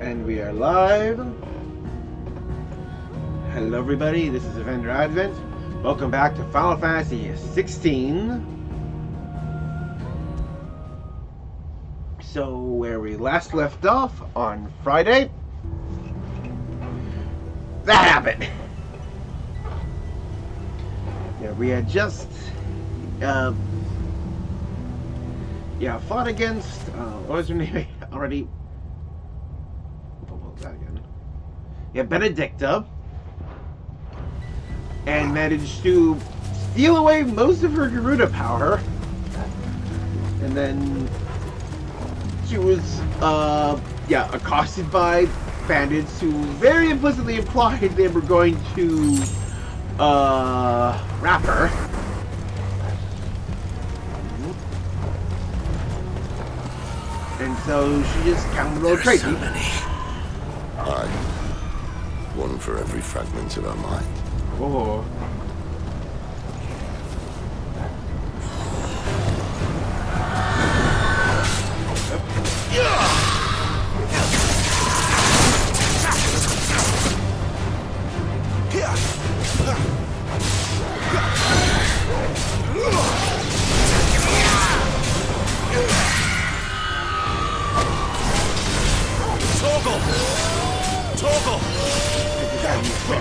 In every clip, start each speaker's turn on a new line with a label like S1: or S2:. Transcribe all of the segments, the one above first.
S1: And we are live. Hello everybody, this is Avenger Advent. Welcome back to Final Fantasy XVI. So, where we last left off on Friday, that happened. Yeah, we had just fought against what was her name already? What was that again? Yeah, Benedicta, and managed to steal away most of her Garuda power, and then she was accosted by bandits who very implicitly implied they were going to wrap her. And so she just counted a little crazy.
S2: So many. Aye. One for every fragment of our mind.
S1: Oh.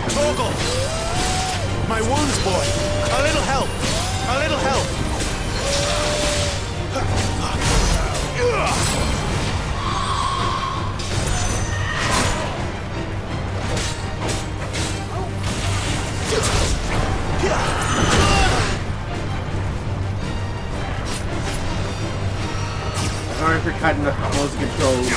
S3: Torgal! My wounds, boy! A little help! A little help!
S1: Sorry for cutting the close controls.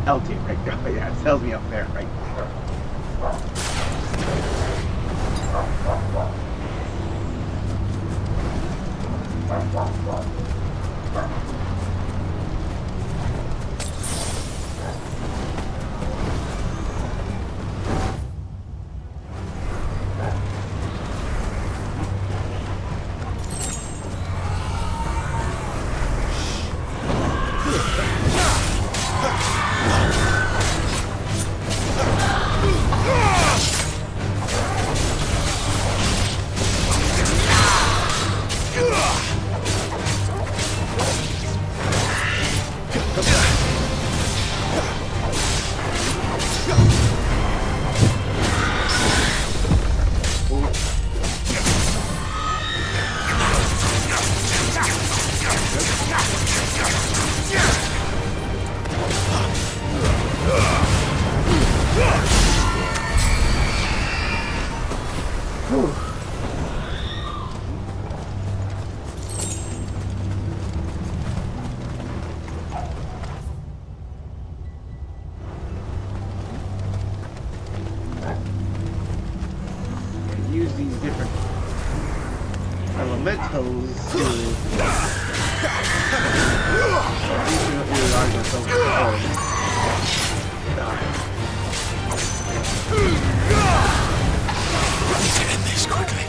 S1: LT right there. Yeah, it tells me up there, right there. Use these different elementals to
S3: End this quickly.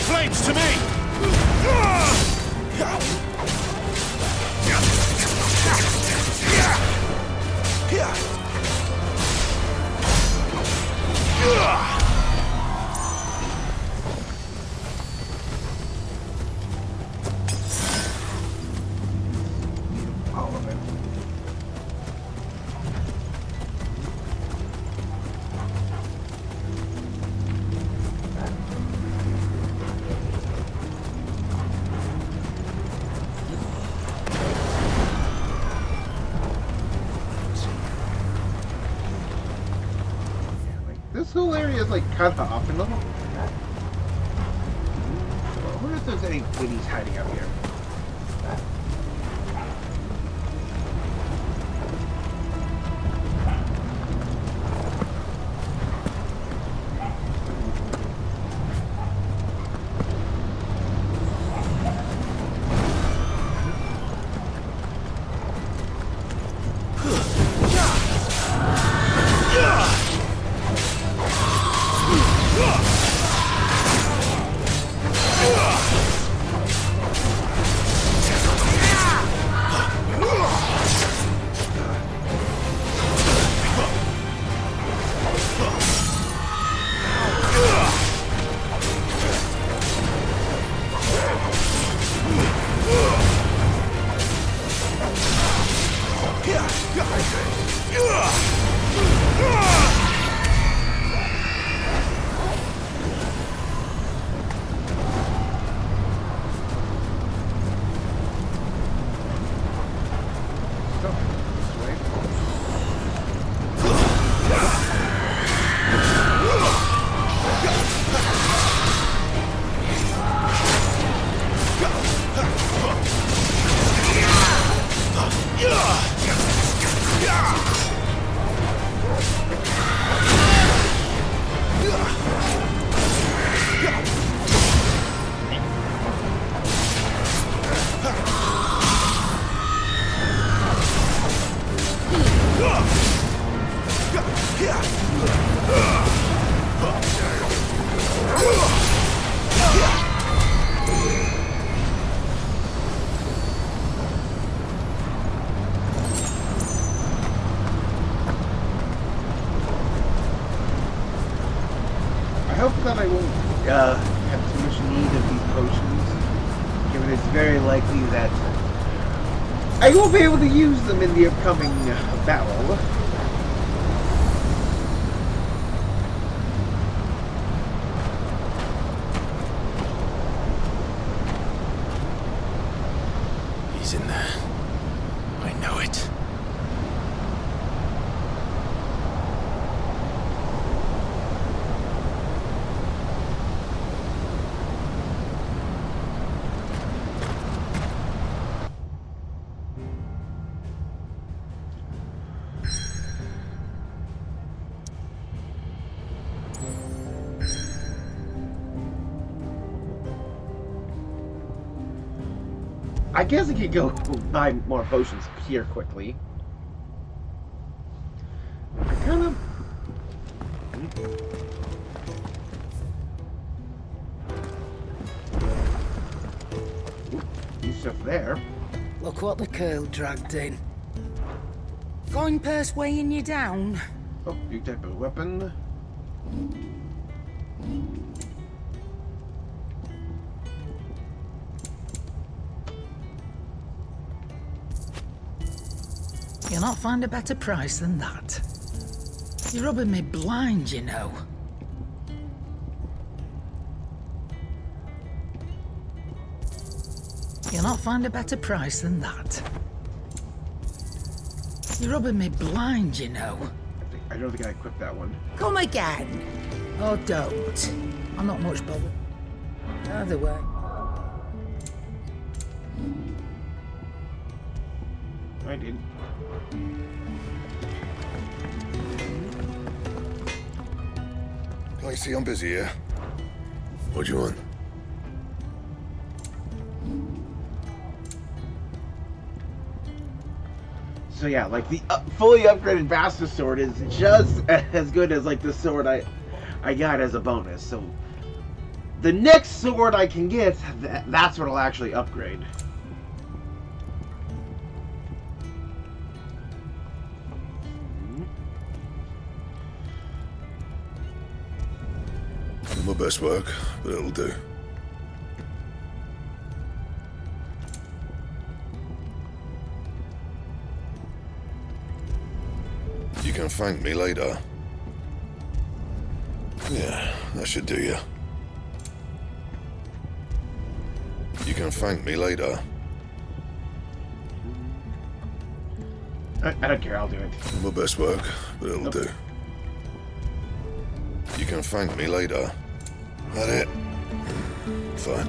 S3: Flames to me!
S1: all of it. This whole area is like cut off and little. I wonder if there's any goodies hiding out here. have too much need of these potions, given it's very likely that I won't be able to use them in the upcoming battle.
S3: He's in there. I know it.
S1: I guess I could go buy more potions here quickly. I kind of... New stuff there.
S4: Look what the curl dragged in. Coin purse weighing you down?
S1: Oh, new type of weapon.
S4: You'll not find a better price than that. You're rubbing me blind, you know. You'll not find a better price than that. You're rubbing me blind, you know.
S1: I don't think I equipped that one.
S4: Come again. Or don't. I'm not much bothered. Either way.
S1: I did.
S2: Lacey, I'm busy here. What do you want?
S1: So yeah, like the fully upgraded Bastard Sword is just as good as like the sword I got as a bonus. So the next sword I can get, that's what I'll actually upgrade.
S2: Not my best work, but it'll do. You can thank me later. Yeah, that should do you. You can thank me later.
S1: I don't care, I'll do it.
S2: Not my best work, but it'll do. You can thank me later. That it? Fine.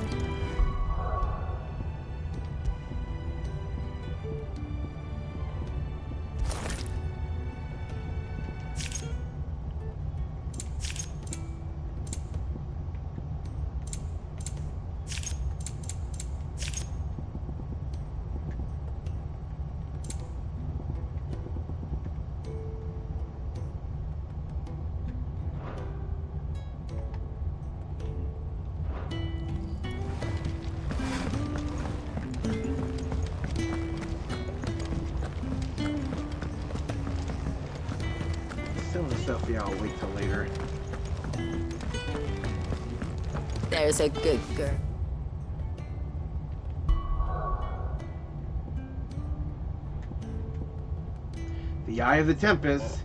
S1: Some of the stuff, yeah, I'll wait till later.
S5: There's a good girl.
S1: The Eye of the Tempest.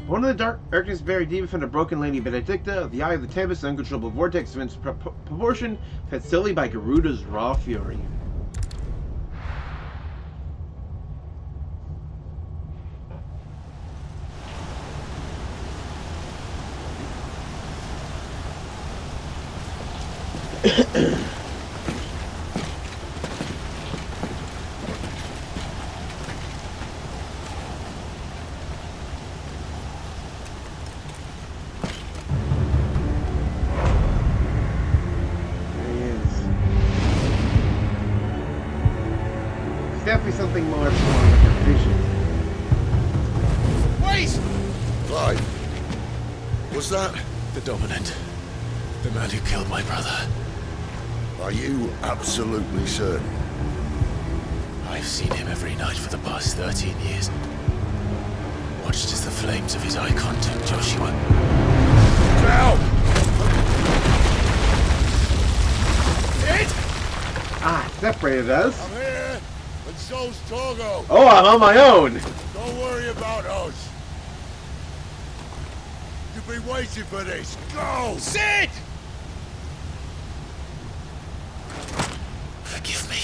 S1: One of the darkness buried deep from the broken Lady Benedicta, the Eye of the Tempest, an uncontrollable vortex of immense proportion, fed solely by Garuda's raw fury. Definitely something more like a vision.
S3: Wait!
S2: Clive! What's that?
S3: The Dominant. The man who killed my brother.
S2: Are you absolutely certain?
S3: I've seen him every night for the past 13 years. Watched as the flames of his icon took Joshua.
S2: Now!
S1: separated us.
S2: I'm here, and so's Togo.
S1: Oh, I'm on my own.
S2: Don't worry about us. You've been waiting for this. Go!
S3: Sid! Forgive me.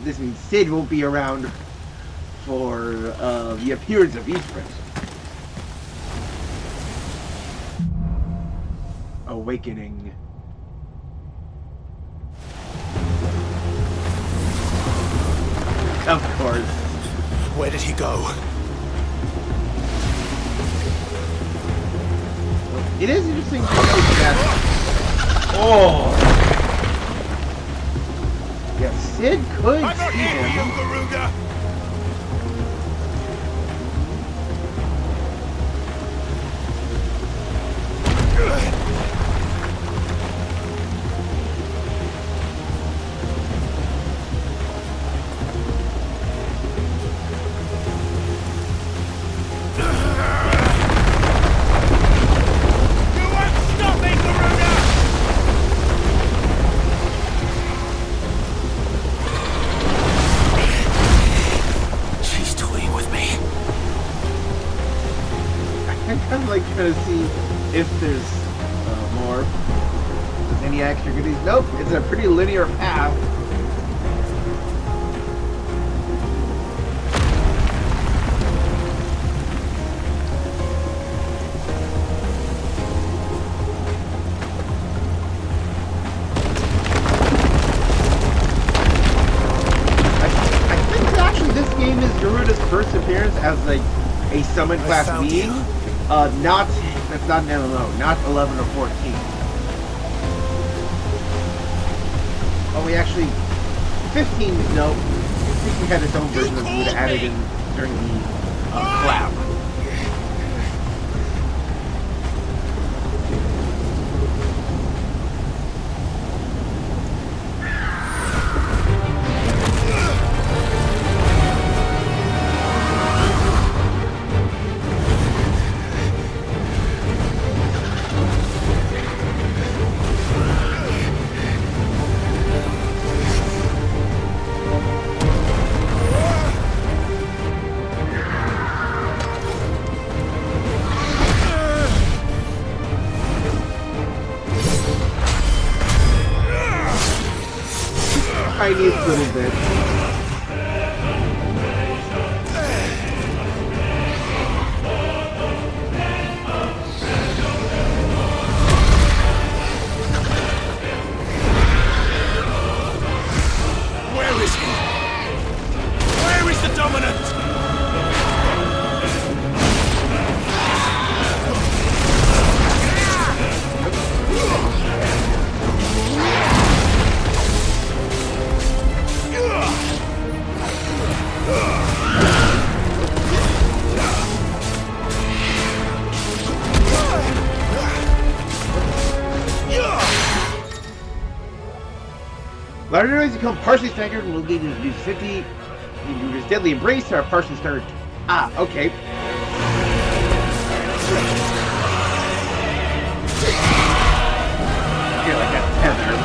S1: This means Sid won't be around for the appearance of Eastbridge. Awakening. Of course.
S3: Where did he go?
S1: It is interesting to note that. Oh! Yeah, Sid could
S2: I'm not
S1: see
S2: here,
S1: him.
S2: you Garuda!
S1: Like trying to see if there's more. There's any extra goodies? Nope, it's a pretty linear path. I think actually this game is Garuda's first appearance as like a summon class being. That's not an MMO, not 11 or 14. Oh, we actually, 15, no, I think we had its own version of Garuda added in during the collab. Tiniest little bit.
S3: Where is he? Where is the dominant?
S1: Larger enemies become partially staggered and will gain reduce 50. Use deadly embrace or partially staggered. Ah, okay. I feel like that's tether.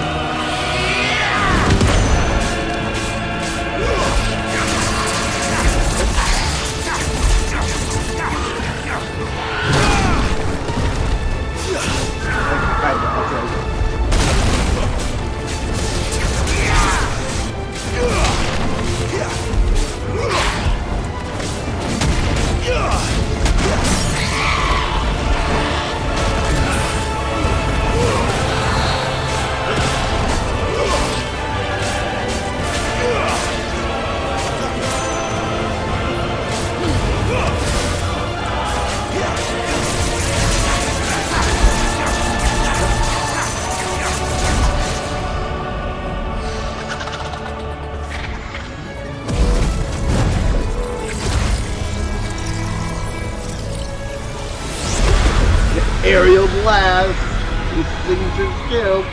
S1: Aerial blast! His signature skill.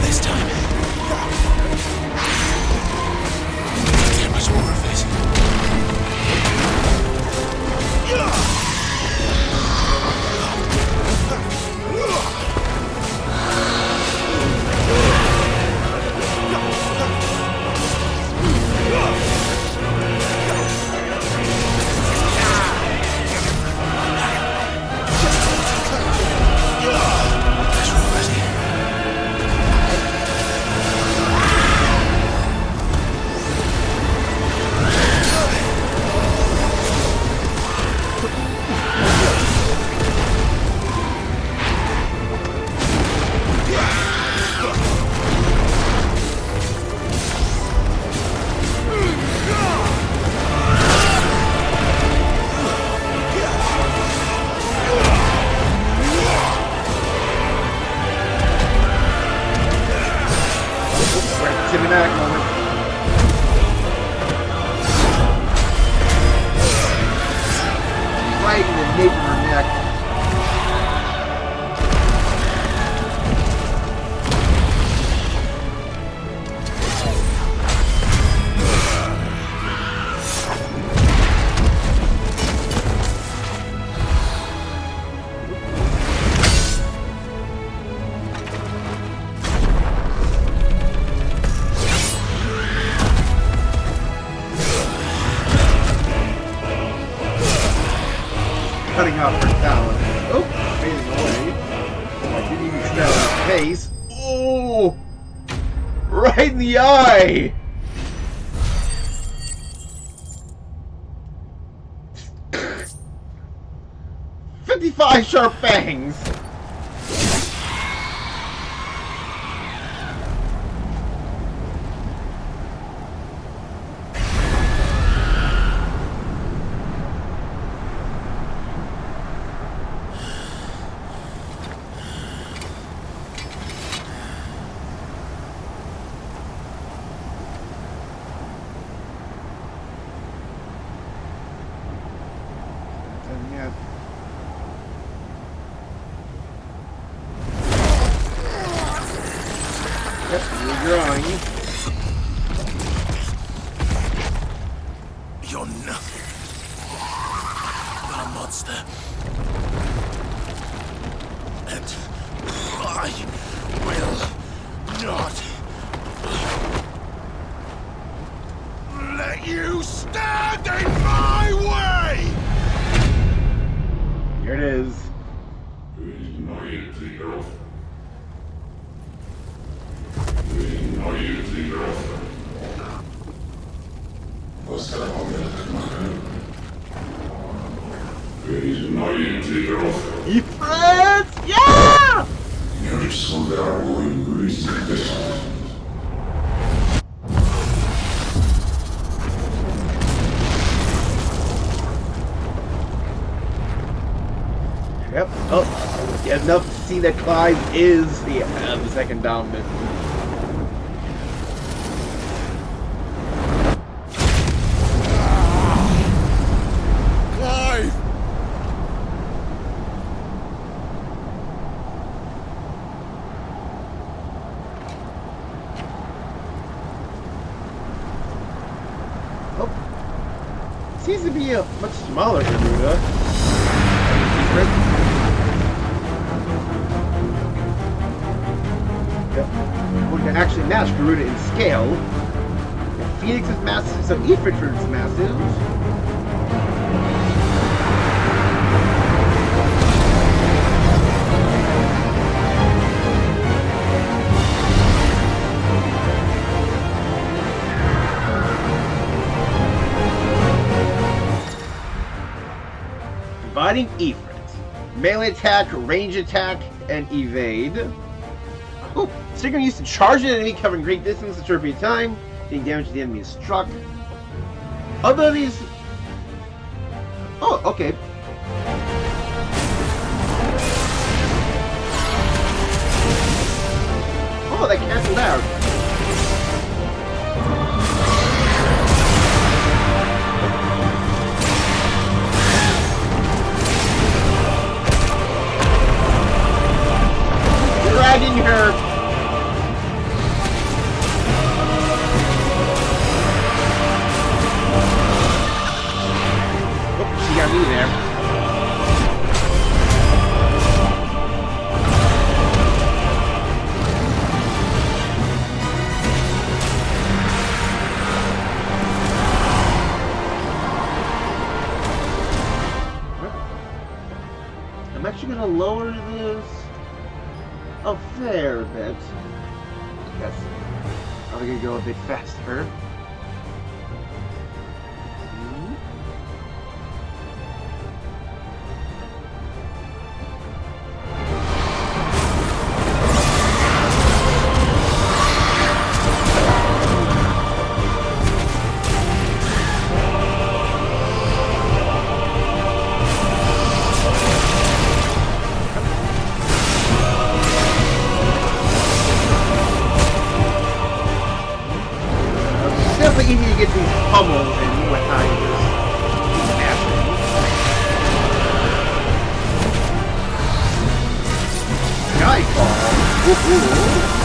S3: this time. Too much more of it.
S1: Cinematic moment. Right in the nape of her neck. Cutting off her talon. Oh, fading away. I didn't even smell his face. Oh, right in the eye. "55 sharp fangs." Yeah. Yep, you're drawing.
S3: You're nothing but a monster. And I will not let you stand in my way!
S1: Here it is. Ifrit! Yeah! Yep. Oh, yeah, enough to see that Clive is the second dominant.
S3: Clive!
S1: Oh. Seems to be a much smaller Garuda. Yep. To actually match Garuda in scale. Phoenix is massive, so Ifrit is massive. Dividing Ifrit. Melee attack, range attack, and evade. Oh, Stinger used to charge an enemy covering great distance a short period of time, dealing damage to the enemy is struck. Other these... Oh, okay. Oh, that canceled out. Dragging her. a fair bit. Yes. Probably gonna go a bit faster. Easy to get these pummels in behind this happening. Skyfall. Woohoo.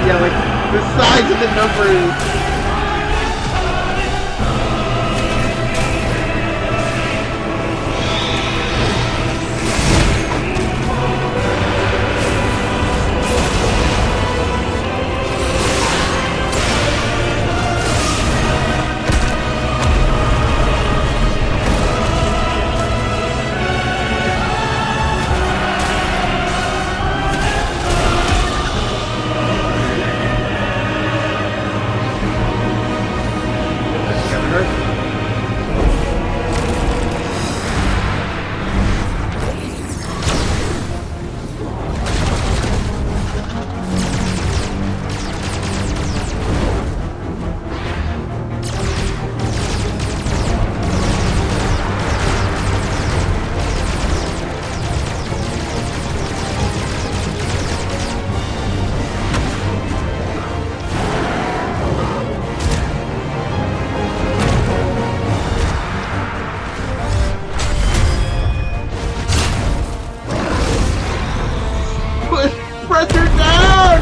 S1: Yeah, like the size of the numbers. Press her down!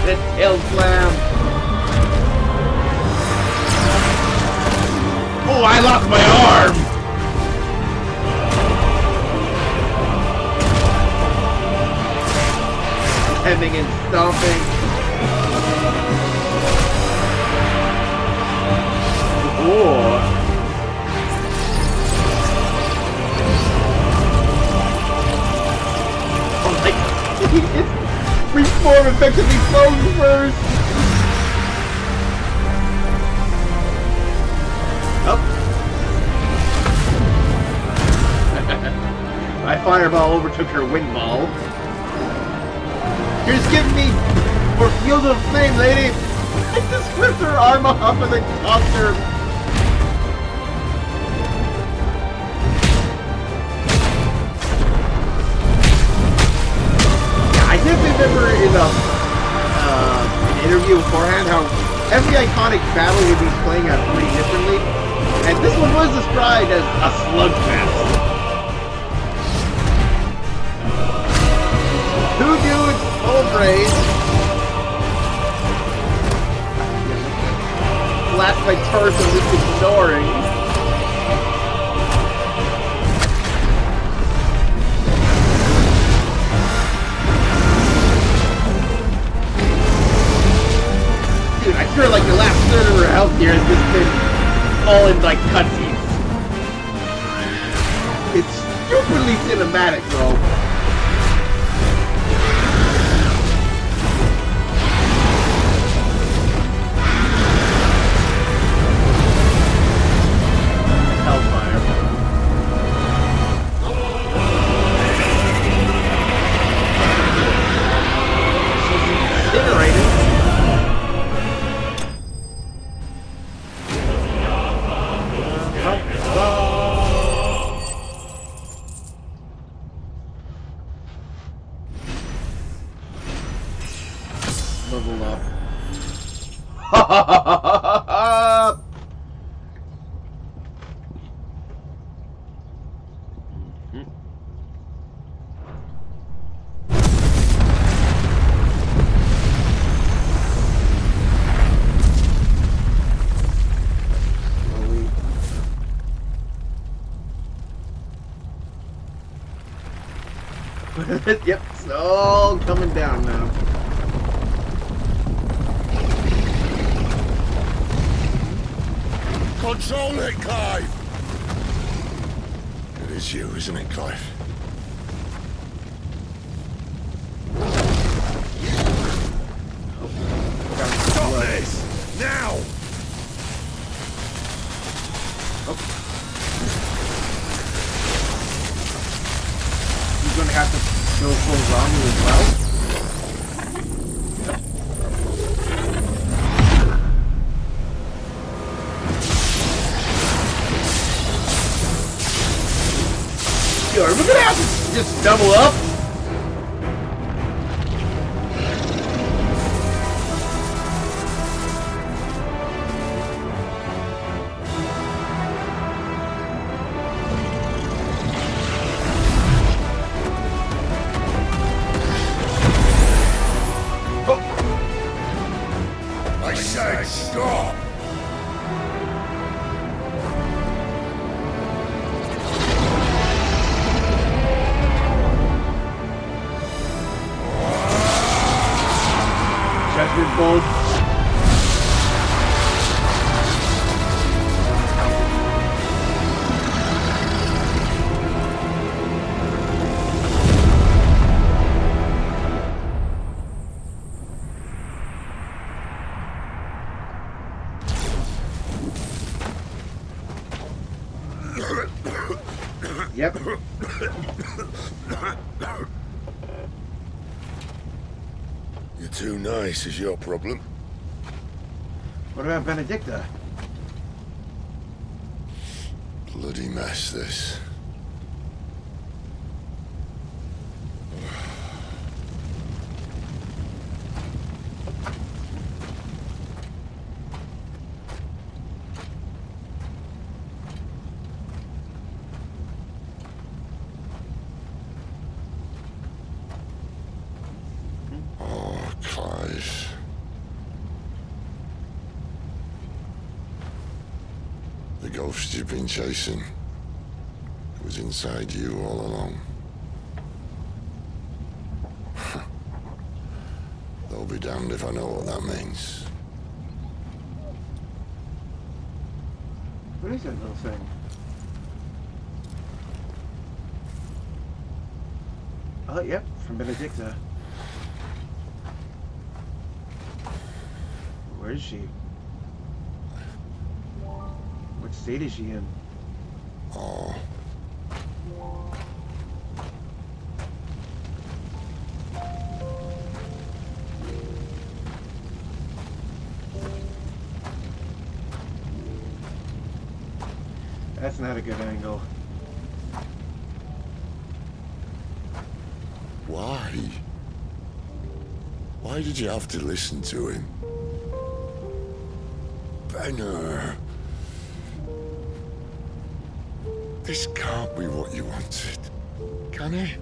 S1: That tail slam. Oh, I lost my arm! Hemming and stomping. Oh. Oh my god. Reform effectively frozen first. Up. My fireball overtook her wind ball. You're just giving me for Field of Flame, lady! I just ripped her arm off and then tossed her. Yeah, I did remember in an interview beforehand how every iconic battle would be playing out pretty differently. And this one was described as a slugfest. Two dudes, full braids. Blast my torso just ignoring. Dude, I swear like the last third of her health here has just been all in like cutscenes. It's stupidly cinematic, bro. Yep, it's all coming down now.
S2: Control it, Clive! It is you, isn't it, Clive? Stop this! Now!
S1: He's gonna have to go full zombie as well. Yo, are we gonna have to just double up?
S2: I said stop!
S1: Judgment bolt. Yep.
S2: You're too nice is your problem.
S1: What about Benedicta?
S2: Bloody mess, this. Oh, Clive. The ghost you've been chasing was inside you all along. They'll be damned if I know what that means.
S1: What is that little thing? Oh, yep, from Benedicta. Where is she? What state is she in?
S2: Oh.
S1: That's not a good angle.
S2: Why? Why did you have to listen to him? Benner. This can't be what you wanted, can it?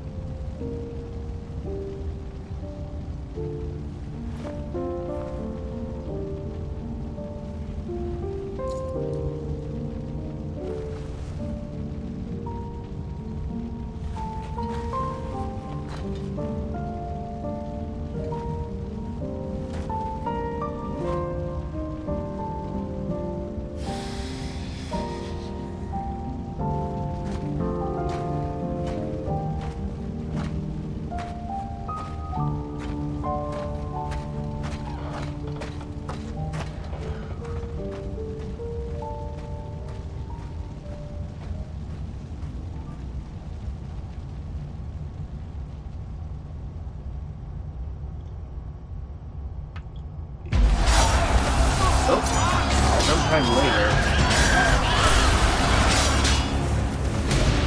S1: Sometime later.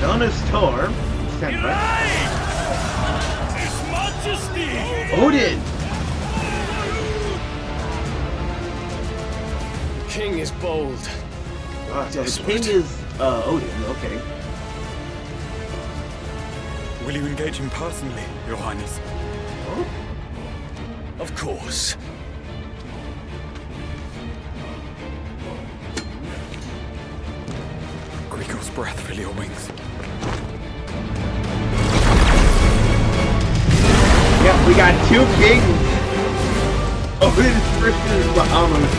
S1: Donna Storm. Stand by.
S6: His Majesty!
S1: Odin!
S6: The king is bold.
S1: So the king is Odin, okay.
S7: Will you engage him personally, Your Highness?
S6: Of course.
S7: Grigor's breath fill your wings.
S1: Yeah, we got two kings. Odin's versus Bahamut.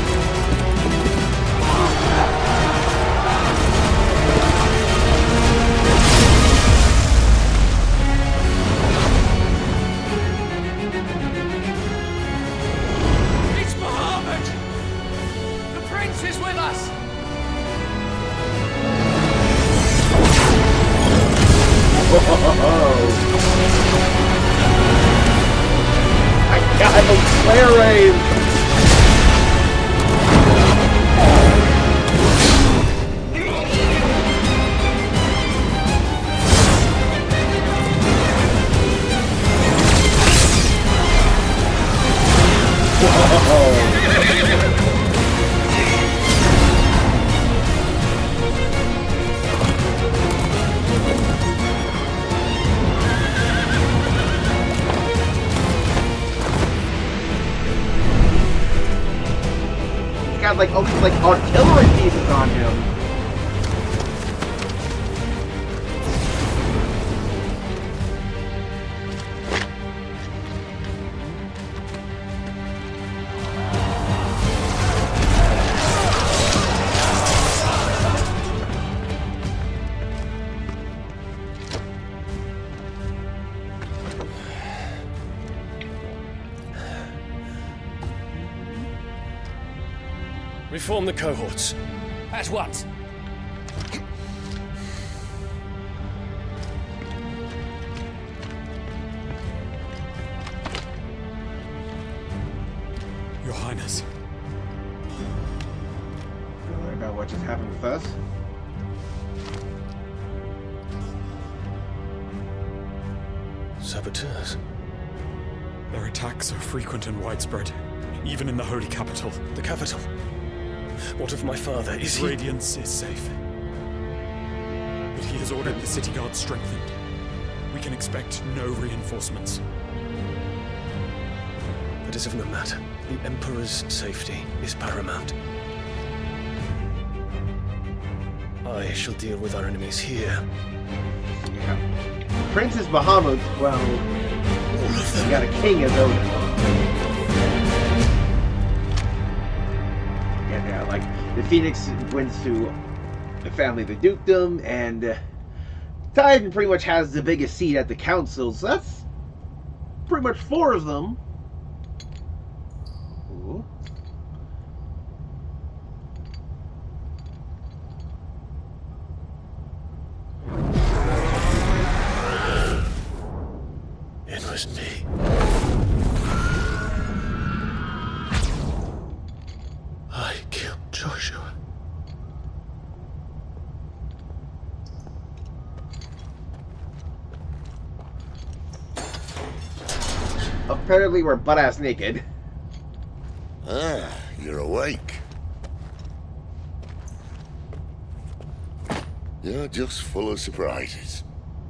S6: It's Bahamut! The prince is with us!
S1: I got a flare raise. Got like almost like artillery pieces on him.
S6: Reform the cohorts. At once.
S7: Your Highness.
S1: Worry about what just happened with us.
S6: Saboteurs.
S7: Their attacks are frequent and widespread, even in the holy capital.
S6: The capital. What of my father? Is
S7: His
S6: he...
S7: radiance is safe. But he has ordered the city guard strengthened. We can expect no reinforcements.
S6: That is of no matter. The Emperor's safety is paramount. I shall deal with our enemies here.
S1: Yeah. Princess Bahamut, well,
S6: All of them.
S1: we got a king as Odin. Yeah, like the Phoenix wins to the family of the dukedom, and Titan pretty much has the biggest seat at the council, so that's pretty much 4 of them. Ooh.
S6: It was me. I killed Joshua.
S1: Apparently we're butt-ass naked.
S2: Ah, you're awake. You're just full of surprises.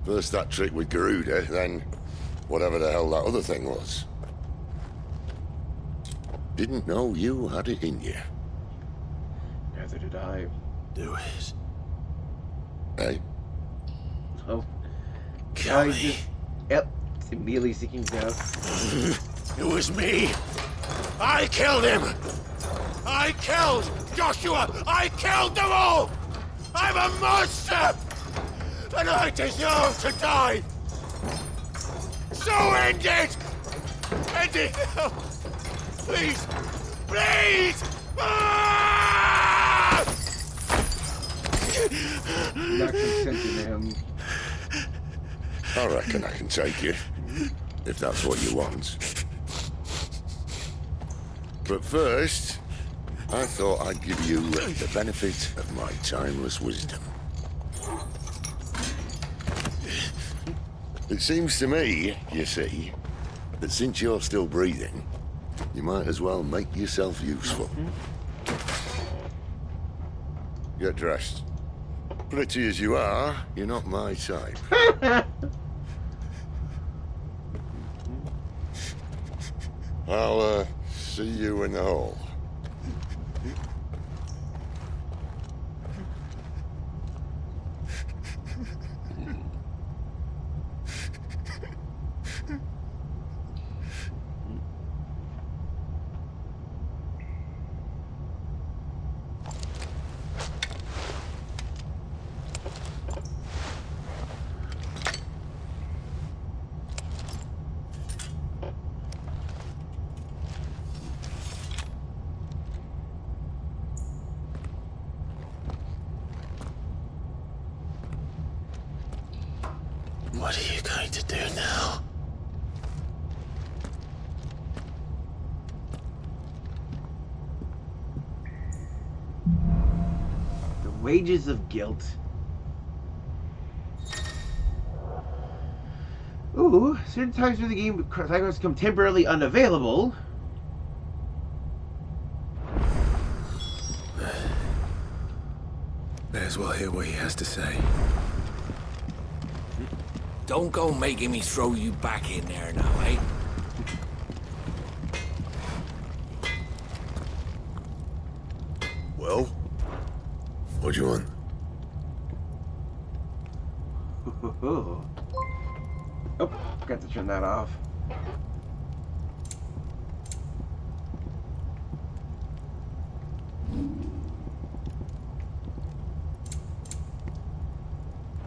S2: First that trick with Garuda, then whatever the hell that other thing was. Didn't know you had it in you.
S1: Neither did I.
S6: Do it.
S2: Hey?
S1: Oh.
S6: Kill
S1: I
S6: me.
S1: just... Yep. Immediately seeking death.
S3: It was me. I killed him. I killed Joshua. I killed them all. I'm a monster. And I deserve to die. So end it. End it now. Please. Please. Ah!
S1: Not consenting to him.
S2: I reckon I can take you, if that's what you want. But first, I thought I'd give you the benefit of my timeless wisdom. It seems to me, you see, that since you're still breathing, you might as well make yourself useful. Get dressed. Pretty as you are, you're not my type.
S1: Not consenting to him.
S2: You're dressed. Pretty as you are, you're not my type. Get dressed. Pretty as you are, you're not my type. Get dressed. Pretty as you are, you're not my type. Get dressed. Pretty as you are, you're not my type. Get dressed. Pretty as you are, you're not my type. I'll, see you in the hall.
S6: What are you going to do now?
S1: The wages of guilt. Ooh, certain times during the game, icons become temporarily unavailable.
S6: May as well hear what he has to say.
S8: Don't go making me throw you back in there now, eh?
S2: Well? What do you want?
S1: Oh, forgot to turn that off.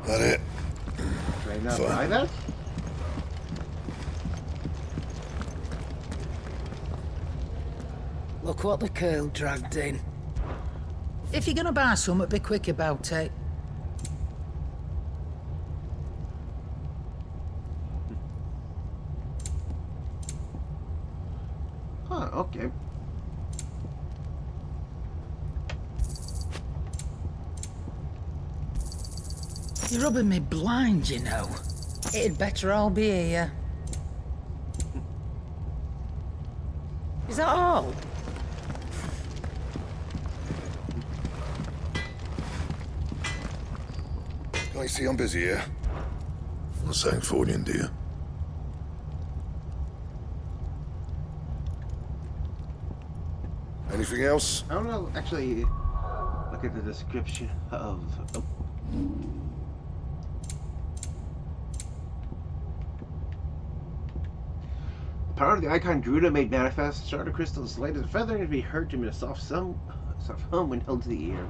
S2: That it?
S1: Should I not
S2: Fine.
S1: buy that?
S4: Look what the curl dragged in. If you're gonna buy something, be quick about it.
S1: Huh, okay.
S4: You're rubbing me blind, you know. It'd better all be here. Is that all?
S2: I see I'm busy here. I'm saying for you, dear. Anything else?
S1: I don't know, actually, look at the description of... Oh. The power of the icon Garuda made manifest. Shard crystal is light as a feather and to be heard to be a soft hum when held to the ear.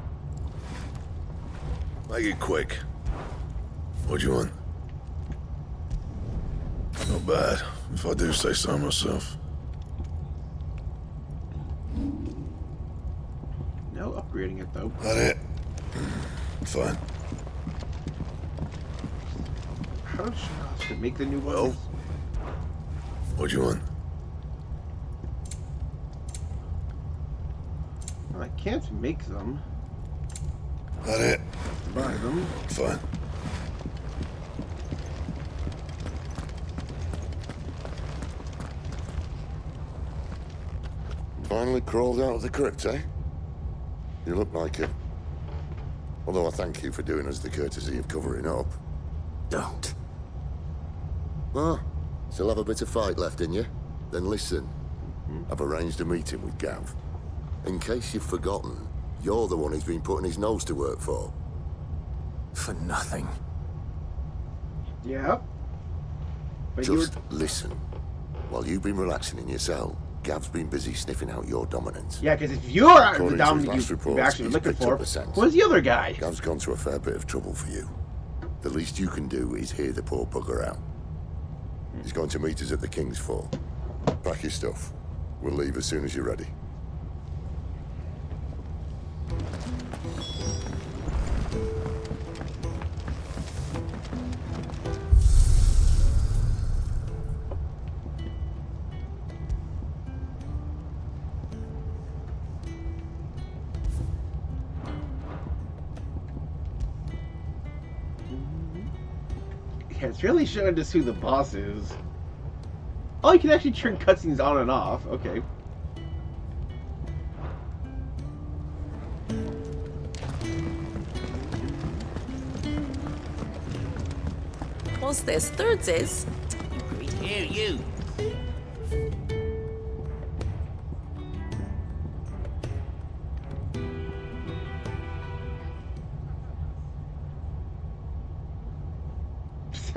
S2: Make it quick. What do you want? Not bad, if I do say so myself.
S1: No upgrading it though.
S2: That it? Fine.
S1: How does she make the new
S2: Well?
S1: ones?
S2: What do you want?
S1: Well, I can't make them.
S2: That it?
S1: Buy them.
S2: Fine. Finally crawled out of the crypt, eh? You look like it. Although I thank you for doing us the courtesy of covering up.
S8: Don't.
S2: Well, still have a bit of fight left in you? Then listen. I've arranged a meeting with Gav. In case you've forgotten, you're the one he's been putting his nose to work for.
S8: For nothing.
S1: Yeah. But
S2: Just listen. While you've been relaxing in your cell, Gav's been busy sniffing out your dominance.
S1: yeah, because if you're the
S2: According to his
S1: dominant
S2: last
S1: you're
S2: reports,
S1: actually
S2: he's
S1: looking
S2: picked
S1: for,
S2: up the scent.
S1: where's the other guy?
S2: Gav's gone to a fair bit of trouble for you. The least you can do is hear the poor bugger out. He's going to meet us at the King's Fall. Pack your stuff. We'll leave as soon as you're ready.
S1: Yeah, it's really showing us who the boss is. Oh, you can actually turn cutscenes on and off. Okay.
S5: What's this? Thirds is?
S8: Here, you.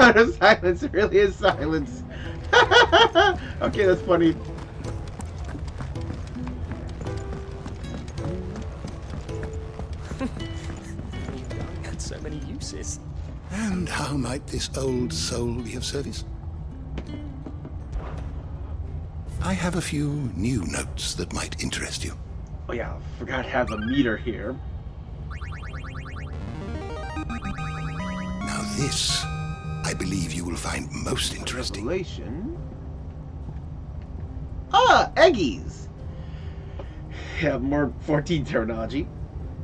S1: Sound of silence. It really is silence. Okay, that's funny.
S6: Had so many uses.
S3: And how might this old soul be of service? I have a few new notes that might interest you.
S1: Oh yeah, forgot to have a meter here.
S3: Now this, I believe you will find most interesting.
S1: Revelation. Ah, Eggies! Yeah, more 14 terminology.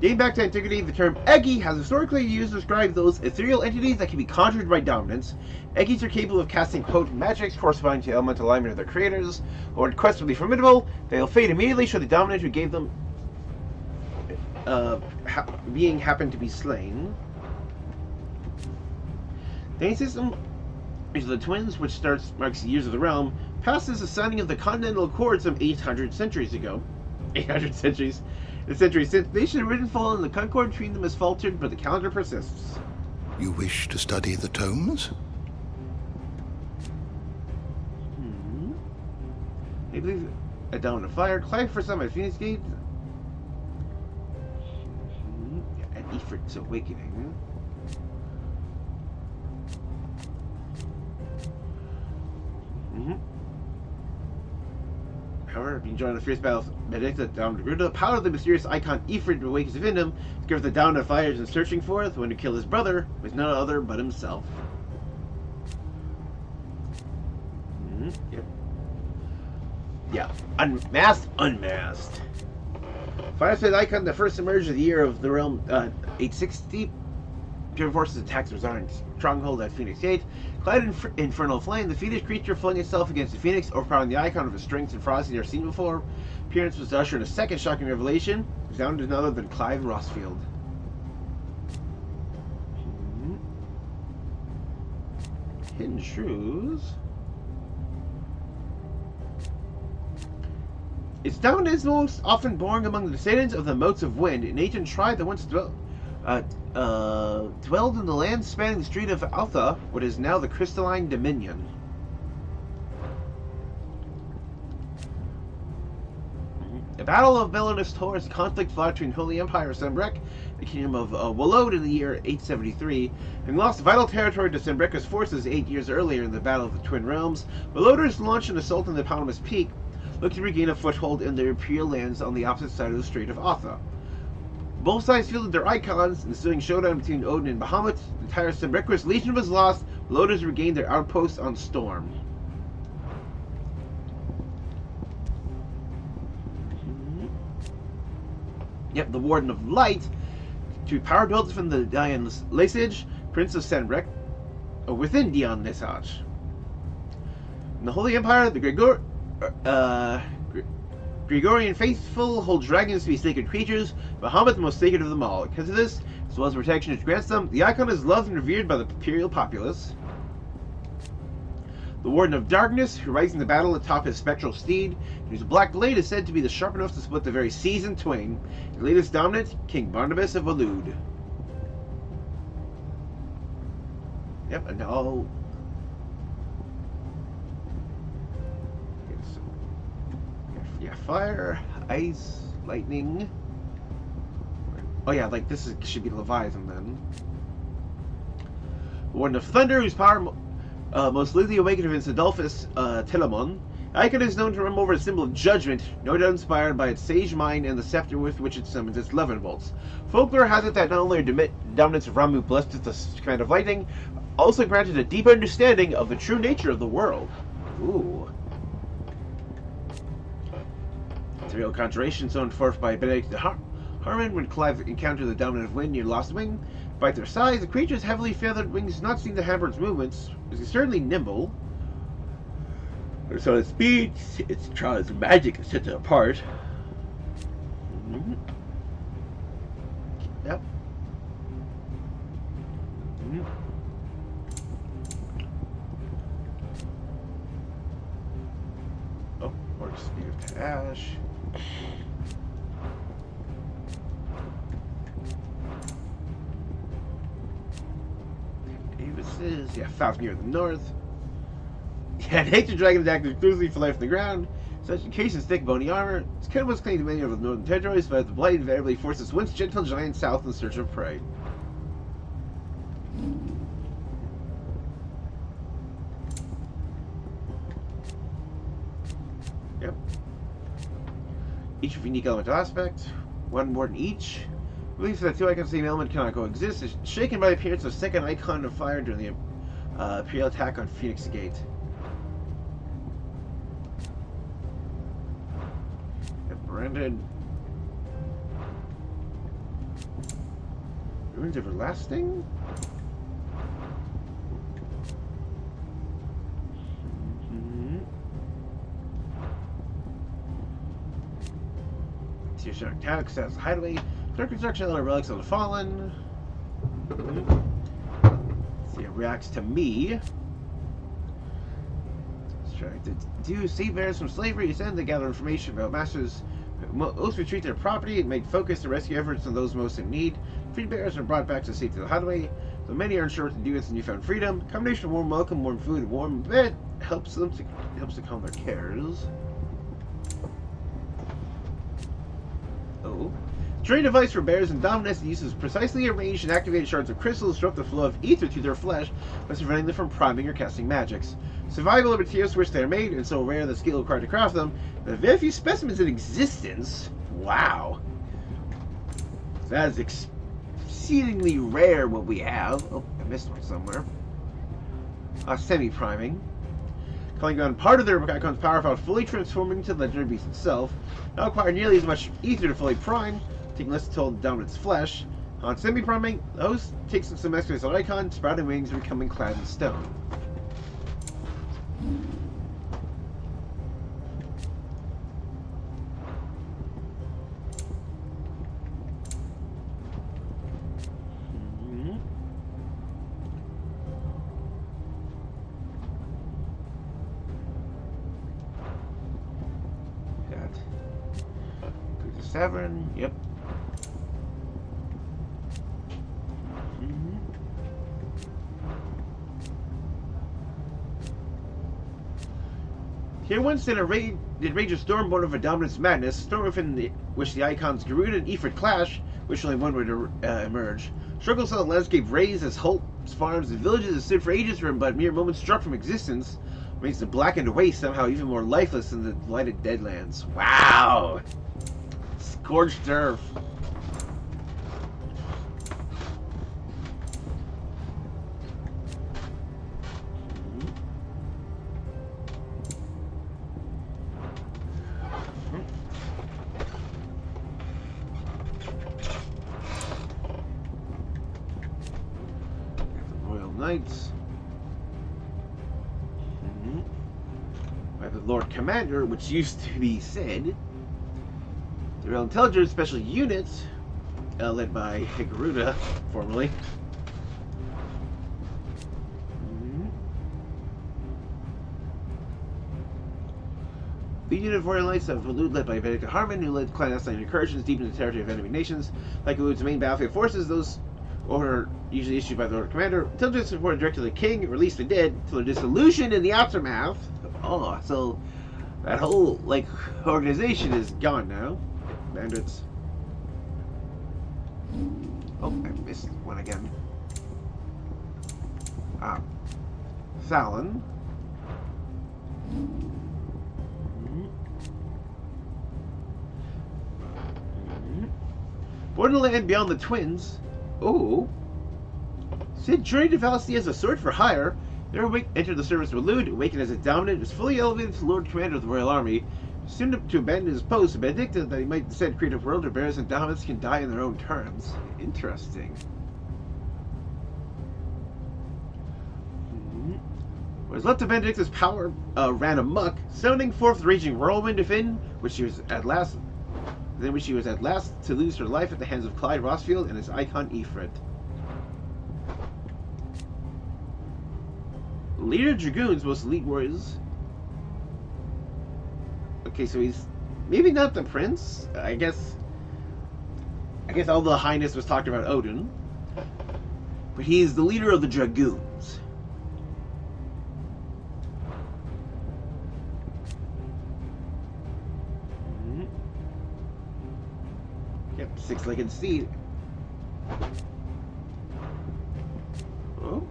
S1: Dating back to antiquity, the term Eggy has historically been used to describe those ethereal entities that can be conjured by dominance. Eggies are capable of casting potent magics corresponding to the elemental alignment of their creators. Or incredibly formidable, they'll fade immediately should the dominant who gave them being happen to be slain. The ancient system is the twins, which marks the years of the realm, passes the signing of the Continental Accord some 800 centuries ago. 800 centuries. The century since they should have written fall, and the concord between them has faltered, but the calendar persists.
S3: You wish to study the tomes?
S1: I believe a down of fire, Clive for some at Phoenix Gate. And Ifrit's awakening. However, being joined in a fierce battle with Benedicta down to Garuda, the power of the mysterious icon Ifrit awakens within him, to give the down of fires and searching for it, the one to kill his brother, was none other but himself. Yep. Yeah, unmasked. Fireside icon, the first emerged of the year of the realm 860. Pure forces attacks Rosarn's stronghold at Phoenix Gate. Clad in infernal flame, the fiendish creature flung itself against the Phoenix, overpowering the icon of his strength and ferocity never seen before. Appearance was to usher in a second shocking revelation, resounded to none other than Clive Rossfield. Hidden shrews. Its dominant is most often born among the descendants of the motes of wind, an ancient tribe that once dwelled in the land spanning the Strait of Altha, what is now the Crystalline Dominion. The Battle of Belonis Tor is a conflict fought between Holy Empire of Sembrek, the kingdom of Wolod in the year 873, and lost vital territory to Sembrek's forces 8 years earlier in the Battle of the Twin Realms. Woloders launched an assault on the eponymous peak, looking to regain a foothold in their imperial lands on the opposite side of the Strait of Altha. Both sides fielded their icons, in the ensuing showdown between Odin and Bahamut. The entire Sembrek's legion was lost. Woloders regained their outposts on Storm. Yep, the Warden of Light, to power builders from the Dian Lesage, Prince of Sembrek, within Dian Lesage. In the Holy Empire, the Gregorian faithful hold dragons to be sacred creatures, Bahamut the most sacred of them all. Because of this, as well as the protection it grants them, the icon is loved and revered by the imperial populace. The Warden of Darkness, who rides in the battle atop his spectral steed, whose black blade is said to be the sharp enough to split the very seas in twain. The latest dominant, King Barnabas of Wolod. Yep, and now yeah, fire, ice, lightning. Oh yeah, like this should be Leviathan then. The Warden of Thunder, whose power most lately awakened of Adolphus Telamon. Icon is known to remember over a symbol of judgment, no doubt inspired by its sage mind and the scepter with which it summons its 11 bolts. Folklore has it that not only are dominance of Ramu blessed with the command of lightning, also granted a deep understanding of the true nature of the world. Ooh. Ethereal conjuration zone forth by Benedict Harmon when Clive encountered the dominant of wind near Lost Wing. By their size, the creature's heavily feathered wings do not seem to hamper its movements. It's certainly nimble. So its speed, its trials of magic sets it apart. Yep. Oh, more speed of Ash. This is, yeah, Falconeer in the north. Yeah, nature dragons act exclusively for life on the ground. Such encased in thick bony armor. Its kind was claimed to many of the northern territories, but the blight invariably forces once gentle giants south in search of prey. Yep. Each with unique elemental aspect. One more than each. Believes that two icons of the same element cannot coexist. Is shaken by the appearance of a second icon of fire during the Imperial attack on Phoenix Gate. Branded. Ruins Everlasting? Tearshark Tactics has Hideaway. Dark Construction and Relics of the Fallen. See, it reacts to me. Trying to do save bears from slavery, send to gather information about masters who most retreat their property and make focus the rescue efforts on those most in need. Freed bears are brought back to safety to the hideaway. Though many are unsure what to do with the newfound freedom, combination of warm welcome, warm food, and warm bed helps to calm their cares. Oh. Training device for bears and dominance that uses precisely arranged and activated shards of crystals to disrupt the flow of ether to their flesh by preventing them from priming or casting magics. Survival of materials for which they are made, and so rare the skill required to craft them, there are very few specimens in existence. Wow. That is exceedingly rare what we have. Oh, I missed one somewhere. Semi-priming. Calling on part of their icon's power without fully transforming into the legendary beast itself. Not require nearly as much ether to fully prime, taking less to toll down its flesh. On semi-priming, the host takes some extra icon, sprouting wings, and becoming clad in stone. Tavern, yep. Here once in a rage of storm born of a dominance madness, storm within which the icons Garuda and Ifrit clash, which only one would emerge. Struggles on the landscape raised as hulks, farms, and villages that stood for ages were but mere moments struck from existence, remains the blackened waste somehow even more lifeless than the blighted deadlands. Wow! Scorched earth. Royal Knights. By the Lord Commander, which used to be said. The Real Intelligence Special Units, led by Garuda, formerly. The unit of Royal Knights of Valud, led by Vedika Harmon, who led clandestine incursions deep into the territory of enemy nations. Like Valud's main battlefield forces, those order usually issued by the Lord Commander. Intelligence reported directly to the King, release the dead, till their dissolution in the aftermath. Oh, so that whole, organization is gone now. Bandits. Oh, I missed one again. Fallon. Borderland Beyond the Twins. Oh. Sid journeyed to Valestia as a sword for hire. There entered the service of Lud, awakened as a dominant, was fully elevated to Lord Commander of the Royal Army. Soon to abandon his post, but addicted that he might descend creative world where bears and dominants can die in their own terms. Interesting. Whereas left of Benedict's power ran amok, summoning forth the raging whirlwind within, which she was at last to lose her life at the hands of Clyde Rossfield and his icon Ifrit. Leader of Dragoons, most elite warriors. Okay, so he's maybe not the prince. I guess all the highness was talking about Odin, but he's the leader of the Dragoons. I can see. Oh?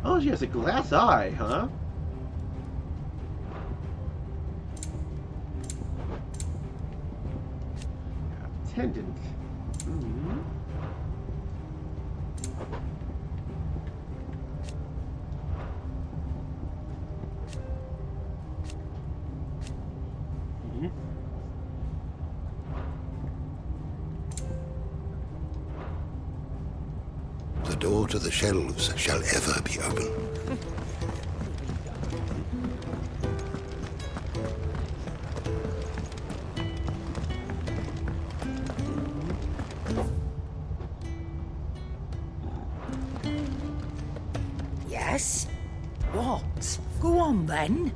S1: Oh, she has a glass eye, huh? Attendant. Mm-hmm.
S3: The door to the shelves shall ever be open.
S4: Yes? What? Go on then.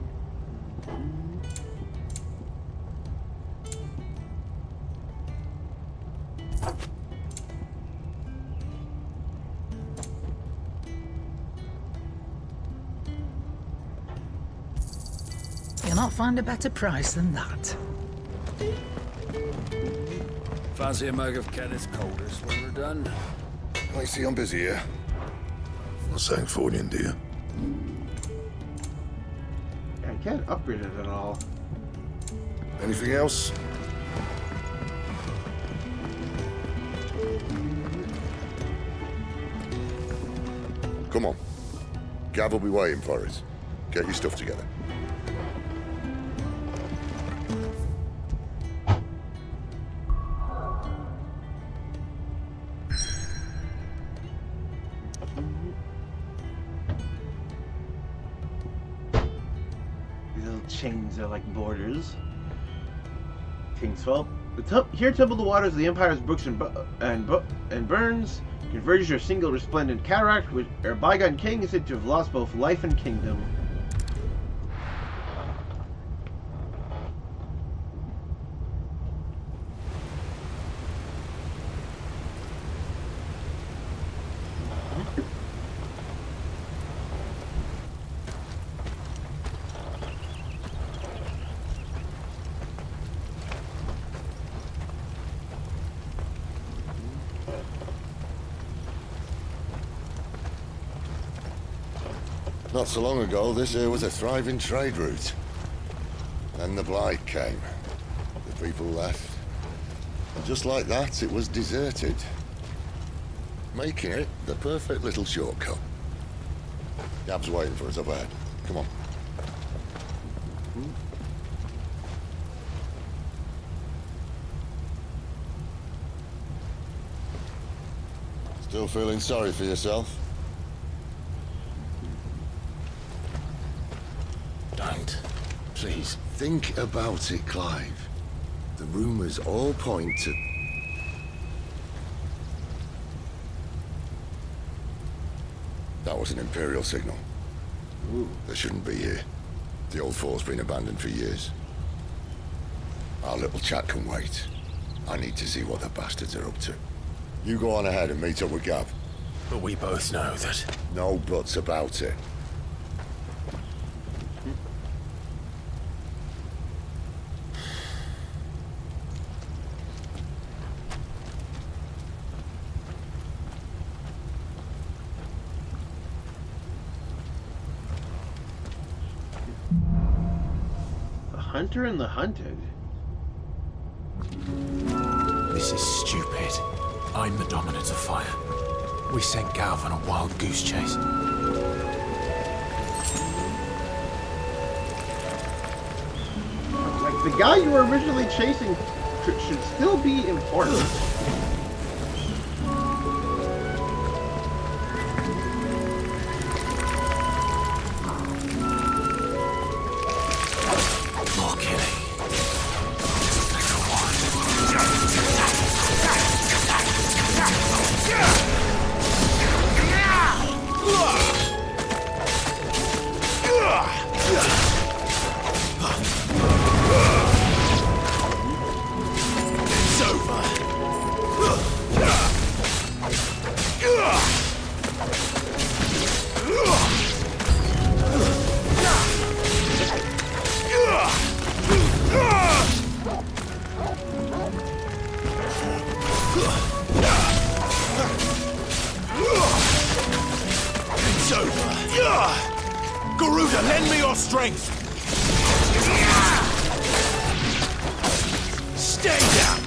S4: You'll not find a better price than that.
S8: Fancy a mug of Kenneth Colders when we're done?
S3: I see I'm busy here. What's that for you, dear?
S1: I can't upgrade it at all.
S3: Anything else? Come on. Gav will be waiting for us. Get your stuff together.
S1: These little chains are like borders. Kingsfell. Here tumble the waters of the Empire's brooks and burns. Converges your single resplendent cataract, which our bygone king is said to have lost both life and kingdom.
S2: Not so long ago, this here was a thriving trade route. Then the blight came. The people left. And just like that, it was deserted. Making it the perfect little shortcut. Gab's waiting for us up ahead. Come on. Still feeling sorry for yourself?
S6: Don't. Please.
S2: Think about it, Clive. The rumors all point to... That was an Imperial signal.
S1: Ooh.
S2: They shouldn't be here. The old fort's been abandoned for years. Our little chat can wait. I need to see what the bastards are up to. You go on ahead and meet up with Gav.
S6: But we both know that...
S2: No buts about it.
S1: The Hunter and the Hunted.
S6: This is stupid. I'm the Dominant of Fire. We sent Gav on a wild goose chase.
S1: Like, the guy you were originally chasing should still be important.
S6: More killing.
S3: It's over. Garuda, lend me your strength! Stay down!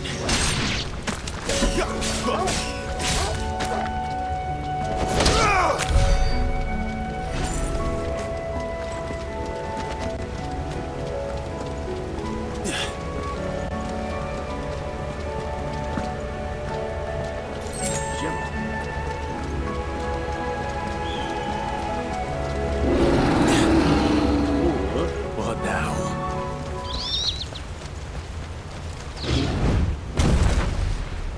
S6: What now?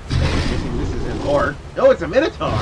S1: Guessing this is an orc. No, it's a minotaur.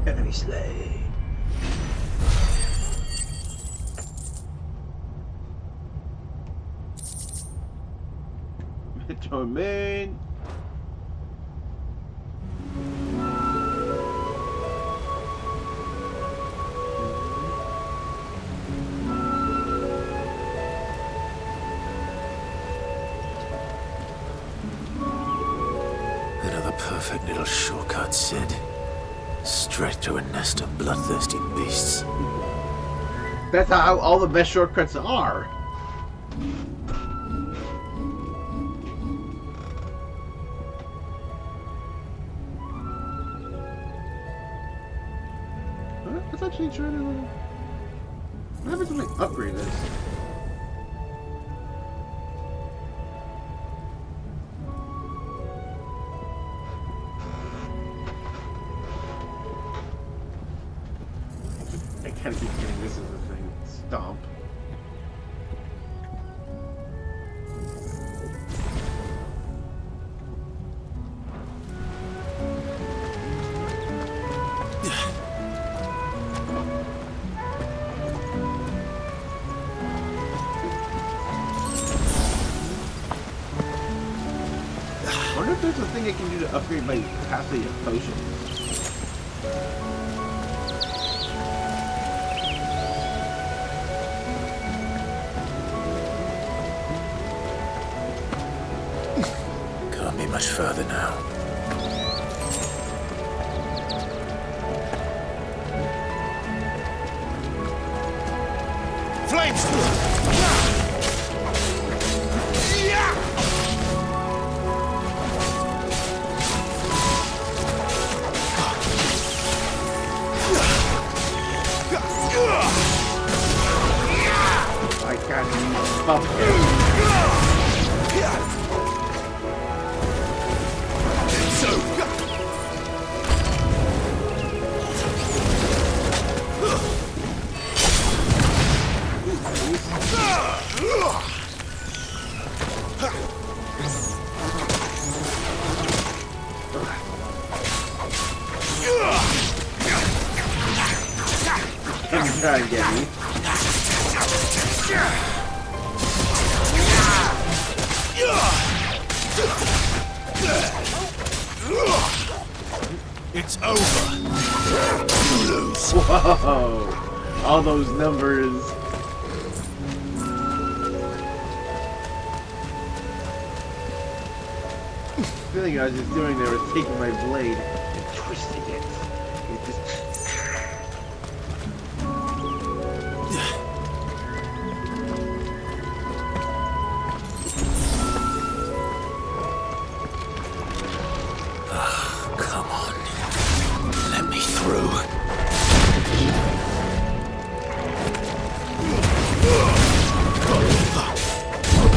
S1: Enemy slain. Domain.
S6: Another perfect little shortcut, Sid. Straight to a nest of bloodthirsty beasts.
S1: That's how all the best shortcuts are. Let's actually try to... What happens when I upgrade this? I kind of keep getting this as a thing. Stomp. I wonder if there's a thing I can do to upgrade my capacity of potions.
S6: Can't be much further now.
S3: Flames!
S1: I can't bump it. try and get me.
S3: It's over. You lose.
S1: Whoa! All those numbers. The feeling I was just doing there was taking my blade and twisting it. It just...
S6: Come on. Let me through.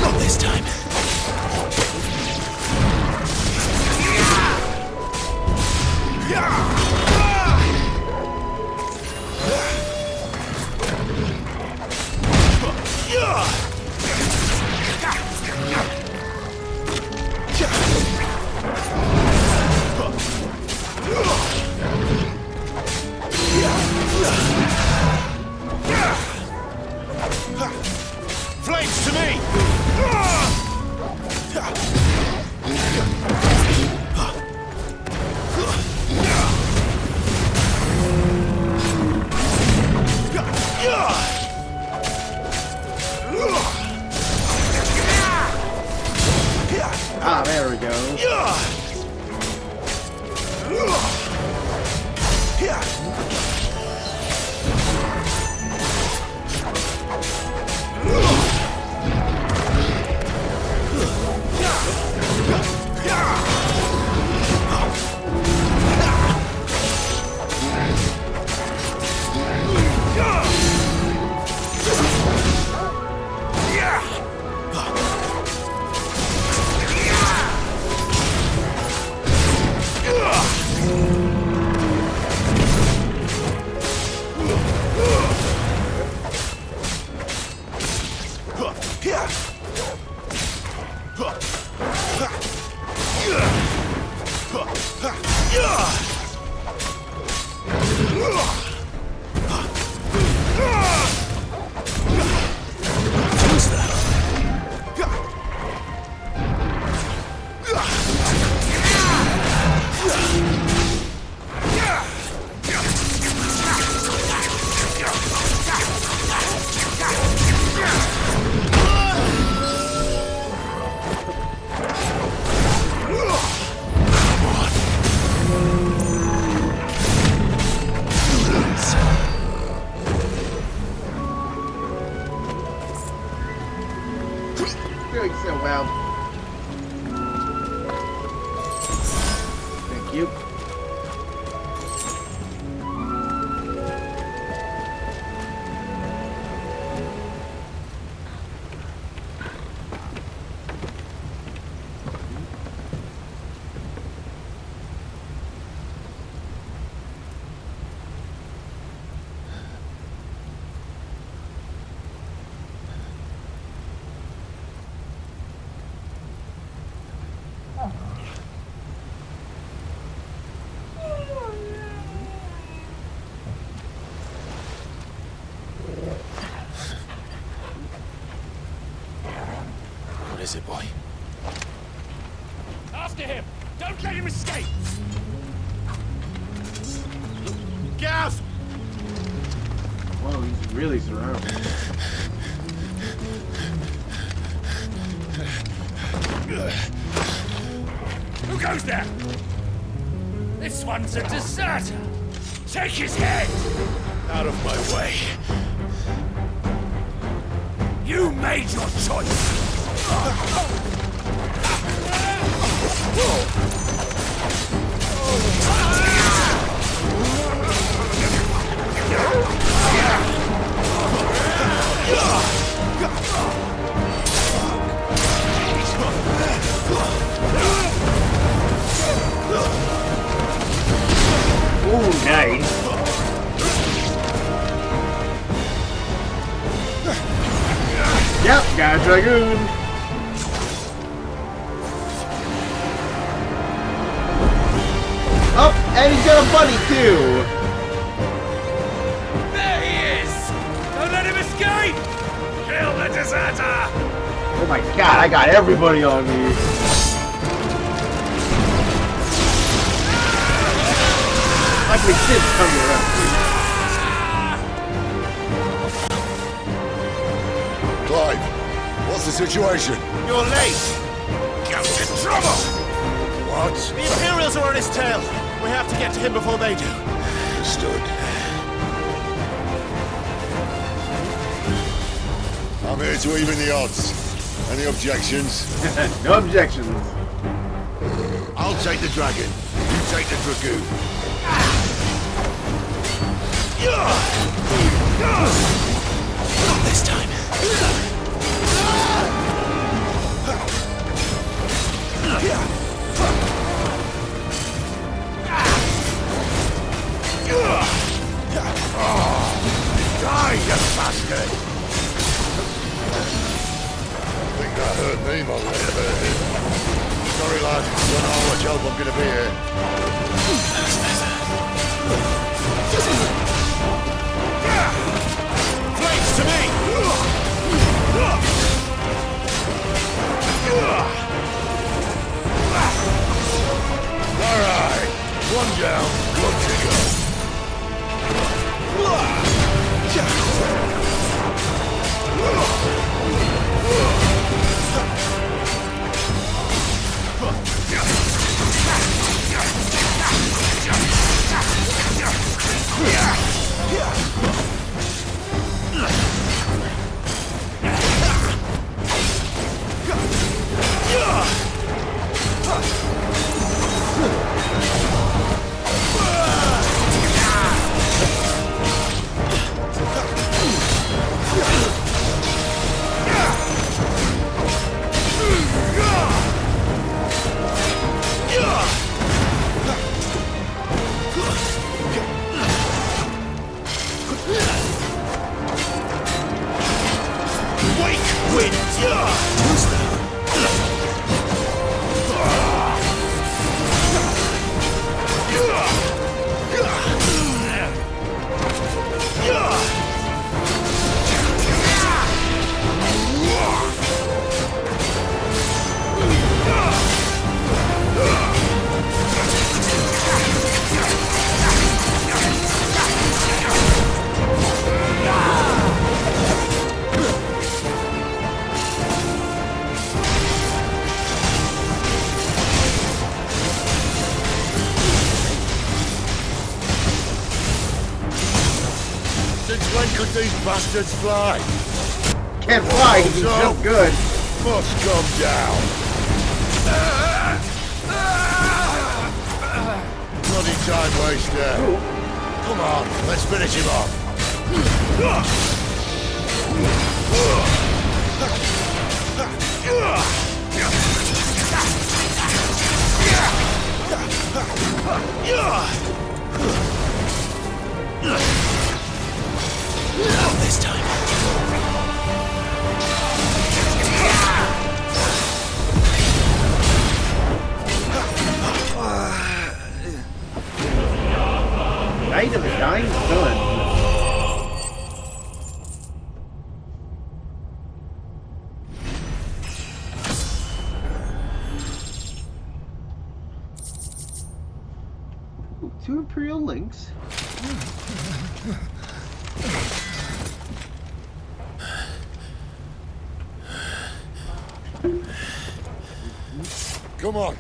S6: Not this time.
S3: Flames to me!
S1: Ah, there we go. Doing so well. Thank you.
S6: What is it, boy?
S3: After him! Don't let him escape! Gav!
S1: Whoa, he's really surrounded.
S3: Who goes there? This one's a deserter! Take his head! Out of my way. You made your choice!
S1: Ooh, nice. Yep, got a dragoon. Oh, and he's got a bunny too.
S3: There he is!
S1: my god, I got everybody on me. Like the kids coming around.
S2: Clive, what's the situation?
S3: You're late! Gav's in trouble! What?
S9: The Imperials are on his tail. We have to get to him before they do.
S2: Understood. I'm here to even the odds. Any objections?
S1: No objections.
S2: I'll take the dragon. You take the dragoon.
S6: Not this time.
S3: Die, you bastard!
S2: I think that hurt me more than it hurt him. Sorry, lad. Don't know how much help I'm gonna be here.
S3: Flames to me!
S2: Alright. One down, one to go. Since when could these bastards fly?
S1: Can't fly, he can jump good.
S2: Must come down. Bloody time waster. Come on, let's finish him off.
S6: Not this time.
S1: Night of the Dying Sun. Ooh, 2 Imperial links.
S2: Come on.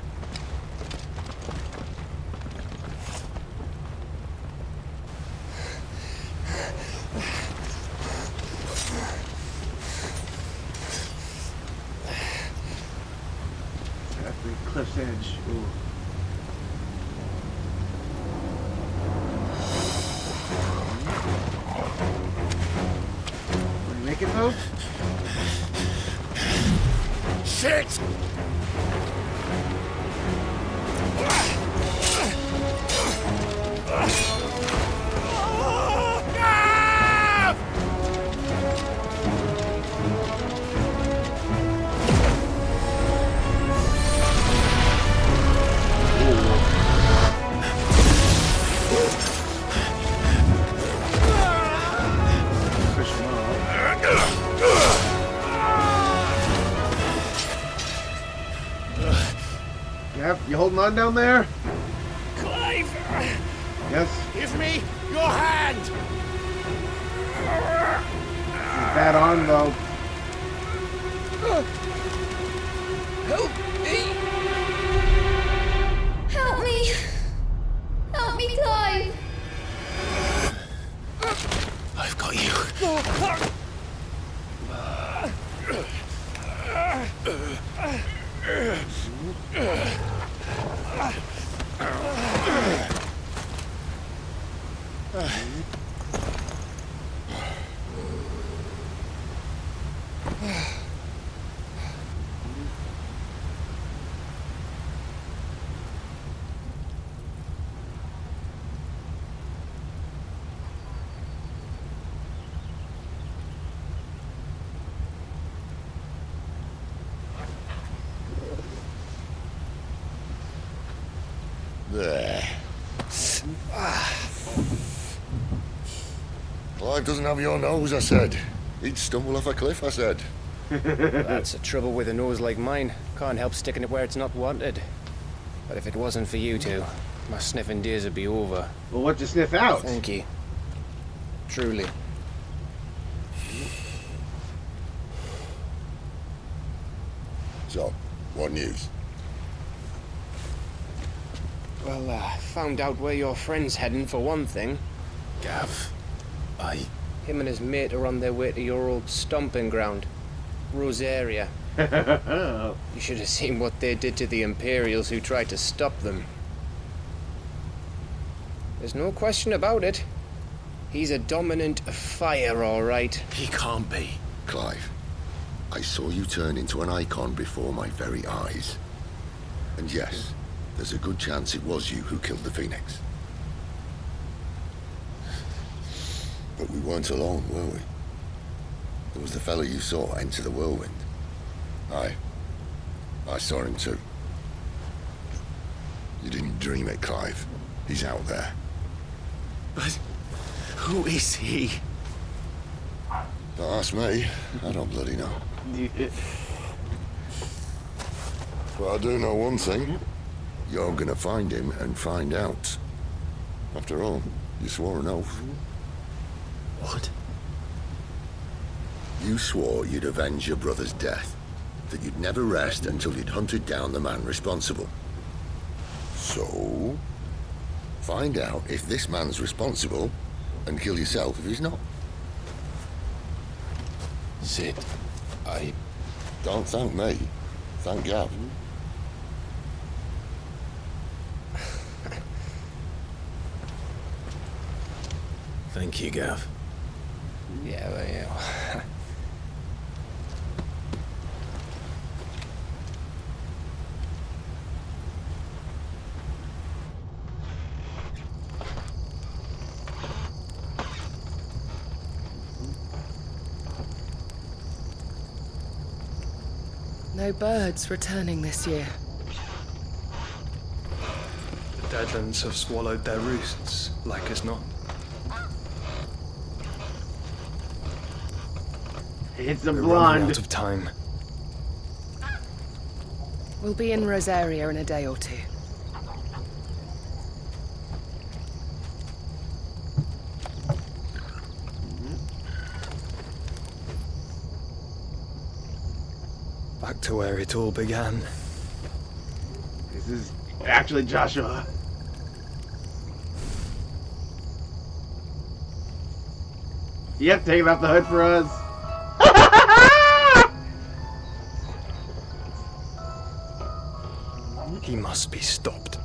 S1: At the cliff's edge. Ooh. Will you make it, folks?
S3: Shit!
S1: Push him off. Yep, you holding on down there?
S3: Clive!
S1: Yes.
S3: Give me your hand!
S1: Bad arm, though.
S3: Help me!
S10: Help me! Help me, Clive!
S6: I've got you.
S2: There. Clive doesn't have your nose, I said. He'd stumble off a cliff, I said.
S11: That's the trouble with a nose like mine. Can't help sticking it where it's not wanted. But if it wasn't for you two, my sniffing days would be over.
S1: Well, what'd you sniff out?
S11: Thank you. Truly.
S2: So, what news?
S11: Well, found out where your friend's heading for one thing.
S6: Gav,
S11: Him and his mate are on their way to your old stomping ground, Rosaria. You should have seen what they did to the Imperials who tried to stop them. There's no question about it. He's a dominant fire, all right.
S6: He can't be.
S2: Clive, I saw you turn into an icon before my very eyes. And yes, there's a good chance it was you who killed the Phoenix. But we weren't alone, were we? There was the fellow you saw enter the whirlwind. I saw him too. You didn't dream it, Clive. He's out there.
S6: But who is he?
S2: Don't ask me. I don't bloody know. But I do know one thing. You're gonna find him and find out. After all, you swore an oath.
S6: What?
S2: You swore you'd avenge your brother's death. That you'd never rest until you'd hunted down the man responsible. So, find out if this man's responsible and kill yourself if he's not.
S6: Sid,
S2: Don't thank me. Thank Gav.
S6: Thank you, Gav.
S11: Yeah, well, yeah.
S12: No birds returning this year.
S13: The Deadlands have swallowed their roosts, like as not.
S1: It's a
S13: We're
S1: blonde.
S13: running out of time.
S12: We'll be in Rosaria in a day or two.
S13: Back to where it all began.
S1: This is actually Joshua. Yep, taking off the hood for us.
S13: He must be stopped.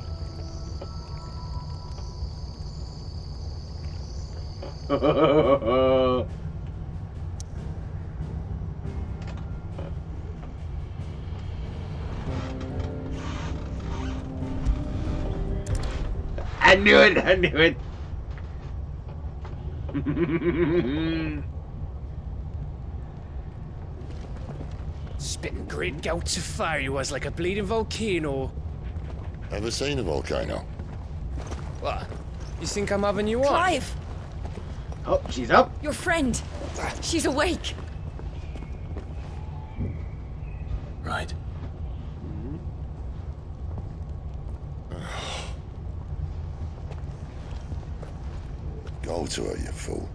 S1: I knew it, I knew it.
S11: Spitting great gouts of fire he was like a bleeding volcano.
S2: Ever seen a volcano?
S11: What? You think I'm having you on?
S10: Clive!
S1: Oh, she's up.
S10: Your friend! She's awake!
S6: Right.
S2: to her, you fool.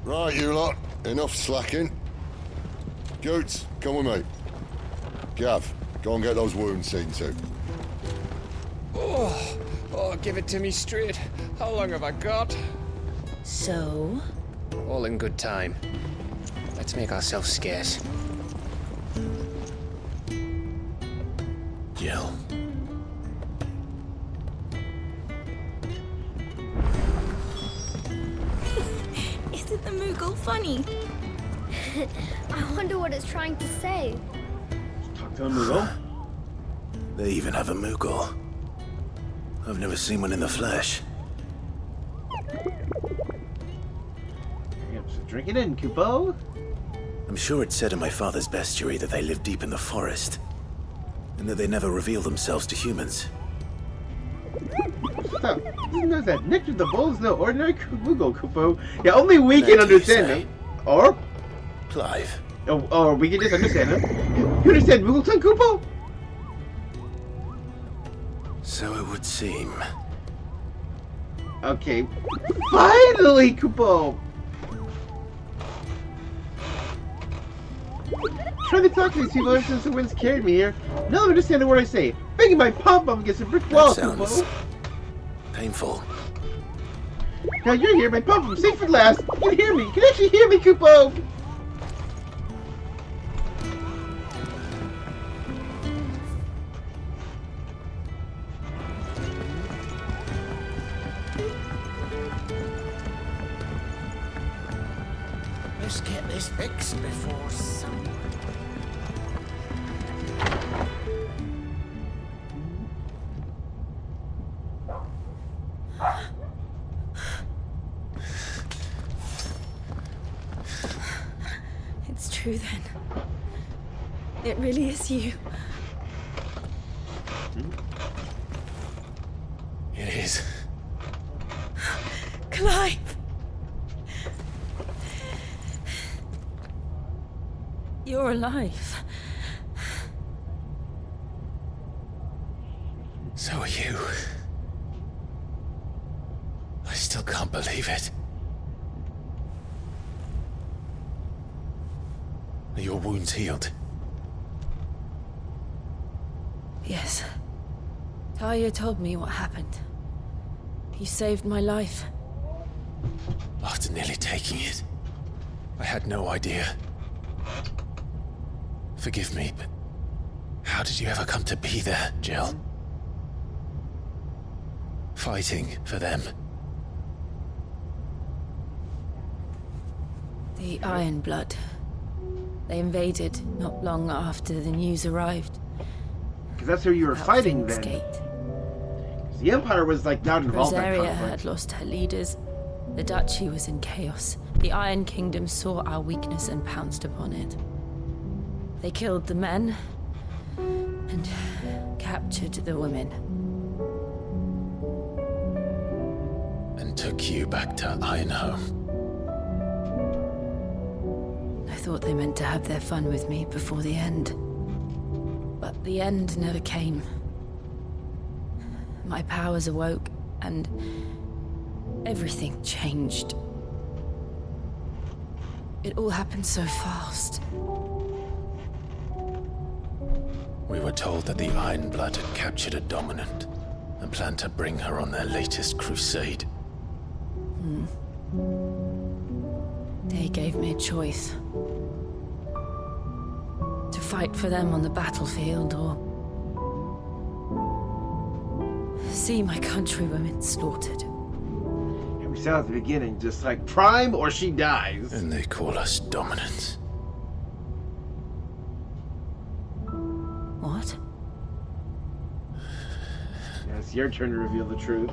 S2: Right, you lot. Enough slacking. Goots, come with me. Gav, go and get those wounds seen to.
S11: Oh, give it to me straight. How long have I got?
S5: So?
S11: All in good time. Let's make ourselves scarce.
S6: Jill.
S10: Isn't the Moogle funny? I wonder what it's trying to say.
S1: Talk to a Moogle.
S6: They even have a Moogle. I've never seen one in the flesh.
S1: Yep, so drink it in, Kupo.
S6: I'm sure it said in my father's bestiary that they live deep in the forest, and that they never reveal themselves to humans.
S1: Stop. Didn't know that Nectar the Bull is no ordinary Moogle, Kupo. Yeah, only we can understand him. Or?
S6: Clive.
S1: Or we can just understand him. You understand Moogle tongue, Kupo?
S6: So it would seem.
S1: Okay. Finally, Kupo! Trying to talk to these people ever since the winds carried me here. Now I understand what I say. Banging my pop up against a brick wall, Kupo.
S6: Painful.
S1: Now you're here, my pop up, safe for last. You can hear me. You can actually hear me, Kupo!
S8: Let's get this fixed before someone...
S10: It's true then. It really is you.
S6: It is.
S10: Clive! You're alive.
S6: So are you. I still can't believe it. Are your wounds healed?
S10: Yes. Talia told me what happened. You saved my life.
S6: After nearly taking it, I had no idea. Forgive me, but how did you ever come to be there, Jill? Fighting for them.
S10: The Iron Blood. They invaded not long after the news arrived.
S1: Because that's who you were fighting then.
S10: Gate.
S1: The Empire was like not involved in
S10: Rosaria
S1: conflict.
S10: had lost her leaders. The Duchy was in chaos. The Iron Kingdom saw our weakness and pounced upon it. They killed the men and captured the women.
S6: And took you back to Ironhome.
S10: I thought they meant to have their fun with me before the end. But the end never came. My powers awoke, and everything changed. It all happened so fast.
S6: We were told that the Iron Blood had captured a dominant and planned to bring her on their latest crusade.
S10: They gave me a choice. To fight for them on the battlefield, or see my countrywomen slaughtered.
S1: And we saw at the beginning, just like prime or she dies.
S6: And they call us dominants.
S10: What?
S1: Yeah, it's your turn to reveal the truth.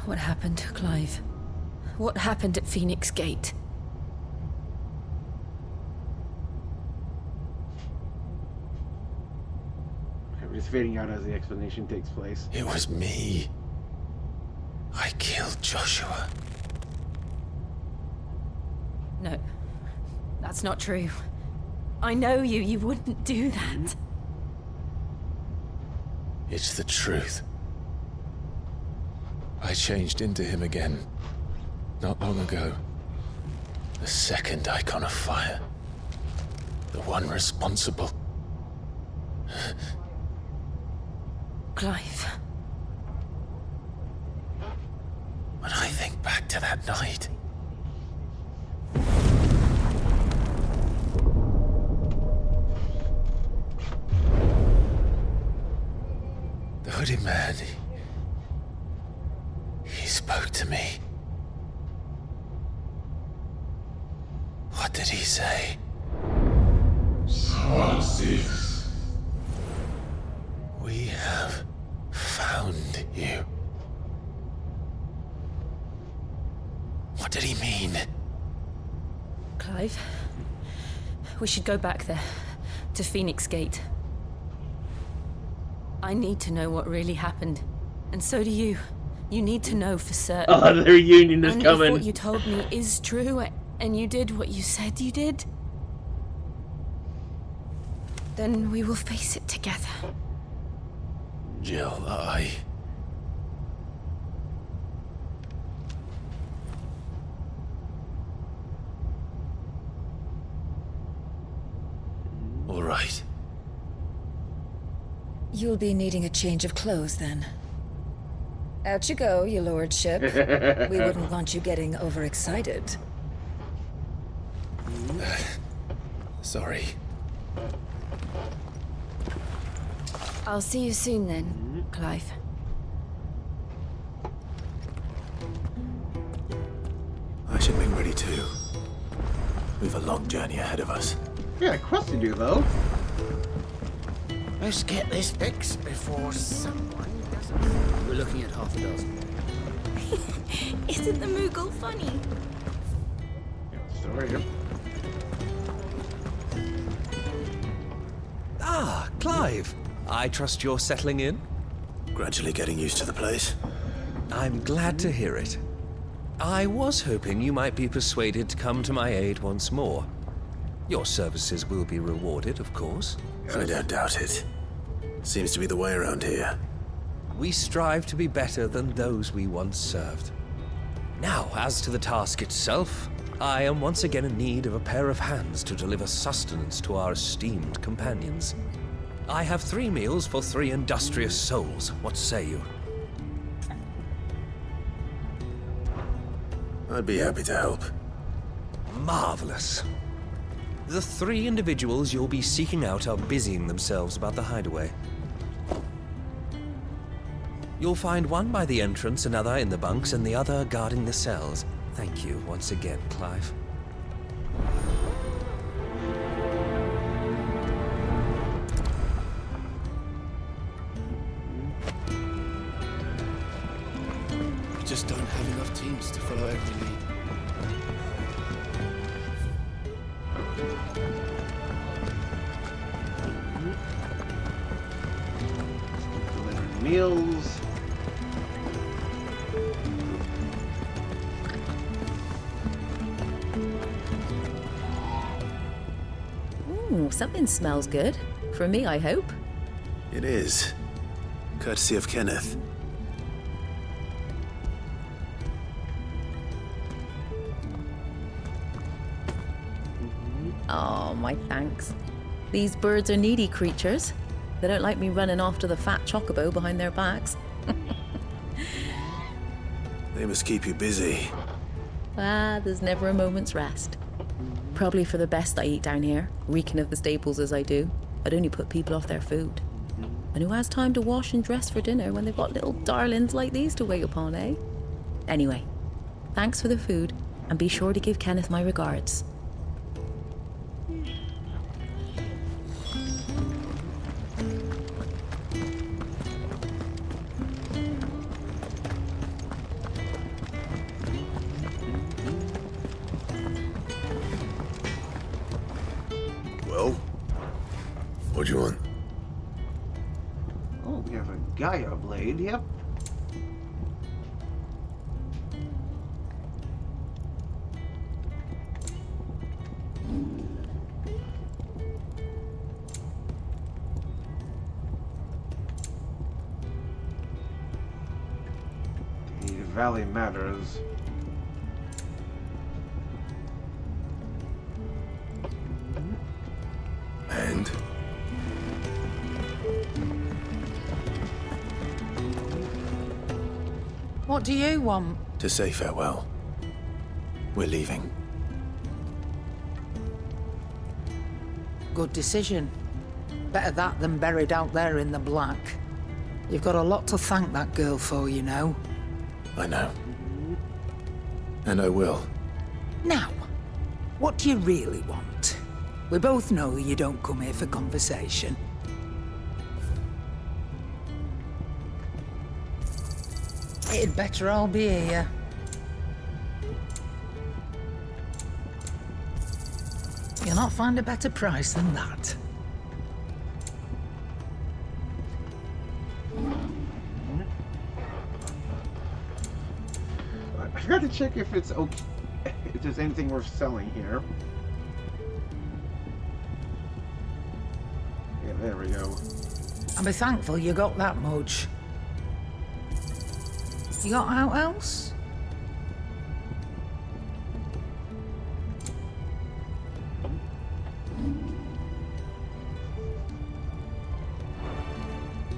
S10: What happened, Clive? What happened at Phoenix Gate?
S1: We're just fading out as the explanation takes place.
S6: It was me. I killed Joshua.
S10: No, that's not true. I know you. You wouldn't do that.
S6: It's the truth. I changed into him again, not long ago. The second icon of fire. The one responsible.
S10: Clive.
S6: When I think back to that night... The hooded man, he spoke to me. What did he say?
S3: Francis.
S6: We have found you. What did he mean?
S10: Clive, we should go back there, to Phoenix Gate. I need to know what really happened, and so do you. You need to know for certain.
S1: Oh, their union is
S10: and
S1: coming.
S10: if what you told me is true, and you did what you said you did, then we will face it together.
S6: Jill, All right.
S5: You'll be needing a change of clothes then. Out you go, your lordship. We wouldn't want you getting overexcited.
S6: Sorry.
S10: I'll see you soon then, Clive.
S6: I should make ready too. We've a long journey ahead of us.
S1: Yeah, a quest to do though.
S8: Let's get this fixed before someone doesn't.
S14: We're looking at half a dozen.
S15: Isn't the Moogle funny?
S1: Sorry.
S16: Ah, Clive. I trust you're settling in?
S6: Gradually getting used to the place.
S16: I'm glad to hear it. I was hoping you might be persuaded to come to my aid once more. Your services will be rewarded, of course.
S6: I don't doubt it. Seems to be the way around here.
S16: We strive to be better than those we once served. Now, as to the task itself, I am once again in need of a pair of hands to deliver sustenance to our esteemed companions. I have 3 meals for 3 industrious souls. What say you?
S6: I'd be happy to help.
S16: Marvelous. The 3 individuals you'll be seeking out are busying themselves about the hideaway. You'll find one by the entrance, another in the bunks, and the other guarding the cells. Thank you once again, Clive.
S13: We just don't have enough teams to follow every lead.
S1: Delivering meals.
S17: Ooh, something smells good. For me, I hope.
S6: It is. Courtesy of Kenneth.
S17: Oh, my thanks. These birds are needy creatures. They don't like me running off to the fat chocobo behind their backs.
S6: They must keep you busy.
S17: Ah, there's never a moment's rest. Probably for the best I eat down here, reeking of the staples as I do. I'd only put people off their food. And who has time to wash and dress for dinner when they've got little darlings like these to wait upon, eh? Anyway, thanks for the food, and be sure to give Kenneth my regards.
S6: Well, what do you want?
S1: Oh, we have a Gaia blade, yep. valley matters.
S3: And?
S4: What do you want?
S6: To say farewell. We're leaving.
S4: Good decision. Better that than buried out there in the black. You've got a lot to thank that girl for, you know.
S6: I know. And I will.
S4: Now, what do you really want? We both know you don't come here for conversation. It'd better all be here. You'll not find a better price than that.
S1: I forgot to check if it's okay, if there's anything worth selling here. Yeah, there we go.
S4: I'll be thankful you got that much. You got out else?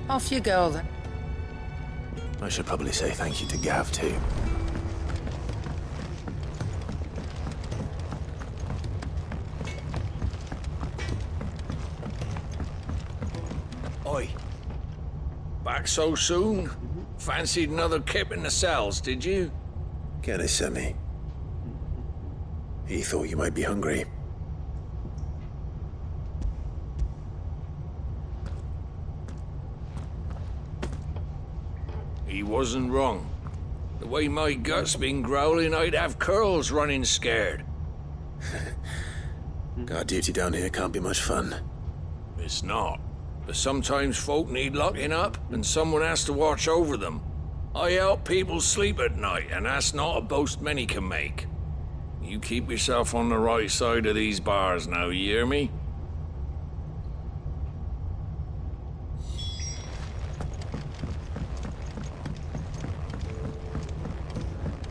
S4: Off you go then.
S6: I should probably say thank you to Gav too.
S8: Oi. Back so soon? Fancied another kip in the cells, did you?
S6: Kenneth sent me. He thought you might be hungry.
S8: He wasn't wrong. The way my gut's been growling, I'd have curls running scared.
S6: Guard duty down here can't be much fun.
S8: It's not. But sometimes folk need locking up, and someone has to watch over them. I help people sleep at night, and that's not a boast many can make. You keep yourself on the right side of these bars now, you hear me?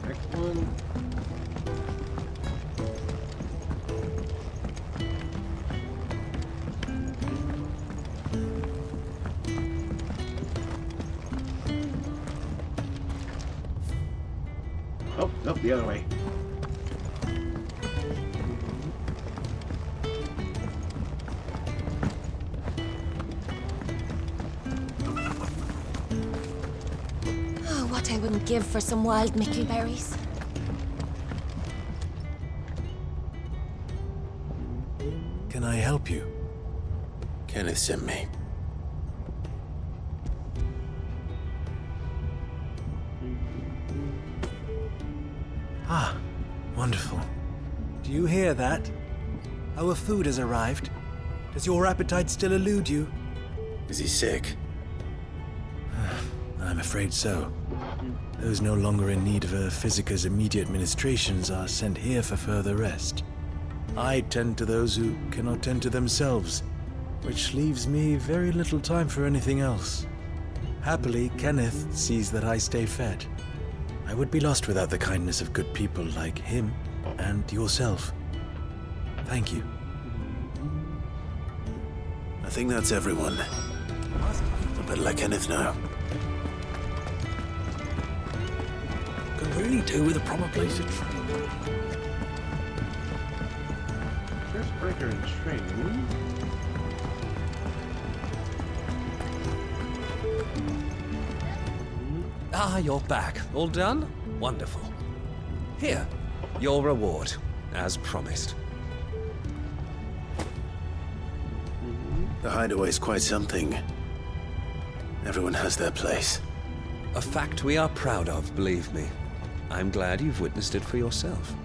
S1: Next one. Oh, nope, the other way.
S15: Oh, what I wouldn't give for some wild mickleberries.
S6: Can I help you? Kenneth sent me.
S14: Ah, wonderful. Do you hear that? Our food has arrived. Does your appetite still elude you?
S6: Is he sick?
S14: I'm afraid so. Those no longer in need of a Physica's immediate ministrations are sent here for further rest. I tend to those who cannot tend to themselves, which leaves me very little time for anything else. Happily, Kenneth sees that I stay fed. I would be lost without the kindness of good people like him and yourself. Thank you.
S6: I think that's everyone. I better let Kenneth know.
S8: Could really do with a proper place to train.
S1: First breaker in training.
S16: Ah, you're back. All done? Wonderful. Here, your reward, as promised.
S6: The hideaway's quite something. Everyone has their place.
S16: A fact we are proud of, believe me. I'm glad you've witnessed it for yourself.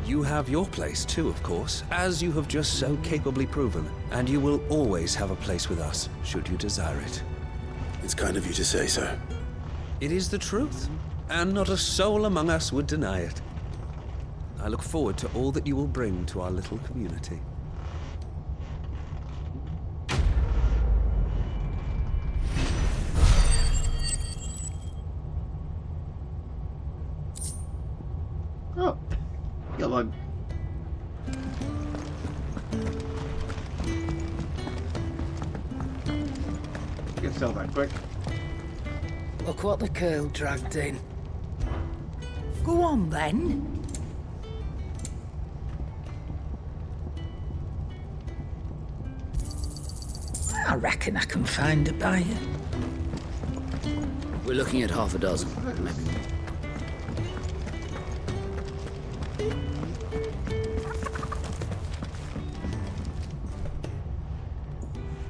S16: You have your place too, of course, as you have just so capably proven, and you will always have a place with us, should you desire it.
S6: It's kind of you to say so.
S16: It is the truth, and not a soul among us would deny it. I look forward to all that you will bring to our little community.
S1: Oh, yellow. You can sell that quick.
S4: Look what the girl dragged in. Go on then. I reckon I can find a buyer.
S18: We're looking at half a dozen, maybe.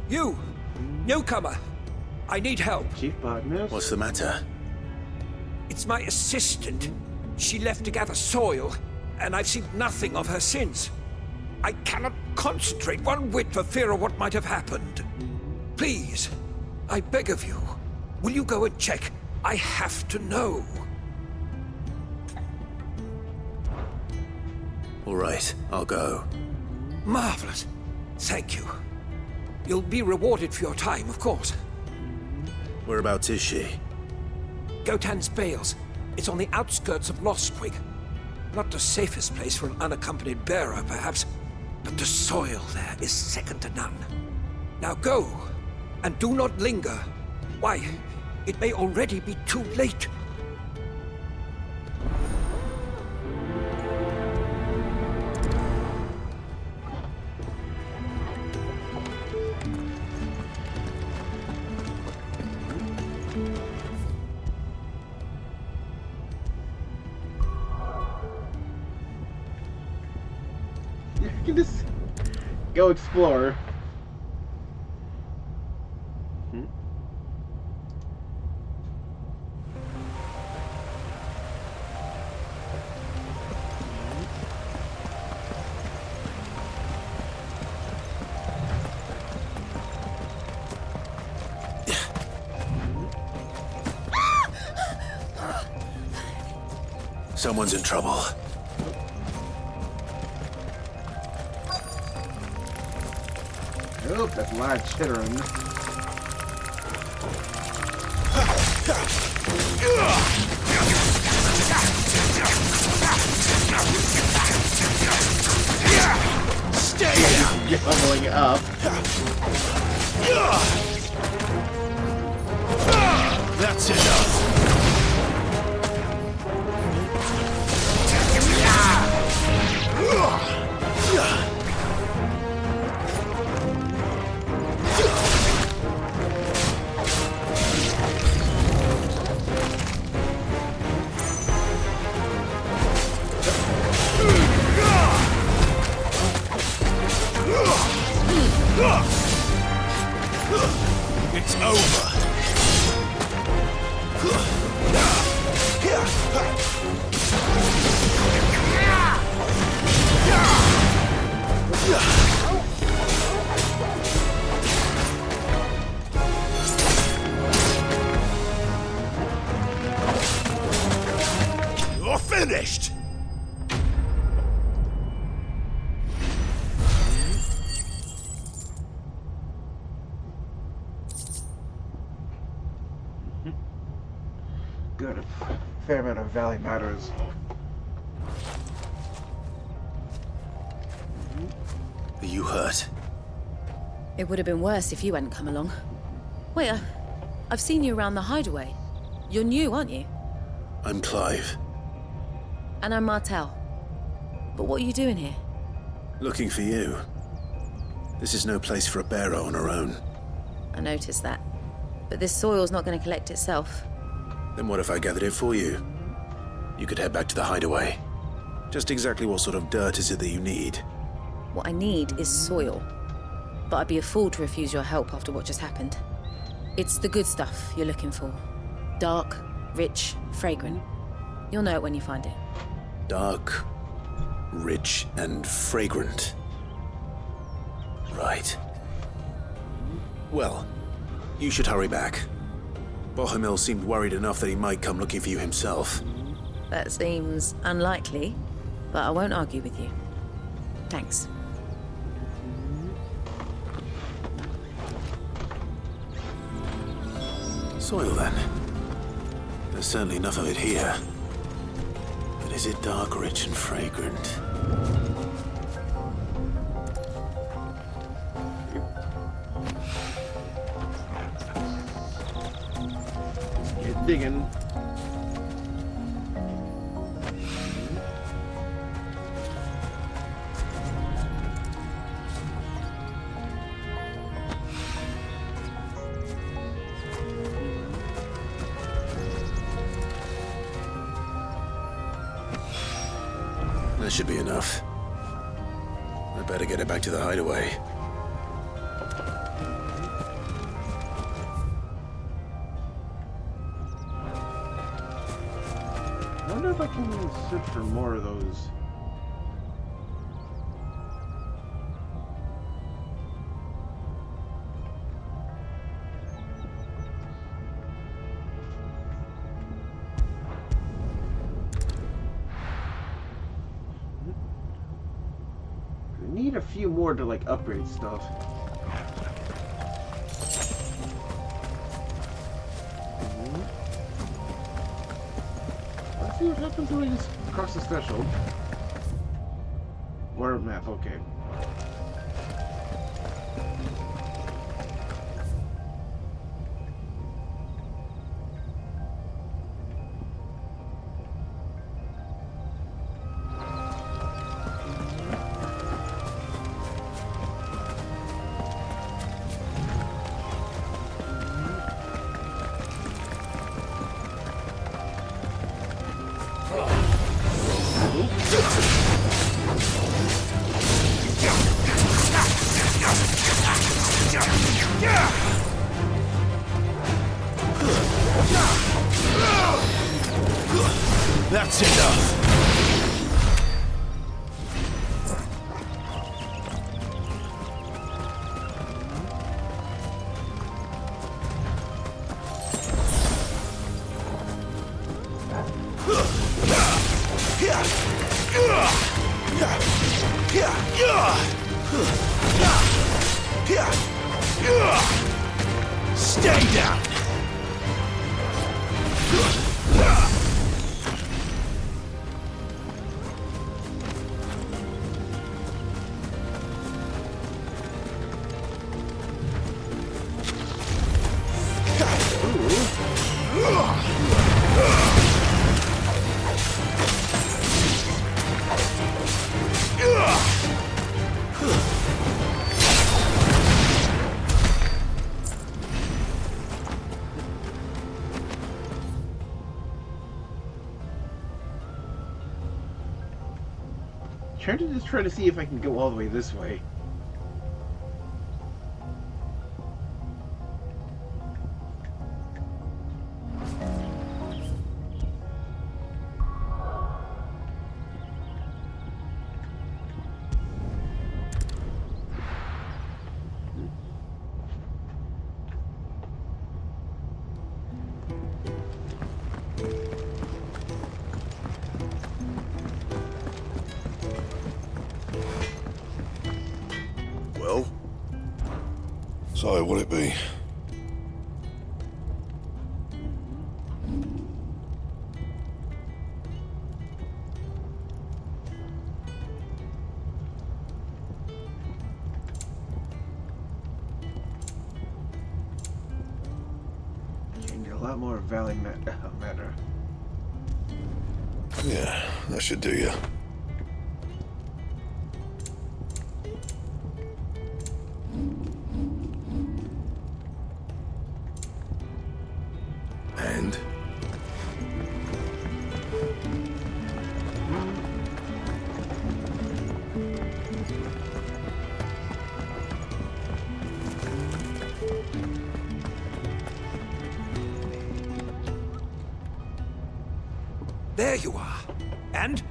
S19: You! Newcomer! I need help.
S1: Chief Botanist?
S6: What's the matter?
S19: It's my assistant. She left to gather soil, and I've seen nothing of her since. I cannot concentrate one whit for fear of what might have happened. Please, I beg of you, will you go and check? I have to know.
S6: All right, I'll go.
S19: Marvelous. Thank you. You'll be rewarded for your time, of course.
S6: Whereabouts is she?
S19: Gotan's Bales. It's on the outskirts of Lostwig. Not the safest place for an unaccompanied bearer, perhaps, but the soil there is second to none. Now go, and do not linger. Why, it may already be too late.
S1: You can just go explore.
S6: Someone's in trouble.
S1: Oh, that's a lot of chittering.
S3: Stay down!
S1: You're leveling up.
S3: That's enough! It's over. You're finished.
S1: Good. A fair amount of valley matters.
S6: Are you hurt?
S17: It would have been worse if you hadn't come along. Wait, I've seen you around the hideaway. You're new, aren't you?
S6: I'm Clive.
S17: And I'm Martel. But what are you doing here?
S6: Looking for you. This is no place for a bearer on her own.
S17: I noticed that. But this soil's not going to collect itself.
S6: Then what if I gathered it for you? You could head back to the hideaway. Just exactly what sort of dirt is it that you need?
S17: What I need is soil. But I'd be a fool to refuse your help after what just happened. It's the good stuff you're looking for. Dark, rich, fragrant. You'll know it when you find it.
S6: Dark, rich, and fragrant. Right. Well, you should hurry back. Bohemil seemed worried enough that he might come looking for you himself.
S17: That seems unlikely, but I won't argue with you. Thanks.
S6: Soil, then. There's certainly enough of it here. But But is it dark, rich, and fragrant?
S1: Get digging.
S6: That should be enough. I better get it back to the hideaway.
S1: I wonder if I can search for more of those. I need a few more to like upgrade stuff. Let's see what happens when we just cross this threshold. More map, okay.
S3: That's enough. Stay down.
S1: Try to see if I can go all the way this way.
S3: So, what'll it be?
S1: Can get a lot more valley matter.
S3: Yeah, that should do you.
S6: And?
S19: There you are. And?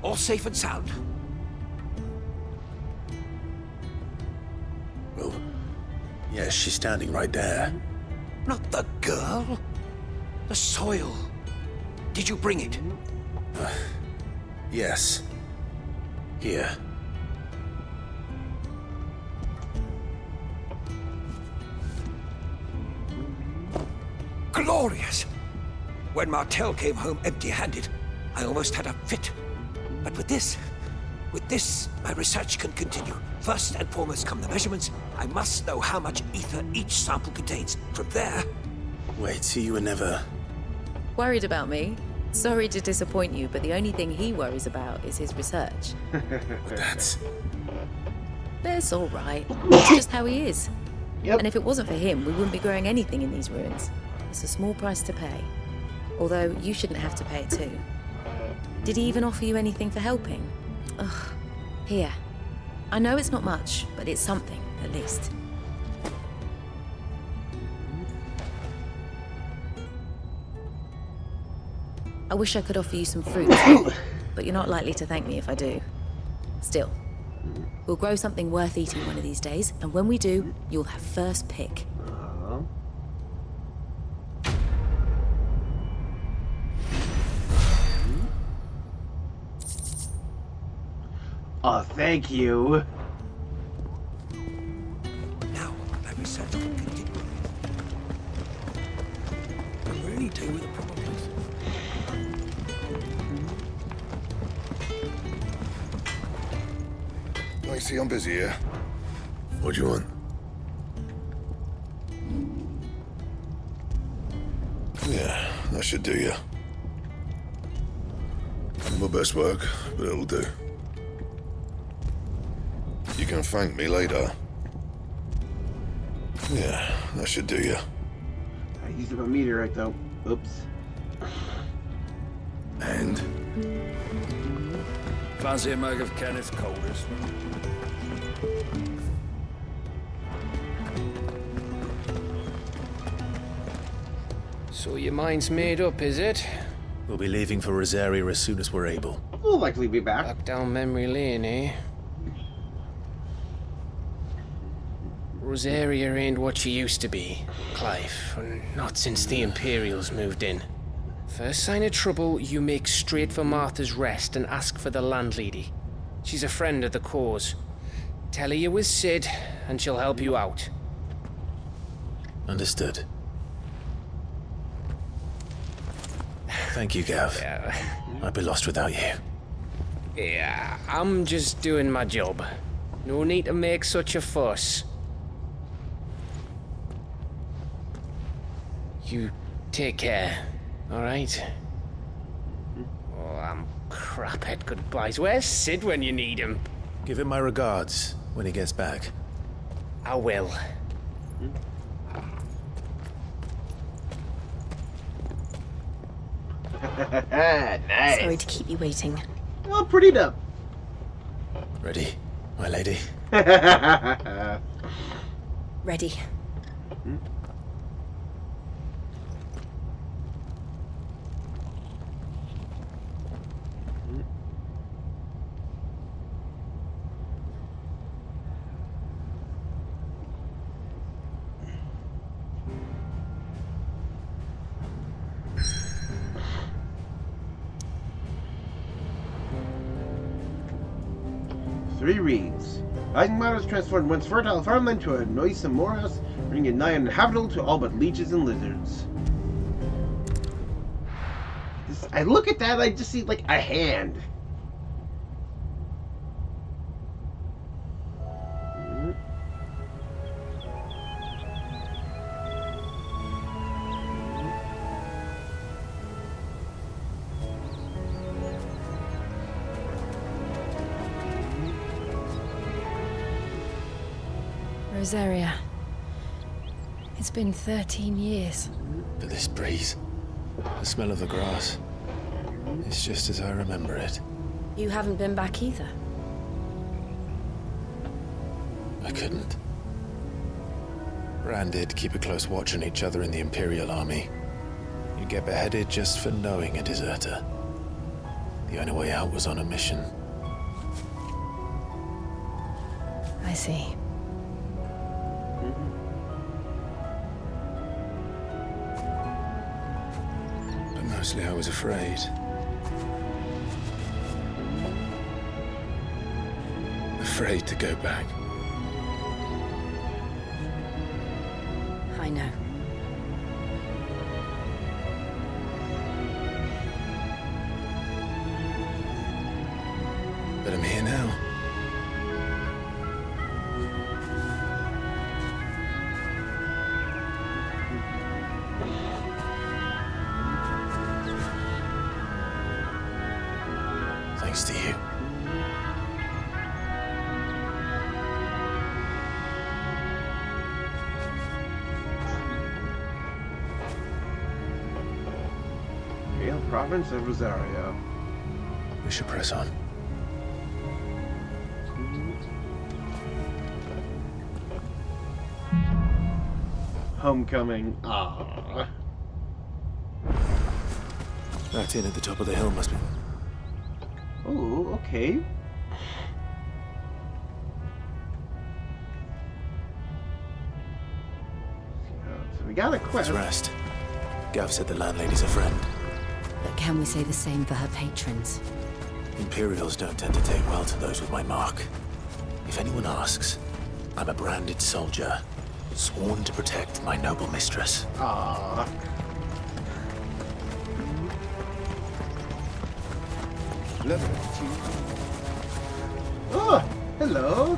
S19: All safe and sound?
S6: Well, yes, she's standing right there.
S19: Not the girl. The soil. Did you bring it?
S6: Yes. Here.
S19: Glorious! When Martel came home empty-handed, I almost had a fit. But with this, my research can continue. First and foremost come the measurements. I must know how much ether each sample contains. From there...
S6: Wait, so you were never...
S17: Worried about me? Sorry to disappoint you, but the only thing he worries about is his research.
S6: That's
S17: all right. It's just how he is.
S1: Yep.
S17: And if it wasn't for him, we wouldn't be growing anything in these ruins. It's a small price to pay. Although, you shouldn't have to pay it too. Did he even offer you anything for helping? Ugh. Here. I know it's not much, but it's something, at least. I wish I could offer you some fruit, but you're not likely to thank me if I do. Still, we'll grow something worth eating one of these days, and when we do, you'll have first pick.
S1: Oh, thank you.
S19: Now, my research can continue. I'm really dealing with the problem.
S2: I see I'm busy here. What do you want? Yeah, that should do you. My best work, but it'll do. You can thank me later. Yeah, that should do you.
S1: I used up a meteorite though. Oops.
S2: And?
S8: Fancy a mug of Kenneth Colders?
S11: So your mind's made up, is it?
S6: We'll be leaving for Rosaria as soon as we're able.
S1: We'll likely be back.
S11: Back down memory lane, eh? Rosaria ain't what she used to be, Clive. Not since the Imperials moved in. First sign of trouble, you make straight for Martha's Rest and ask for the landlady. She's a friend of the cause. Tell her you was Sid, and she'll help you out.
S6: Understood. Thank you, Gav. I'd be lost without you.
S11: Yeah, I'm just doing my job. No need to make such a fuss. You take care, alright? Oh, I'm crap at goodbyes. Where's Sid when you need him?
S6: Give him my regards when he gets back.
S11: I will.
S1: Nice.
S10: Sorry to keep you waiting.
S1: Oh, pretty dumb.
S6: Ready, my lady?
S10: Ready.
S1: Three reads. Eikonic has transformed once fertile farmland to a noisome morass, bringing it nigh uninhabitable to all but leeches and lizards. I look at that, I just see like a hand.
S10: Rosaria. It's been 13 years.
S6: But this breeze, the smell of the grass, it's just as I remember it.
S10: You haven't been back either.
S6: I couldn't. Bran did keep a close watch on each other in the Imperial Army. You'd get beheaded just for knowing a deserter. The only way out was on a mission.
S10: I see.
S6: But mostly I was afraid. Afraid to go back.
S10: I know.
S6: But I'm here now. Thanks to you.
S1: Real province of Rosario.
S6: We should press on.
S1: Homecoming. Ah.
S6: That inn at the top of the hill must be...
S1: Oh, okay. So we got a quest.
S6: Let's rest. Gav said the landlady's a friend.
S17: But can we say the same for her patrons?
S6: Imperials don't tend to take well to those with my mark. If anyone asks, I'm a branded soldier, sworn to protect my noble mistress.
S1: Ah. Oh, hello.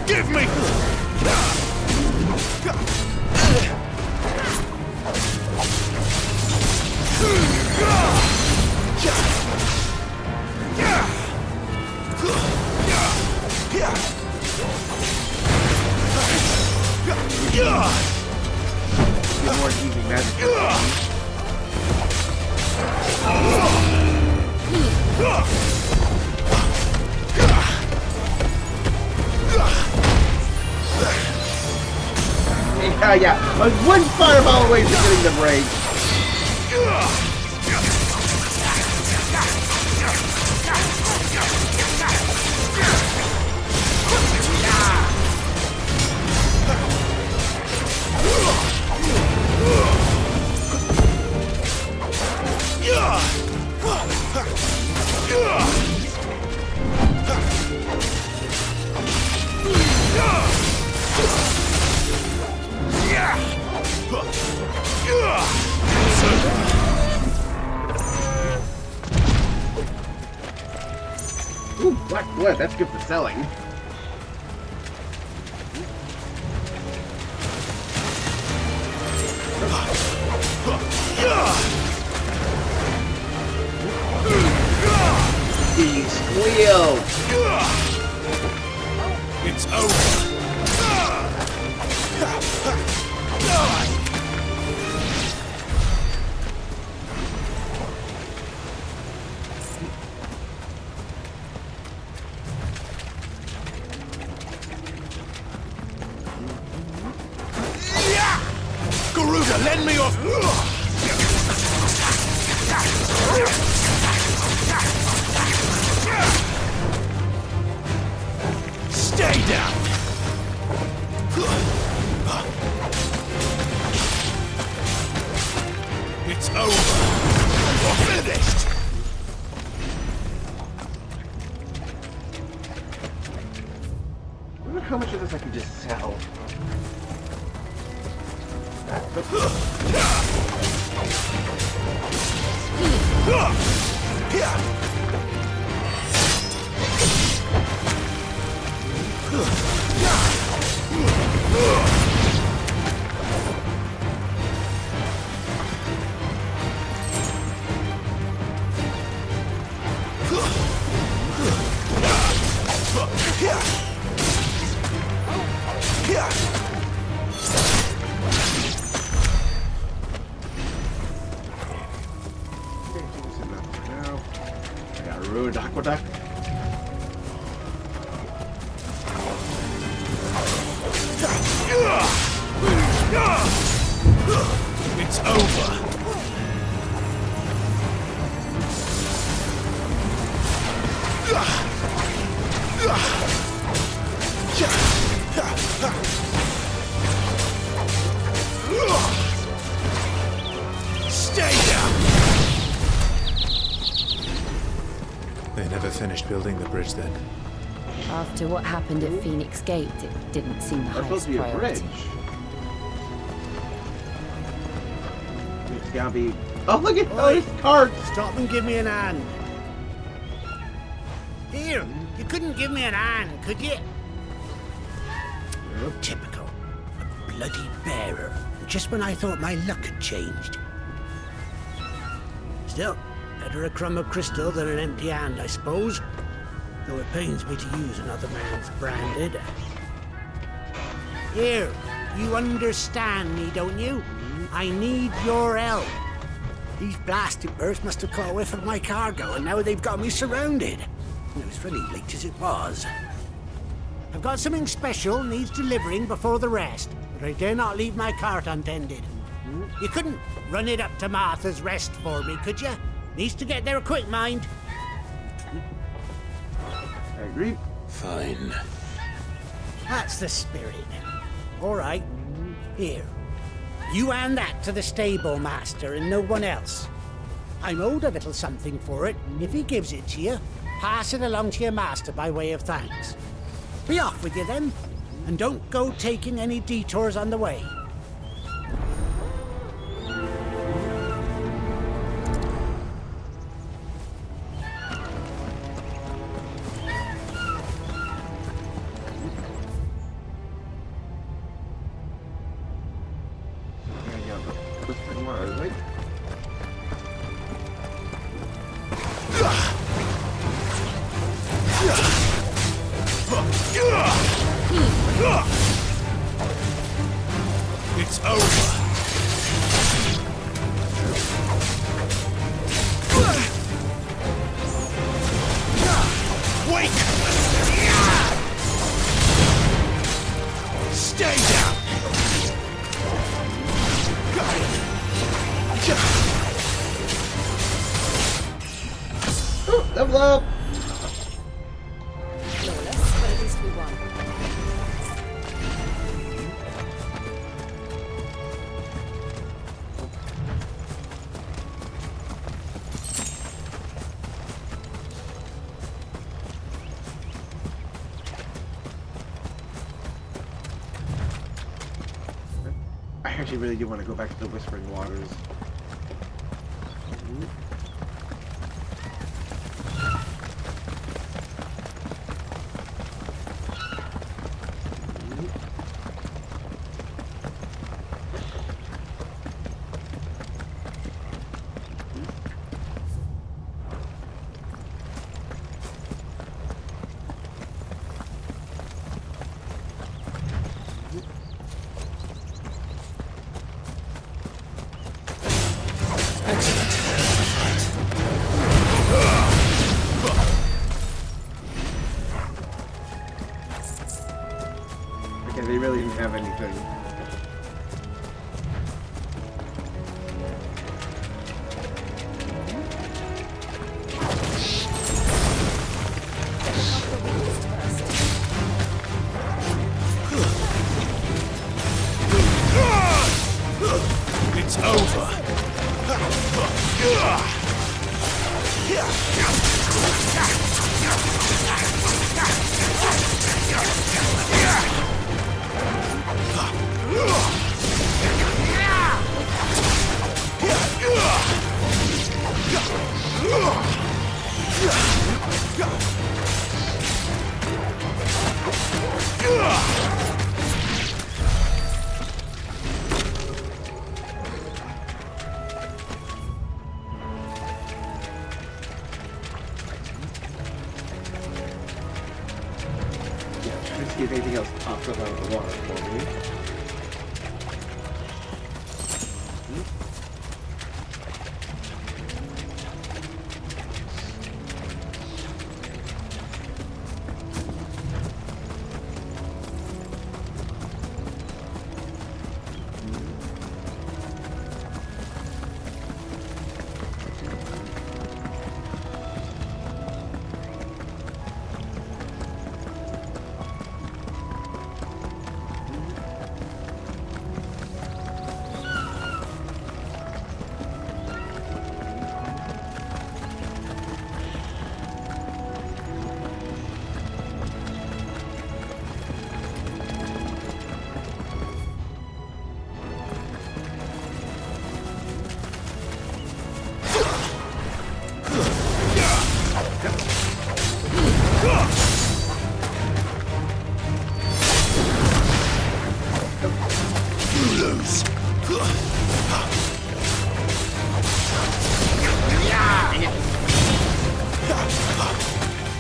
S3: Give me!
S1: More easy magic. Yeah. I was one fireball away from getting the break. Ooh, black blood. That's good for selling. He squealed.
S3: It's over. Garuda, lend me off. Stay down. It's over. You're finished.
S1: I wonder how much of this I can just sell. I got a ruined aqueduct.
S3: It's over. Stay down.
S7: They never finished building the bridge then.
S10: After what happened at Phoenix Gate, it didn't seem the
S1: That's supposed
S10: highest
S1: to be a bridge.
S10: priority.
S1: It's gotta be. Oh, look at those cards!
S20: Stop and give me an hand. Here, you couldn't give me an hand, could you? Oh, typical. A bloody bearer. Just when I thought my luck had changed. Still, better a crumb of crystal than an empty hand, I suppose. Though it pains me to use another man's branded. Here, you understand me, don't you? I need your help. These blasted birds must have caught a whiff of my cargo, and now they've got me surrounded. It was funny, late as it was. I've got something special needs delivering before the rest, but I dare not leave my cart untended. You couldn't run it up to Martha's Rest for me, could you? Needs to get there quick, mind.
S1: I agree.
S3: Fine.
S20: That's the spirit. All right. Here. You hand that to the stable master and no one else. I'm owed a little something for it. If he gives it to you, pass it along to your master by way of thanks. Be off with you then, and don't go taking any detours on the way.
S3: It's over. Wake! Stay down.
S1: Oh, level up.
S5: Flawless, but at least we won.
S1: I actually really do want to go back to the Whispering Waters. Okay, they really didn't have anything.
S3: It's over.
S1: Let's see if anything else pops up out of the water for me.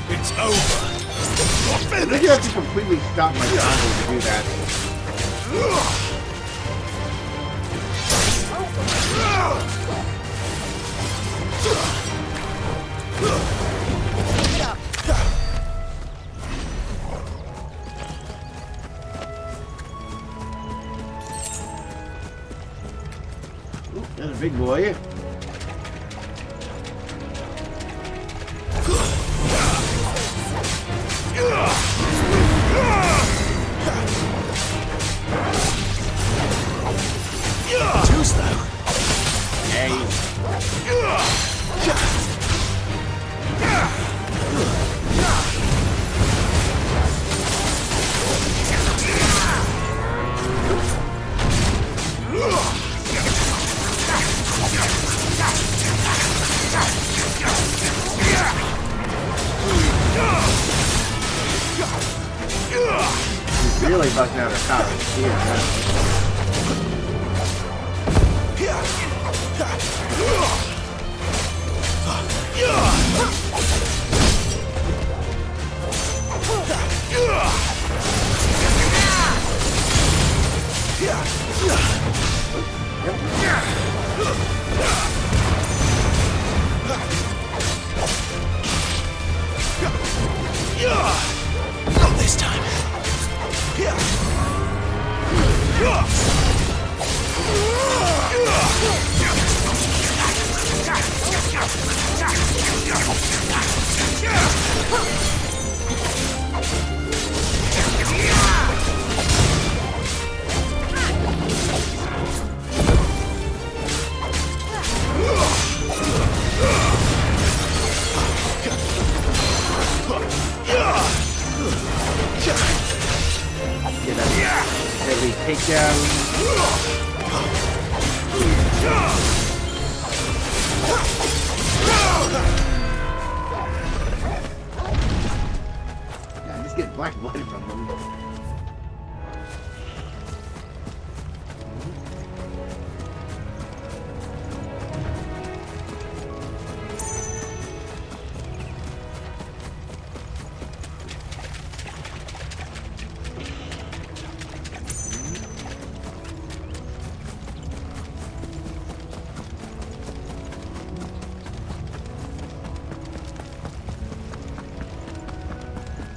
S3: It's over.
S1: I think you have to completely stop my combo to do that. Ooh, that's a big boy.
S3: Too slow.
S1: He's really busting out her power here now.
S3: Not this time.
S1: Get a heavy takedown. Yeah, I just get black blood from them.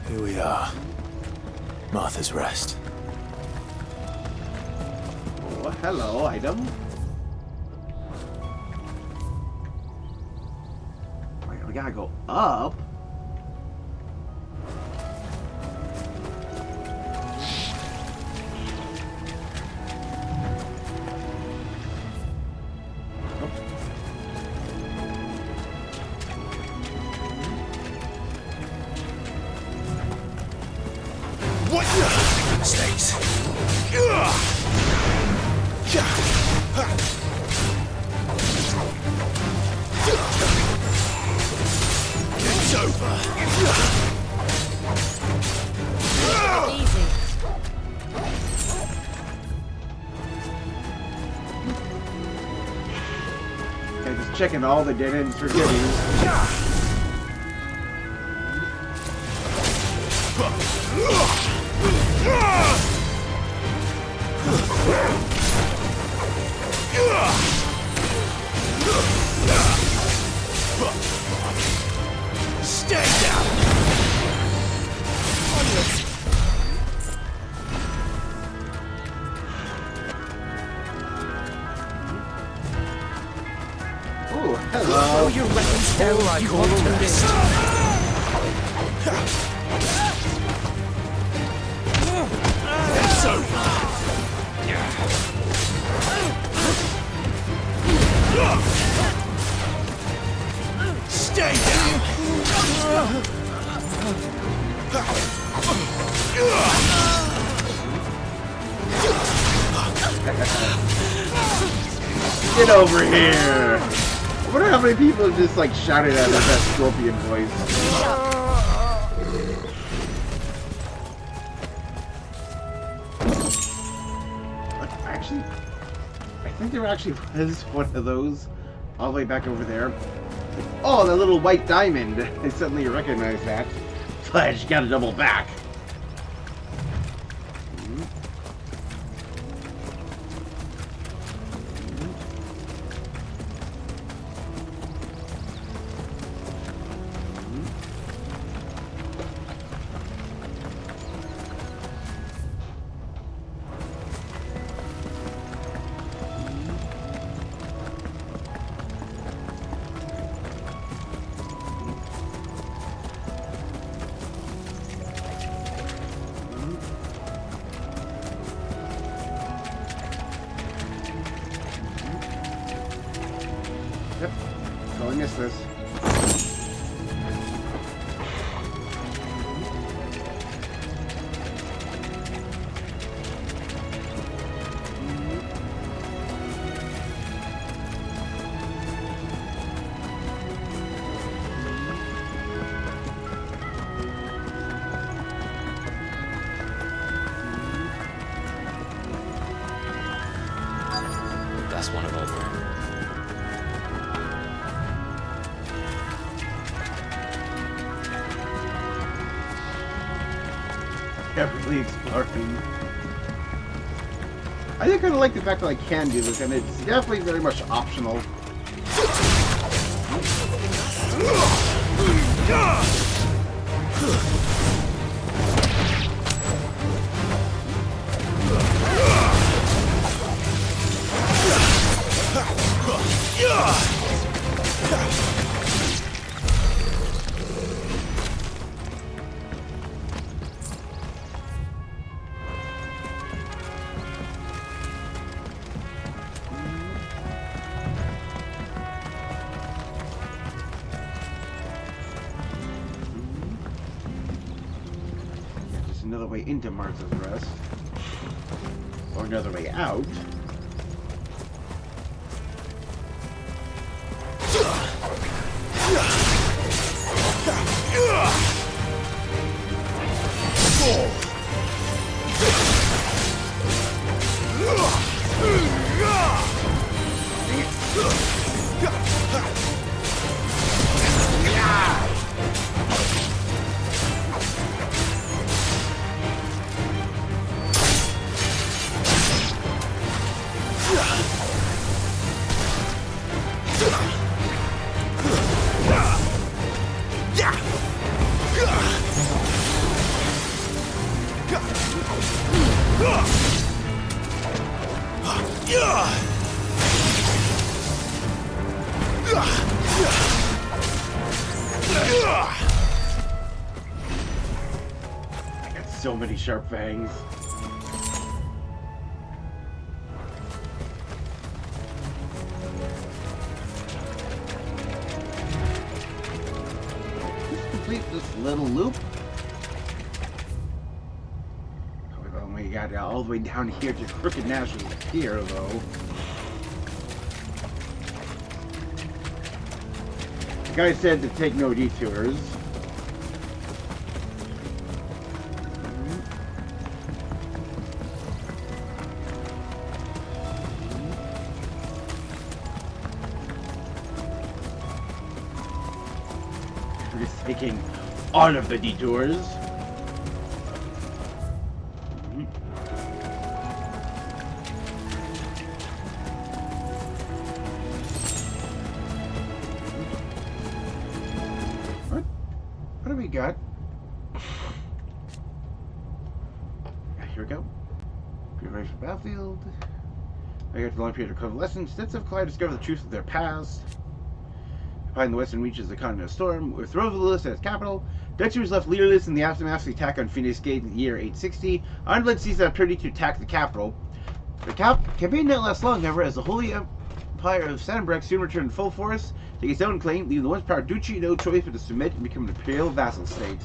S6: Here we are. Martha's Rest.
S1: Oh, hello, item. Wait, we gotta go up.
S3: Mistakes. It's over.
S10: Easy.
S1: Okay, just checking all the dead ends for goodies.
S19: Throw your weapons down like you want to rest. It's over. Stay down.
S1: Get over here! I wonder how many people just like shouted at us that scorpion voice. Actually, I think there actually was one of those all the way back over there. Oh, that little white diamond! I suddenly recognize that. Fledge, gotta double back. Yep, totally missed this.
S11: That's one of over.
S1: Carefully exploring. I think I kind of like the fact that I can do this, and it's definitely very much optional. Another way into Martha's Rest, or another way out. I got so many sharp fangs. Just complete this little loop. Oh my god, all the way down here to Crooked Nash's Pier, though. The guy said to take no detours. We're just taking all of the detours. What do we got? Here we go. Preparation for battlefield. I got the long period of convalescence. Sets of Clive discover the truth of their past. occupying the western reaches of the continent of Storm, with Rosalus as its capital. Duchy was left leaderless in the aftermath of the attack on Phoenix Gate in the year 860. Ironblood seized the opportunity to attack the capital. The campaign didn't last long, however, as the Holy Empire of Sanbreck soon returned in full force to take its own claim, leaving the once proud Duchy no choice but to submit and become an imperial vassal state.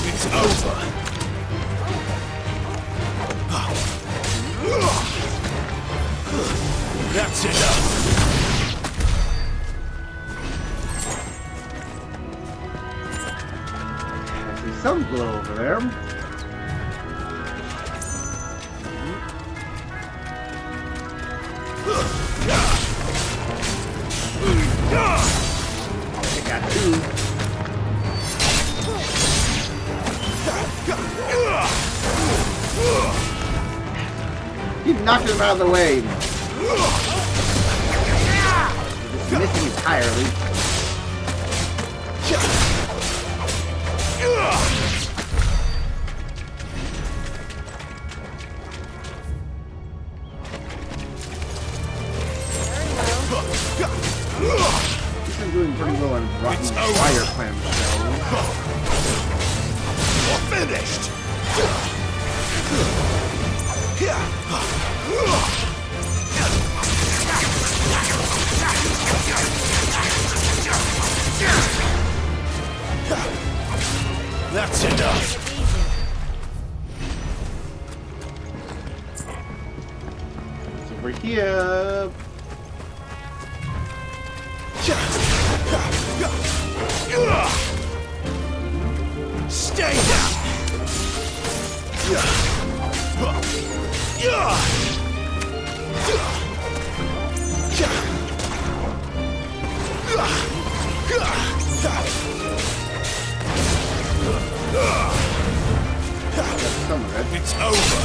S3: It's over. That's enough.
S1: I see some glow over there. I got two. He knocked him out of the way. Just missing entirely. He's been doing pretty well on rotten fire clam shells.
S3: You're finished. That's enough.
S1: It's over here.
S3: Stay down.
S1: Some of it.
S3: It's over.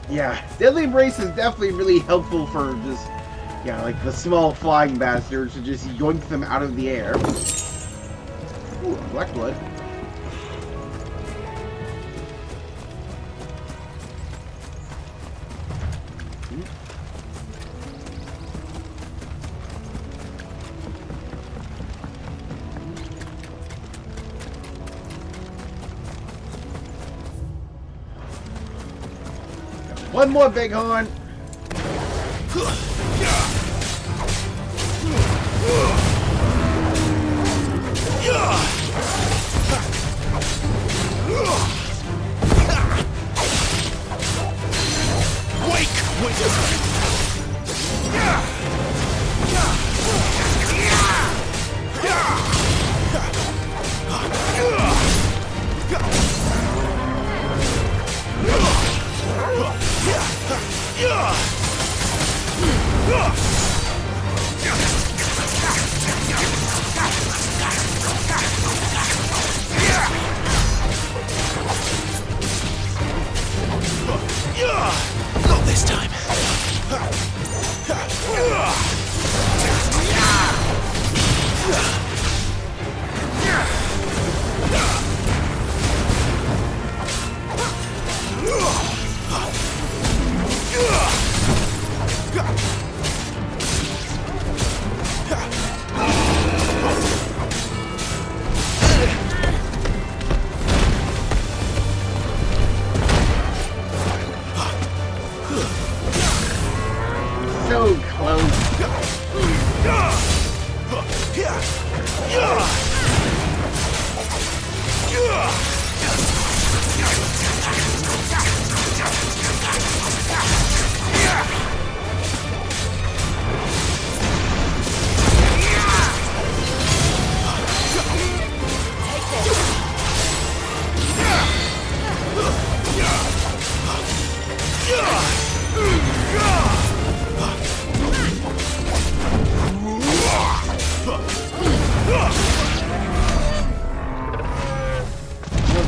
S1: Yeah, Deadly Embrace is definitely really helpful for just, yeah, like the small flying bastards to just yoink them out of the air. Ooh, black blood. One more, Bighorn!
S3: Wake, wizard!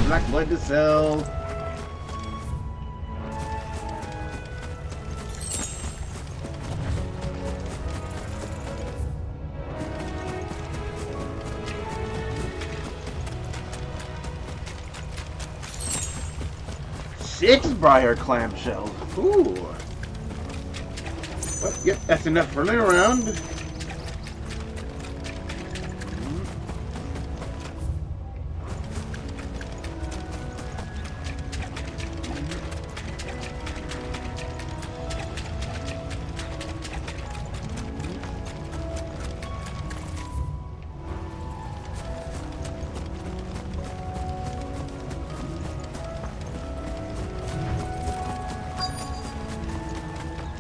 S1: black blood to sell. Six briar clamshells. Ooh. Well, yep, that's enough for running around.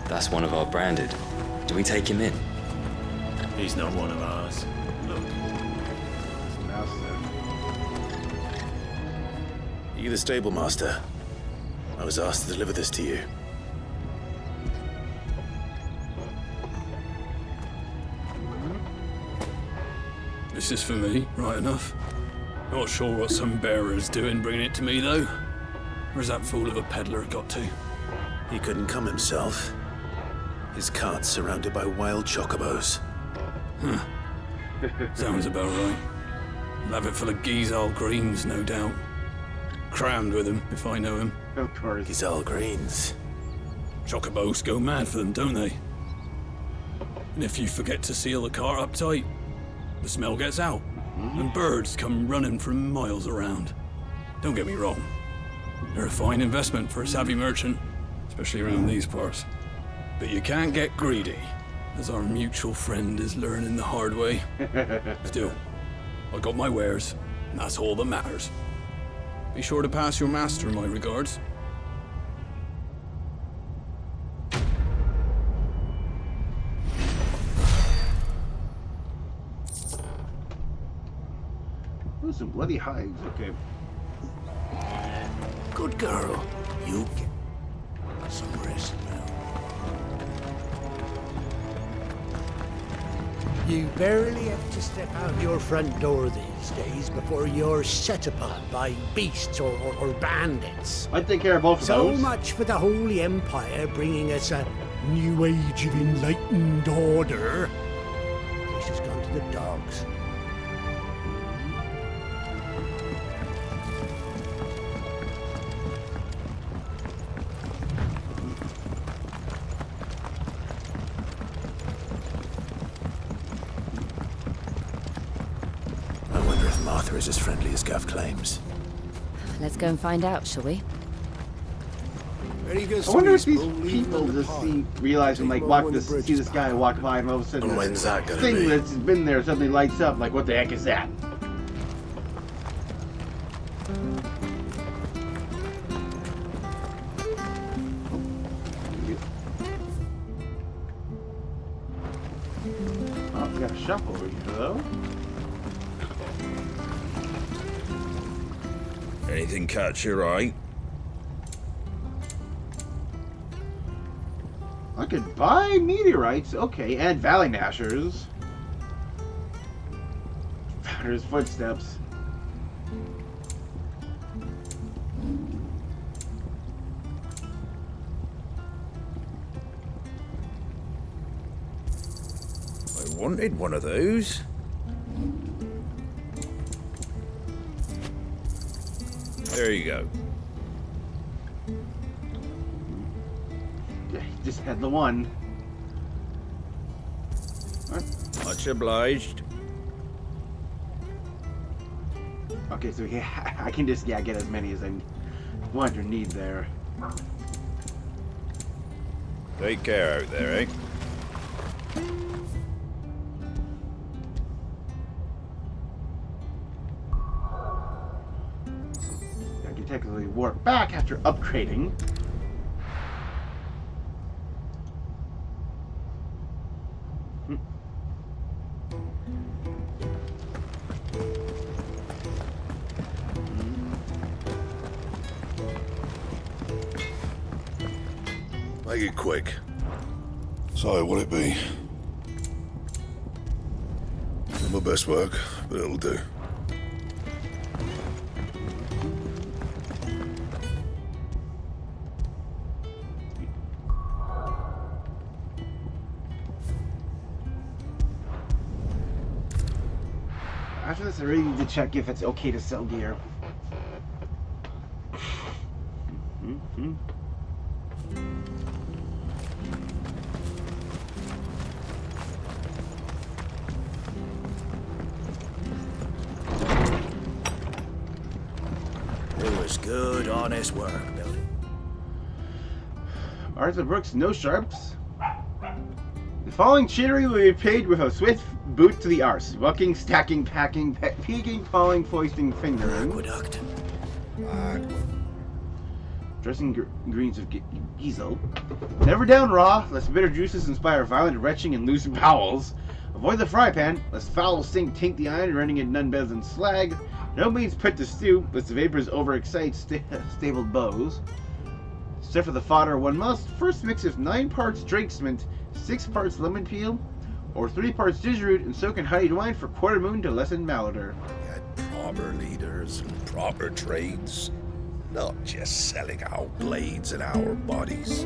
S21: That's one of our branded. Do we take him in?
S6: He's not one of ours. Look. Are you the stable master? I was asked to deliver this to you.
S22: This is for me, right enough. Not sure what some bearer's doing bringing it to me, though. Where's that fool of a peddler got to?
S6: He couldn't come himself. His cart's surrounded by wild chocobos.
S22: Huh. Sounds about right. He'll have it full of Gizal greens, no doubt. Crammed with him, if I know him.
S1: Of course.
S6: Gizal greens.
S22: Chocobos go mad for them, don't they? And if you forget to seal the cart up tight, the smell gets out, and birds come running from miles around. Don't get me wrong. They're a fine investment for a savvy merchant, especially around these parts. But you can't get greedy, as our mutual friend is learning the hard way. Still, I got my wares, and that's all that matters. Be sure to pass your master my regards.
S1: Ooh, some bloody hides, okay.
S20: Good girl. You get some rest now. You barely have to step out your front door these days before you're set upon by beasts or bandits.
S1: I take care of both of
S20: so
S1: those.
S20: So much for the Holy Empire bringing us a new age of enlightened order. Place has gone to the dogs.
S6: Is as friendly as Gav claims.
S17: Let's go and find out, shall we?
S1: I wonder if these people just realize when see this guy walk by and all of a sudden
S6: when's that gonna
S1: thing
S6: be?
S1: that's been there suddenly lights up, like what the heck is that? Oh, we got a shop over here though.
S8: Anything catch your eye?
S1: I could buy meteorites, okay, and valley gnashers. Found his footsteps.
S8: I wanted one of those. There you go.
S1: Yeah, he just had the one. What?
S8: Much obliged.
S1: Okay, so yeah, I can just get as many as I want or need there.
S8: Take care out there, eh?
S1: I can technically warp back after upgrading.
S3: Make it quick. So, what'll it be? Not my best work, but it'll do.
S1: I really need to check if it's okay to sell gear.
S14: It was good, honest work, Billy.
S1: Arthur Brooks, no sharps. The following chivalry will be paid with a swift boot to the arse. Bucking, stacking, packing, peeking, falling, foisting, fingering.
S14: Aqueduct.
S1: Dressing greens of Giesel. Never down raw, lest bitter juices inspire violent retching and loose bowels. Avoid the fry pan, lest foul stink taint the iron, running it none better than slag. No means put to stew, lest the vapors overexcite stabled bows. Except for the fodder, one must first mix with 9 parts Drake's mint, 6 parts lemon peel, or 3 parts ginger root, and soak in honeyed wine for quarter moon to lessen malodor.
S3: Proper leaders and proper trades, not just selling our blades and our bodies.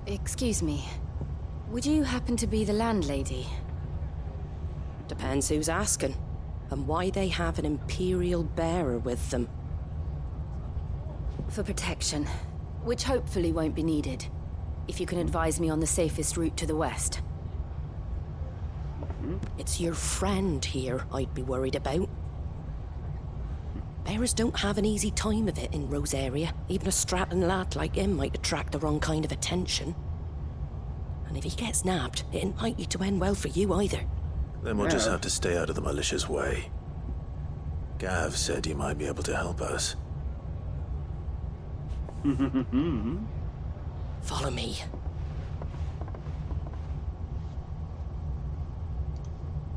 S9: Excuse me. Would you happen to be the landlady?
S12: Depends who's asking, and why they have an Imperial bearer with them.
S9: For protection, which hopefully won't be needed. If you can advise me on the safest route to the west.
S12: It's your friend here I'd be worried about. Bearers don't have an easy time of it in Rose area. Even a Stratton lad like him might attract the wrong kind of attention. And if he gets nabbed, it ain't likely to end well for you either.
S6: Then we'll just have to stay out of the malicious way. Gav said you might be able to help us.
S12: Follow me.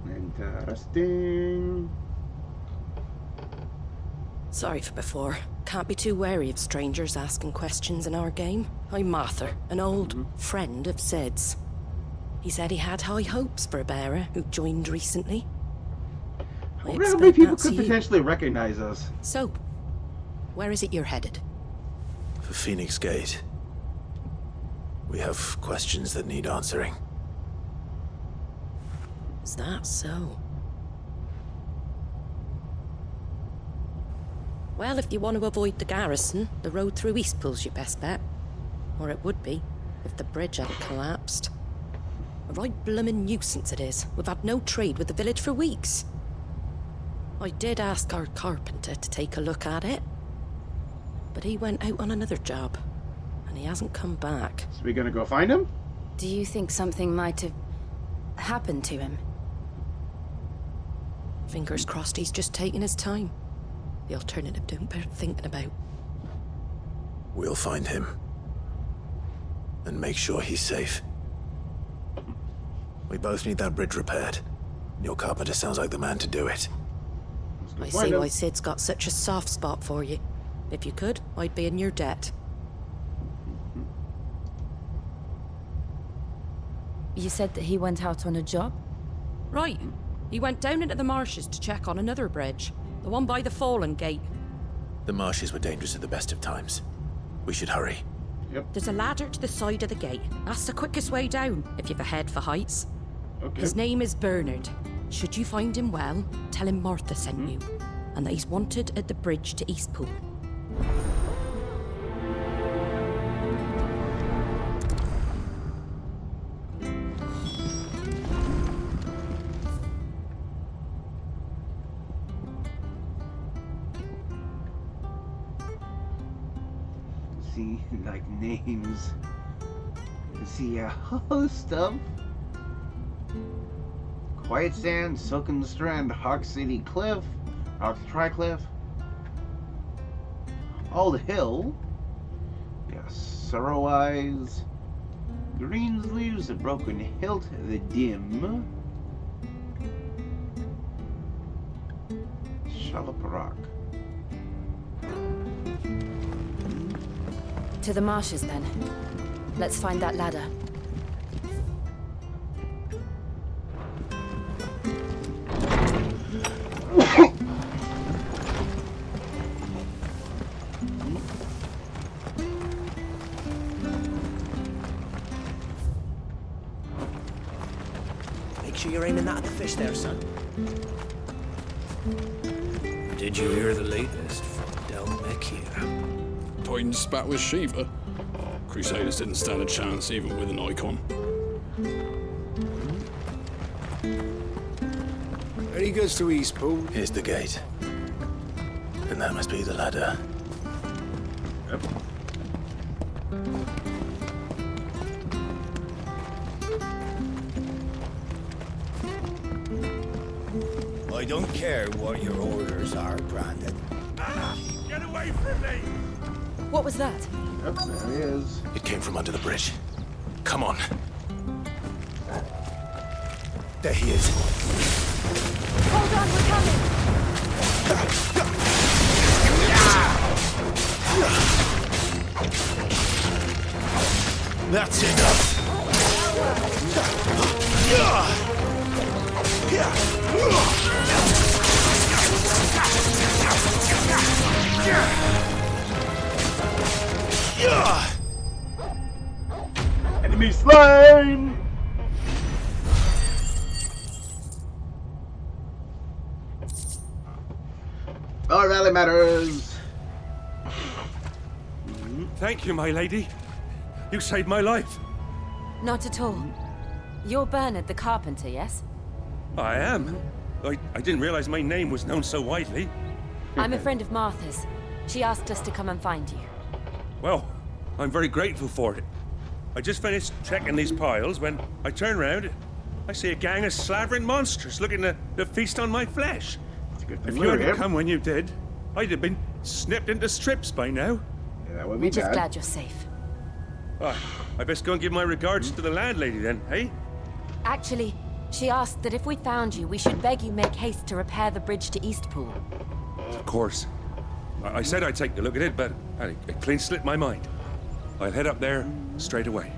S1: Interesting.
S12: Sorry for before. Can't be too wary of strangers asking questions in our game. I'm Martha, an old friend of Sid's. He said he had high hopes for a bearer who joined recently.
S1: I wonder how many people could potentially recognize us.
S12: So, where is it you're headed?
S6: For Phoenix Gate. We have questions that need answering.
S12: Is that so? Well, if you want to avoid the garrison, the road through Eastpool's your best bet. Or it would be, if the bridge hadn't collapsed. A right bloomin' nuisance it is. We've had no trade with the village for weeks. I did ask our carpenter to take a look at it. But he went out on another job. And he hasn't come back.
S1: So we gonna go find him?
S9: Do you think something might have happened to him?
S12: Fingers crossed he's just taking his time. The alternative don't bear thinking about.
S6: We'll find him. And make sure he's safe. We both need that bridge repaired. Your carpenter sounds like the man to do it.
S12: I see why Sid's got such a soft spot for you. If you could, I'd be in your debt.
S9: You said that he went out on a job?
S12: Right. He went down into the marshes to check on another bridge. The one by the Fallen Gate.
S6: The marshes were dangerous at the best of times. We should hurry.
S1: Yep.
S12: There's a ladder to the side of the gate. That's the quickest way down, if you've a head for heights.
S1: Okay.
S12: His name is Bernard. Should you find him well, tell him Martha sent you. And that he's wanted at the bridge to Eastpool.
S1: See, like names. See a host of Quiet Sand, Silken Strand, Hawk City Cliff, Hawk Tricliff, Old Hill, yes, Sorrow Eyes, Greens Leaves, The Broken Hilt, The Dim, Shallop Rock.
S9: To the marshes, then. Let's find that ladder.
S16: you're aiming that at the fish there, son. Did you hear the latest from Del Mech here?
S22: Titan spat with Shiva. Crusaders didn't stand a chance even with an icon.
S16: Ready goes to Eastpool.
S6: Here's the gate. And that must be the ladder.
S1: Yep.
S13: I don't care what your orders are, Brandon.
S3: Get away from me!
S9: What was that?
S1: Yep, there he is.
S6: It came from under the bridge. Come on. There he is.
S9: Hold on, we're coming!
S6: That's enough.
S1: Enemy slain! All rally matters.
S3: Thank you, my lady. You saved my life.
S9: Not at all. You're Bernard the carpenter, yes?
S3: I am. I didn't realize my name was known so widely.
S9: I'm a friend of Martha's. She asked us to come and find you.
S3: Well, I'm very grateful for it. I just finished checking these piles when I turn round. I see a gang of slavering monsters looking to feast on my flesh. If you hadn't come when you did, I'd have been snipped into strips by now.
S1: Yeah, that would be
S9: We're just
S1: bad.
S9: glad you're safe.
S3: Oh, I best go and give my regards to the landlady then, hey?
S9: Actually, she asked that if we found you, we should beg you make haste to repair the bridge to Eastpool.
S3: Of course. I said I'd take a look at it, but it clean slipped my mind. I'll head up there straight away.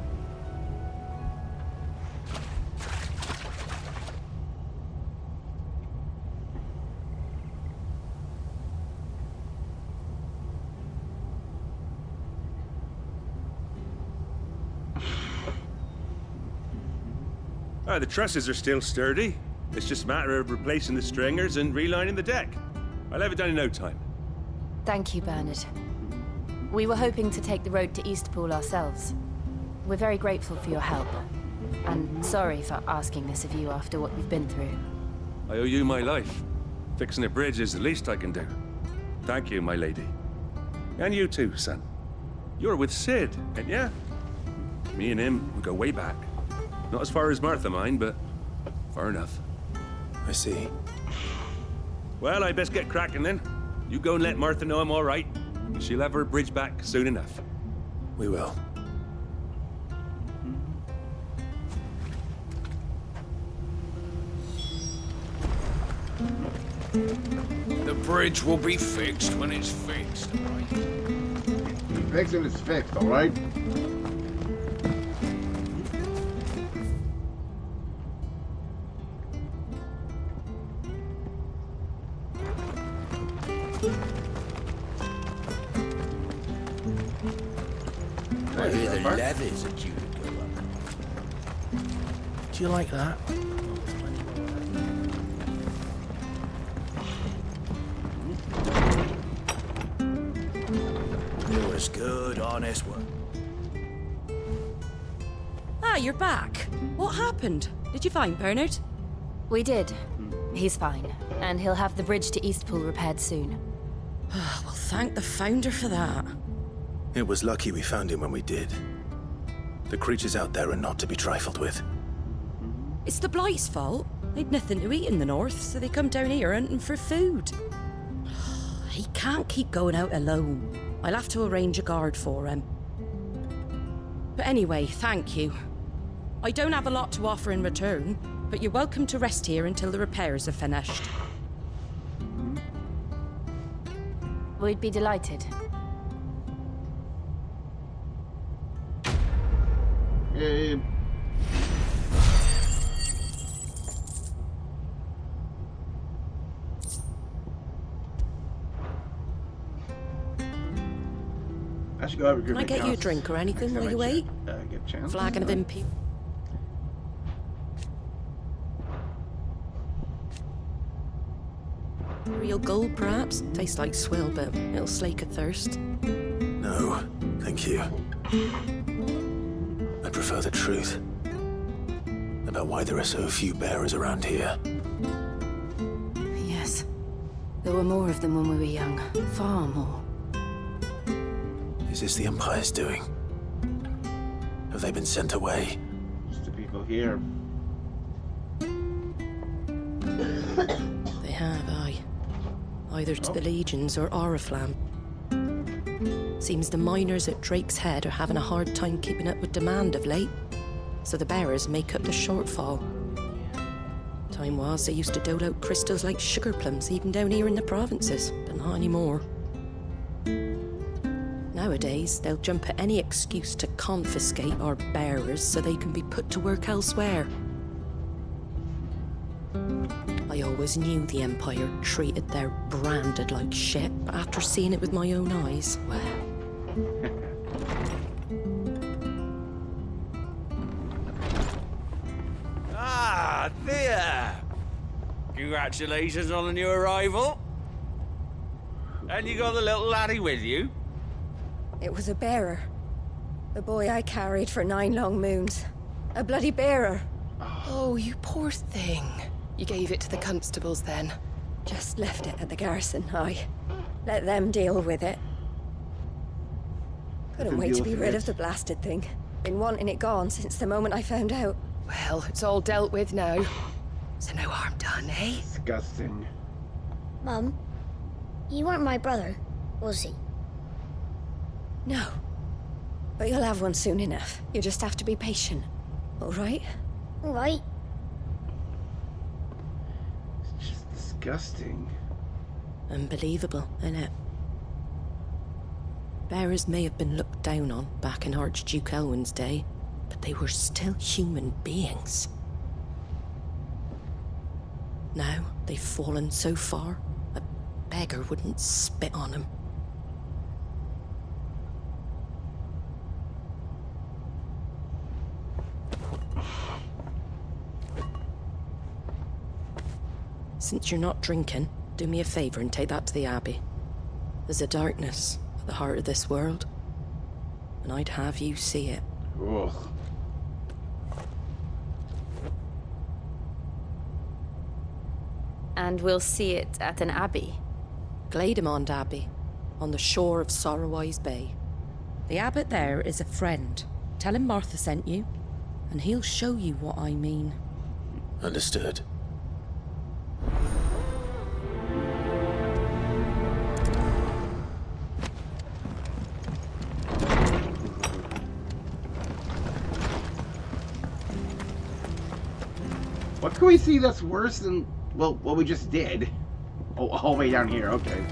S3: The trusses are still sturdy. It's just a matter of replacing the stringers and relining the deck. I'll have it done in no time.
S9: Thank you, Bernard. We were hoping to take the road to Eastpool ourselves. We're very grateful for your help. And sorry for asking this of you after what you've been through.
S3: I owe you my life. Fixing a bridge is the least I can do. Thank you, my lady. And you too, son. You're with Sid, ain't ya? Me and him, we go way back. Not as far as Martha, mind, but far enough.
S6: I see.
S3: Well, I best get cracking then. You go and let Martha know I'm all right. She'll have her bridge back soon enough.
S6: We will.
S8: The bridge will be fixed when it's fixed, right?
S1: Fix it, it's fixed, all right?
S13: I hear the levies are due to go up.
S6: Do you like that?
S13: It was good, honest work.
S12: Ah, you're back. What happened? Did you find Bernard?
S9: We did. He's fine. And he'll have the bridge to Eastpool repaired soon.
S12: Well, thank the Founder for that.
S6: It was lucky we found him when we did. The creatures out there are not to be trifled with.
S12: It's the Blight's fault. They'd nothing to eat in the north, so they come down here hunting for food. He can't keep going out alone. I'll have to arrange a guard for him. But anyway, thank you. I don't have a lot to offer in return, but you're welcome to rest here until the repairs are finished.
S9: We'd be delighted.
S1: I should go have a good
S12: Can I get you a drink or anything while you wait?
S1: Get a chance.
S12: Flagon of imperial. Imperial gold, perhaps? Tastes like swill, but it'll slake a thirst.
S6: No, thank you. I prefer the truth about why there are so few bearers around here.
S9: Yes. There were more of them when we were young. Far more.
S6: Is this the Empire's doing? Have they been sent away?
S1: Just the people here.
S12: They have, aye. Either to the Legions or Oriflamme. Seems the miners at Drake's Head are having a hard time keeping up with demand of late, so the bearers make up the shortfall. Time was they used to dole out crystals like sugar plums even down here in the provinces, but not anymore. Nowadays, they'll jump at any excuse to confiscate our bearers so they can be put to work elsewhere. I always knew the Empire treated their branded like shit, but after seeing it with my own eyes, well...
S4: Ah, there! Congratulations on the new arrival. And you got the little laddie with you?
S5: It was a bearer. The boy I carried for 9 long moons. A bloody bearer.
S15: Oh, you poor thing. You gave it to the constables then?
S5: Just left it at the garrison, aye. Let them deal with it. Couldn't wait to be rid of the blasted thing. Been wanting it gone since the moment I found out.
S15: Well, it's all dealt with now. So no harm done, eh?
S1: Disgusting.
S23: Mum, you weren't my brother, was he?
S5: No. But you'll have one soon enough. You just have to be patient. All right?
S23: All right.
S1: It's just disgusting.
S12: Unbelievable, innit? Bearers may have been looked down on back in Archduke Elwin's day, but they were still human beings. Now they've fallen so far, a beggar wouldn't spit on them. Since you're not drinking, do me a favor and take that to the Abbey. There's a darkness at the heart of this world, and I'd have you see it.
S1: Ugh.
S9: And we'll see it at an abbey.
S12: Glademond Abbey, on the shore of Sorrowwise Bay. The abbot there is a friend. Tell him Martha sent you, and he'll show you what I mean.
S6: Understood.
S1: What can we see that's worse than, well, what we just did? Oh, all the way down here, okay.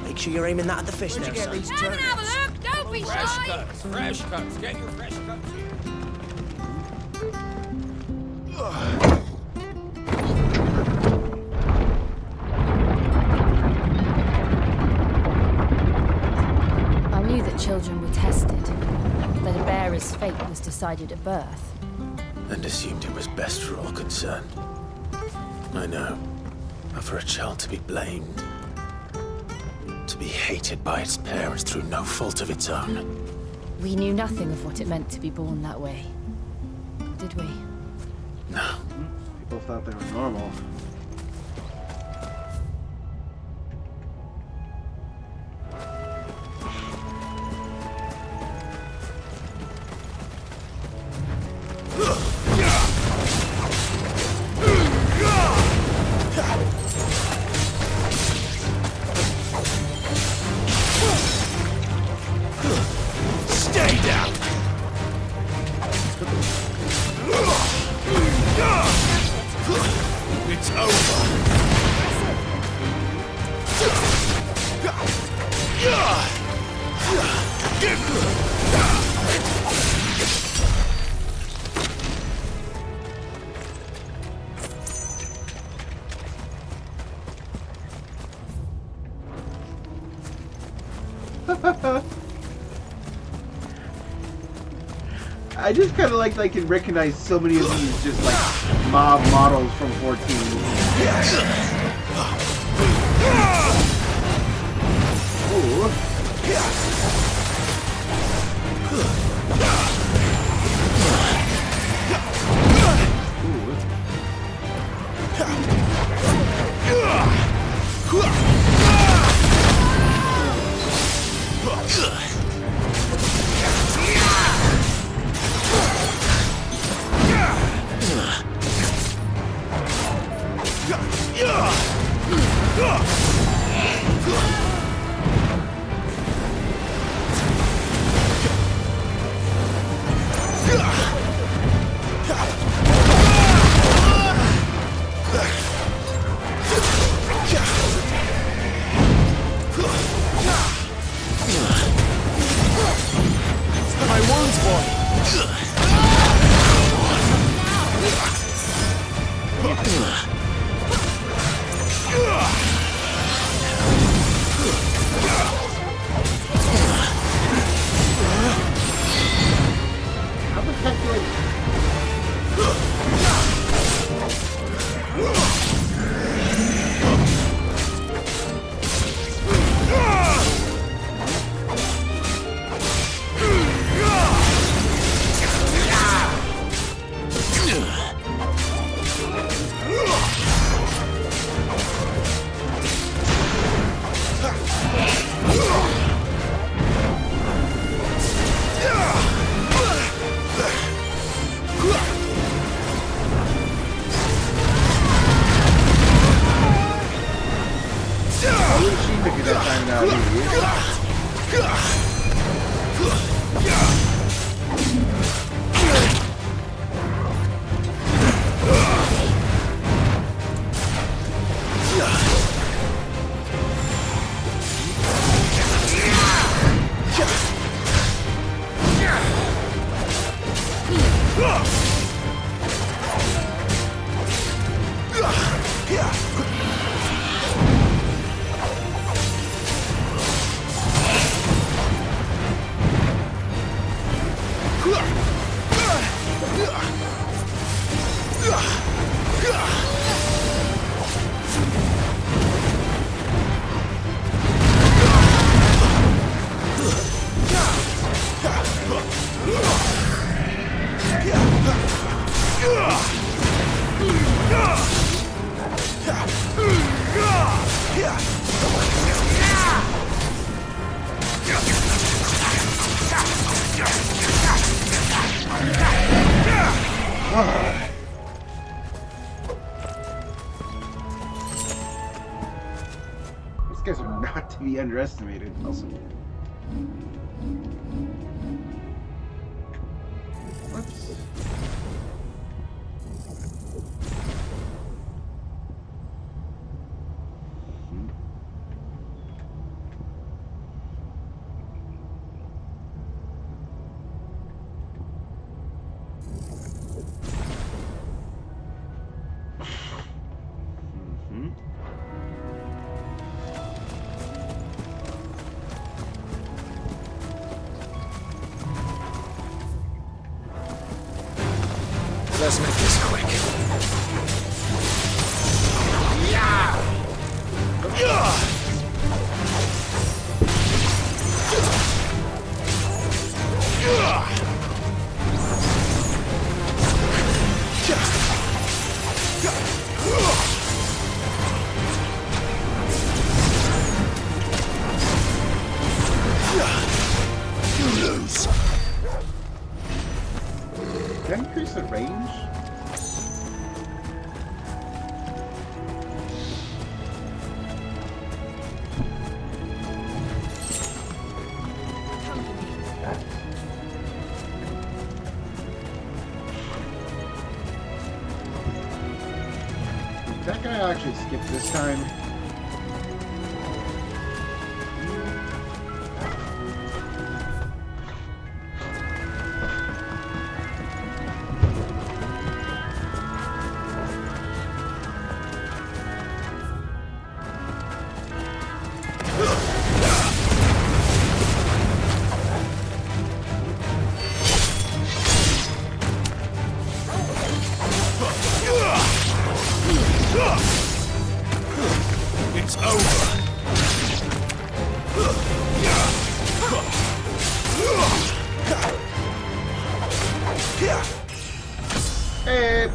S24: Make sure you're aiming that at the fish there, son.
S23: Come and have a look, don't be shy!
S4: Fresh cuts, get your fresh cuts here.
S9: I knew that children were tested, that a bearer's fate was decided at birth.
S6: And assumed it was best for all concerned. I know. But for a child to be blamed, to be hated by its parents through no fault of its own.
S9: We knew nothing of what it meant to be born that way, did we?
S6: No.
S1: People thought they were normal.
S3: Stay down! It's over!
S1: I just kind of like that I can recognize so many of these just like mob models from 14. These guys are not to be underestimated. Also, whoops.
S6: Let's make this quick.
S1: Did I increase the range? That guy actually skipped this time. Hey!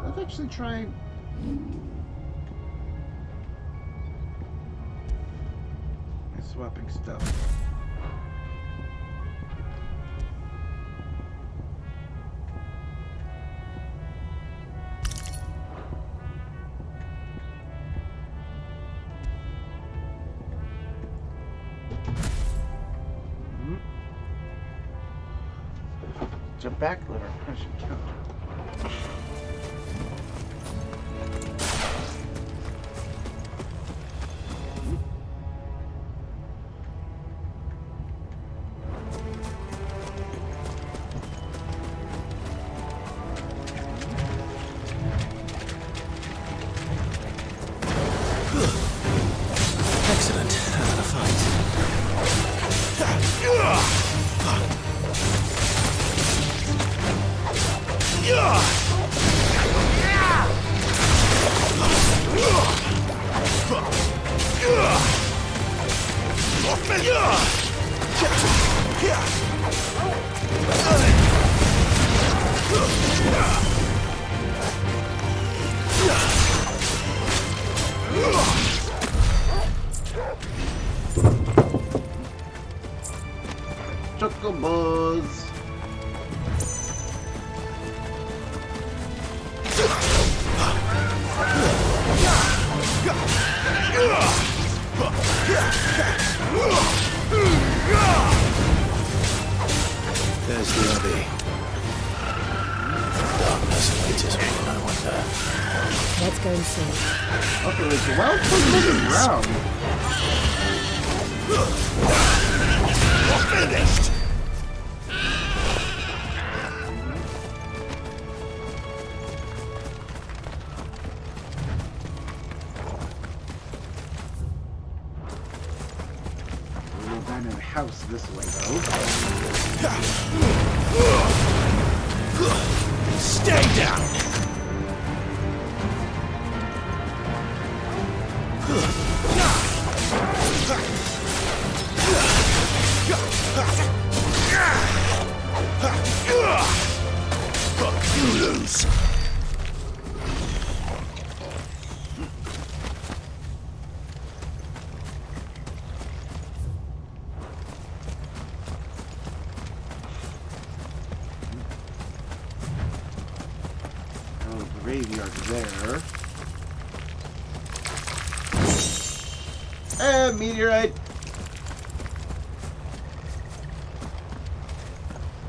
S1: Let's actually try... swapping stuff. Jump back, let our pressure counter.
S6: Excellent. Another fight.
S1: Chocobos.
S6: There's the Abbey. Darkness awaits when no one there.
S9: Let's go and see.
S1: Okay, it's a well-put round.
S3: You're finished!
S1: We'll go down in the house this way, though.
S3: Stay down! You lose.
S1: Oh, graveyard's there. Meteorite!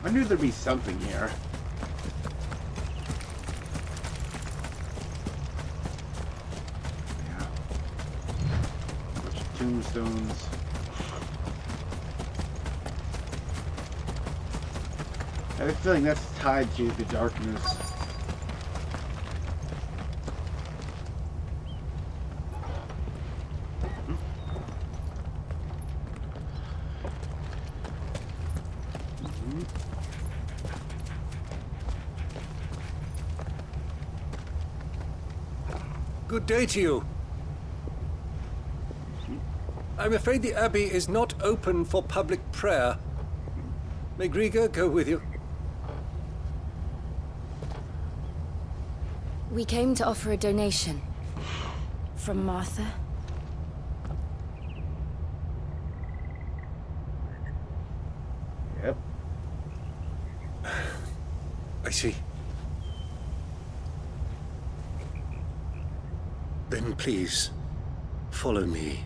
S1: I knew there'd be something here. Yeah. Bunch of tombstones. I have a feeling that's tied to the darkness.
S2: Good day to you. I'm afraid the Abbey is not open for public prayer. May Griga go with you?
S9: We came to offer a donation. From Martha.
S1: Yep.
S2: I see. Then please, follow me.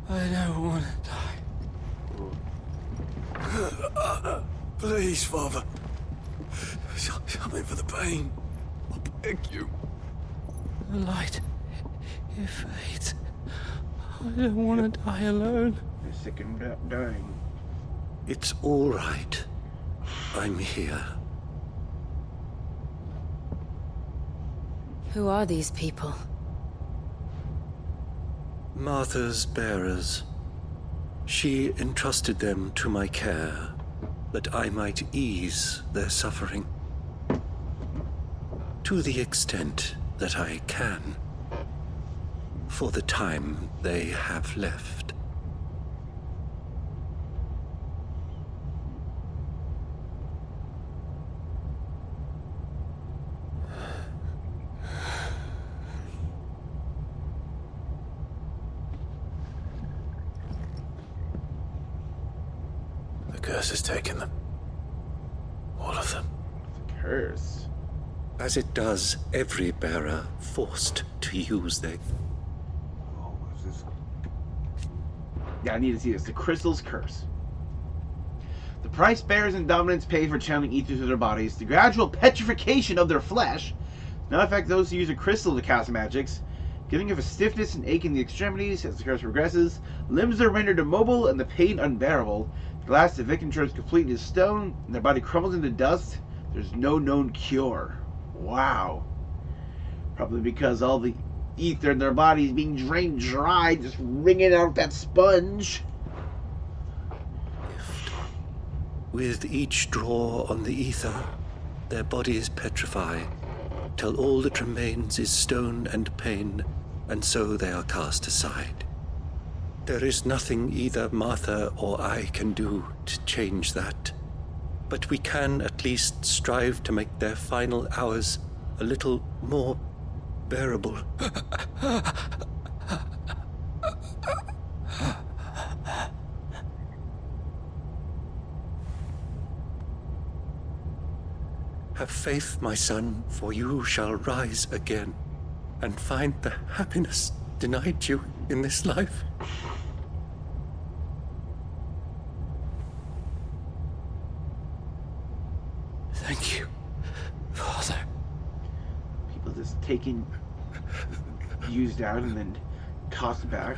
S19: I don't want to die. Please, Father. Something for the pain. I beg you.
S11: The light, it fades. I don't want to die alone.
S1: You're sick and dying.
S2: It's all right. I'm here.
S9: Who are these people?
S2: Martha's bearers. She entrusted them to my care.
S7: that I might ease their suffering. To the extent that I can, for the time they have left.
S6: The curse has taken them. All of them.
S1: Curse?
S7: As it does every bearer forced to use their...
S1: Oh, what's this? Yeah, I need to see this. The Crystal's Curse. The price bearers and dominants pay for channeling ether to their bodies, the gradual petrification of their flesh, does not affect those who use a crystal to cast magics, giving of a stiffness and ache in the extremities as the curse progresses. Limbs are rendered immobile and the pain unbearable. The last the victim turns complete into stone and their body crumbles into dust. There's no known cure. Wow. Probably because all the ether in their body is being drained dry, just wringing out that sponge.
S7: With each draw on the ether, their bodies petrify, till all that remains is stone and pain, and so they are cast aside. There is nothing either Martha or I can do to change that, but we can at least strive to make their final hours a little more bearable. Have faith, my son, for you shall rise again and find the happiness denied you in this life. Thank you, Father.
S1: People just taken, used out, and then tossed back.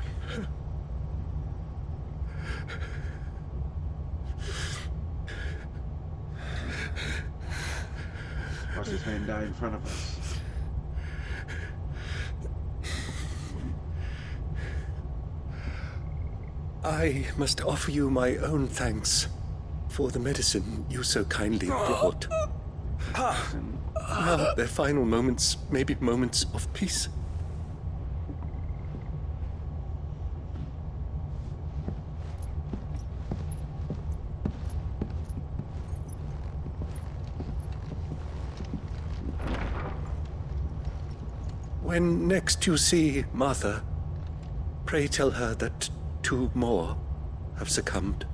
S1: Watch this man die in front of us.
S7: I must offer you my own thanks for the medicine you so kindly brought. Now their final moments may be moments of peace. When next you see Martha, pray tell her that 2 more have succumbed.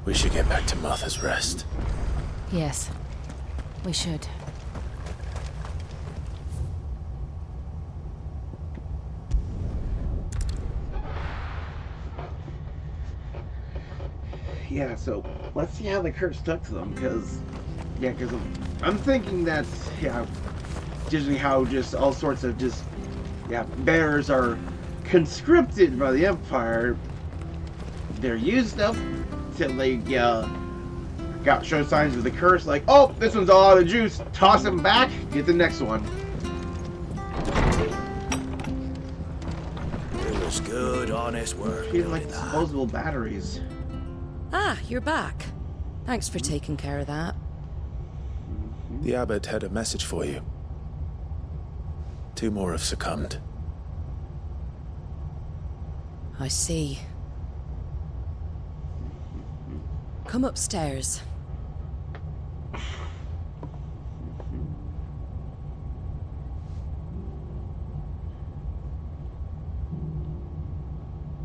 S6: We should get back to Martha's Rest.
S9: Yes, we should.
S1: Yeah, so let's see how the curse stuck to them, because I'm thinking that, usually how just all sorts of bearers are conscripted by the Empire. They're used up till they show signs of the curse, like, oh, this one's all out of juice, toss them back, get the next one.
S13: It was good, honest work.
S1: Treated like disposable batteries.
S12: Ah, you're back. Thanks for taking care of that.
S6: The abbot had a message for you. 2 more have succumbed.
S12: I see. Come upstairs.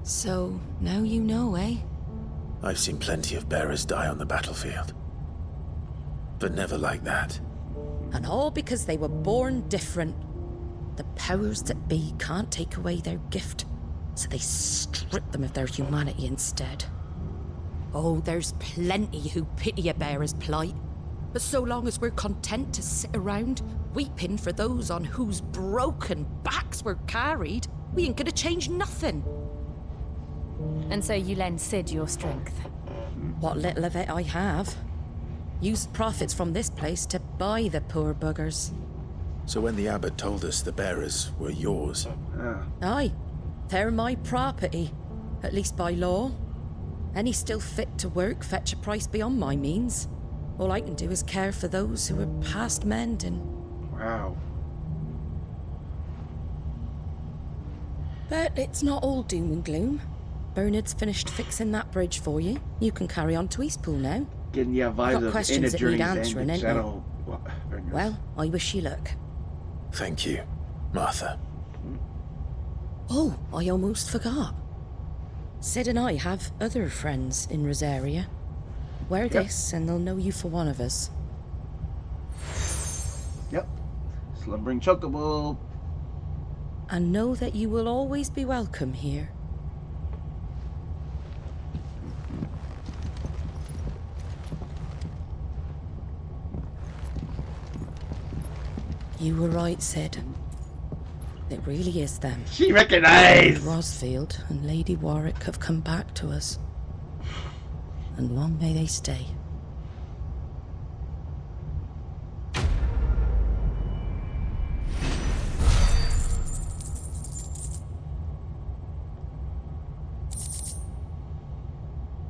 S12: So, now you know, eh?
S6: I've seen plenty of bearers die on the battlefield. But never like that.
S12: And all because they were born different. The powers that be can't take away their gift, so they strip them of their humanity instead. Oh, there's plenty who pity a bearer's plight. But so long as we're content to sit around, weeping for those on whose broken backs we're carried, we ain't gonna change nothing.
S9: And so you lend Sid your strength.
S12: What little of it I have. Used profits from this place to buy the poor buggers.
S6: So when the abbot told us the bearers were yours...
S12: Aye, they're my property, at least by law. Any still fit to work fetch a price beyond my means. All I can do is care for those who are past mending.
S1: Wow.
S12: But it's not all doom and gloom. Bernard's finished fixing that bridge for you. You can carry on to Eastpool now.
S1: Getting the vibes
S12: Got
S1: of
S12: questions that need
S1: Journey's
S12: answering,
S1: End,
S12: ain't
S1: Shadow.
S12: Well, I wish you luck.
S6: Thank you, Martha.
S12: Oh, I almost forgot. Sid and I have other friends in Rosaria. Wear this and they'll know you for one of us.
S1: Yep. Slumbering Chocobo.
S12: And know that you will always be welcome here. You were right, Sid. It really is them.
S1: She recognized!
S12: Rosfield and Lady Warwick have come back to us. And long may they stay.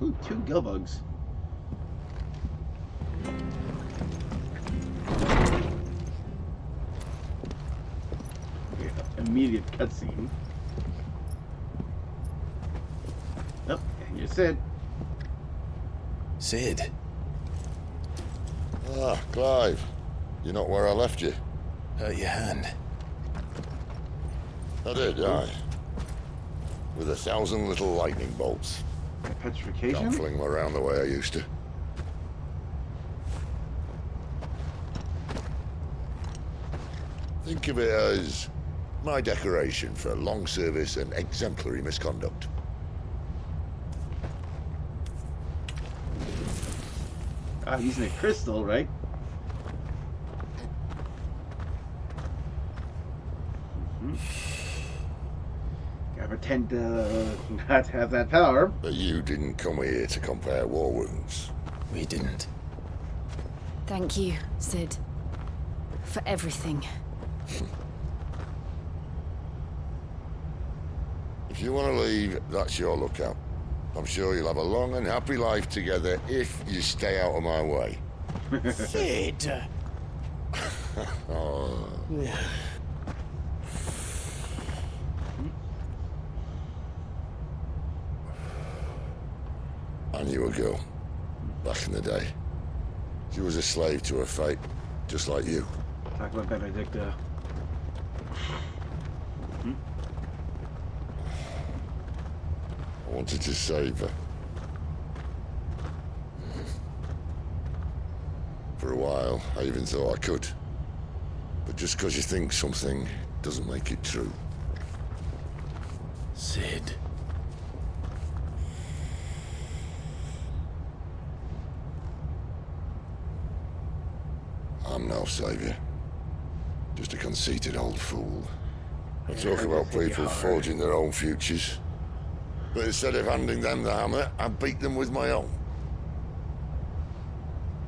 S1: Ooh, 2 Gilbugs. Immediate cutscene. Oh, and you're Sid.
S6: Sid?
S3: Ah, Clive. You're not where I left you.
S6: Hurt your hand.
S3: I did, aye. With 1,000 little lightning bolts.
S1: Petrification?
S3: Can't fling them around the way I used to. Think of it as my decoration for long service and exemplary misconduct.
S1: Ah, using a crystal, right? Gotta pretend to not have that power.
S3: But you didn't come here to compare war wounds.
S6: We didn't.
S9: Thank you, Sid. For everything.
S3: If you want to leave, that's your lookout. I'm sure you'll have a long and happy life together if you stay out of my way.
S11: Sid!
S3: Oh. I knew a girl, back in the day. She was a slave to her fate, just like you.
S1: Talk about Benedicta.
S3: I wanted to save her. For a while, I even thought I could. But just because you think something doesn't make it true.
S6: Sid.
S3: I'm no savior. Just a conceited old fool. I talk about people forging their own futures. But instead of handing them the hammer, I beat them with my own.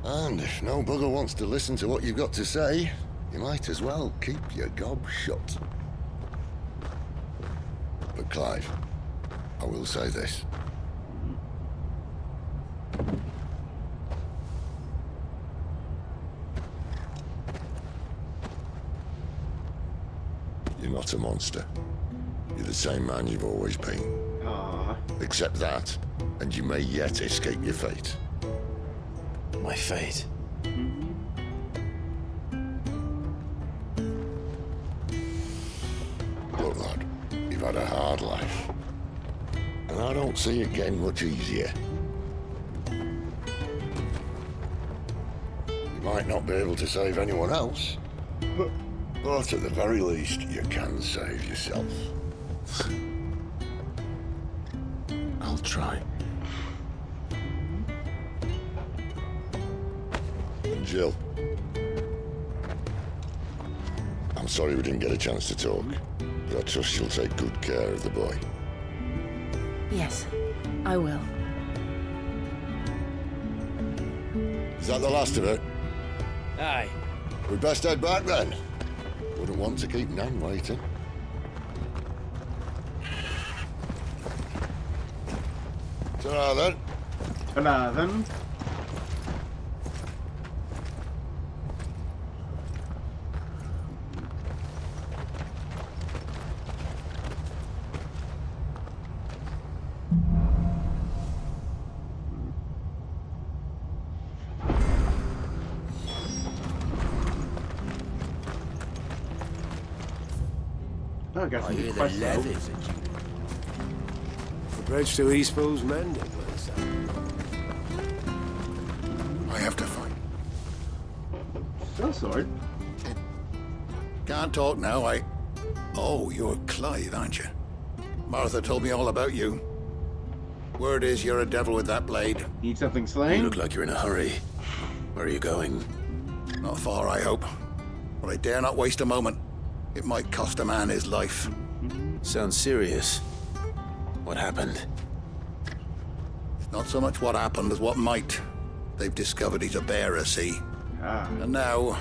S3: And if no bugger wants to listen to what you've got to say, you might as well keep your gob shut. But Clive, I will say this. You're not a monster. You're the same man you've always been.
S1: Aww.
S3: Accept that, and you may yet escape your fate.
S6: My fate?
S3: Look, lad, you've had a hard life. And I don't see it getting much easier. You might not be able to save anyone else, but at the very least, you can save yourself.
S6: I'll try.
S3: And Jill, I'm sorry we didn't get a chance to talk, but I trust you'll take good care of the boy.
S9: Yes, I will.
S3: Is that the last of it?
S11: Aye.
S3: We'd best head back then. Wouldn't want to keep Nan waiting. Ta-ra then.
S1: Ta-ra then. Oh, I got some good quests, though.
S19: The bridge to Eastpool's mended, was
S3: I have to fight.
S1: Still sword.
S3: Can't talk now, Oh, you're Clive, aren't you? Martha told me all about you. Word is you're a devil with that blade.
S1: Need something slain?
S6: You look like you're in a hurry. Where are you going?
S3: Not far, I hope. But I dare not waste a moment. It might cost a man his life.
S6: Sounds serious. What happened?
S3: It's not so much what happened as what might. They've discovered he's a bearer, see? And now,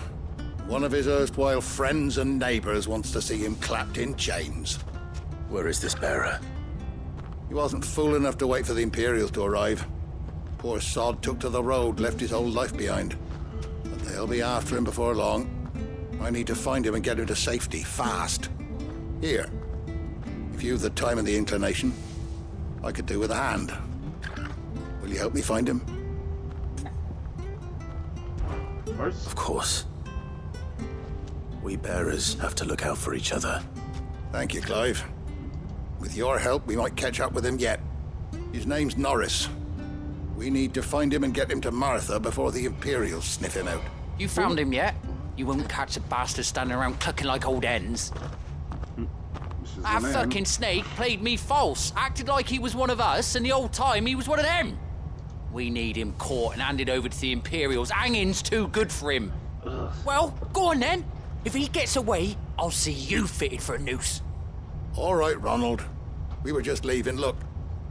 S3: one of his erstwhile friends and neighbors wants to see him clapped in chains.
S6: Where is this bearer?
S3: He wasn't fool enough to wait for the Imperials to arrive. Poor sod took to the road, left his whole life behind. But they'll be after him before long. I need to find him and get him to safety, fast. Here. If you've the time and the inclination, I could do with a hand. Will you help me find him?
S1: Of course.
S6: Of course. We bearers have to look out for each other.
S3: Thank you, Clive. With your help, we might catch up with him yet. His name's Norris. We need to find him and get him to Martha before the Imperials sniff him out.
S10: You found him yet? You won't catch a bastard standing around clucking like old hens. That fucking snake played me false, acted like he was one of us, and the old time he was one of them. We need him caught and handed over to the Imperials. Hanging's too good for him. Well, go on then. If he gets away, I'll see you fitted for a noose.
S3: All right, Ronald. We were just leaving. Look,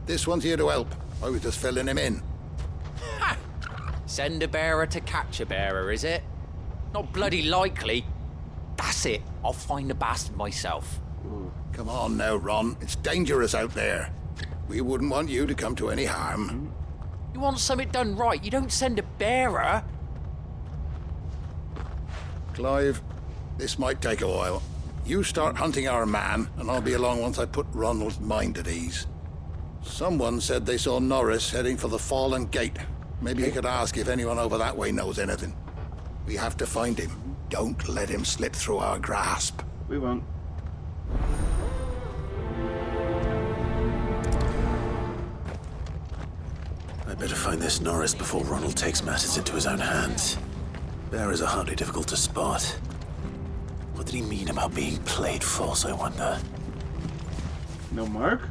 S3: this one's here to help. I was just filling him in.
S10: Ha! Send a bearer to catch a bearer, is it? Not bloody likely. That's it. I'll find the bastard myself.
S3: Come on now, Ron. It's dangerous out there. We wouldn't want you to come to any harm.
S10: You want something done right, you don't send a bearer.
S3: Clive, this might take a while. You start hunting our man, and I'll be along once I put Ronald's mind at ease. Someone said they saw Norris heading for the Fallen Gate. Maybe you could ask if anyone over that way knows anything. We have to find him. Don't let him slip through our grasp.
S1: We won't.
S6: I'd better find this Norris before Ronald takes matters into his own hands. Bearers are hardly difficult to spot. What did he mean about being played false, I wonder?
S1: No mark?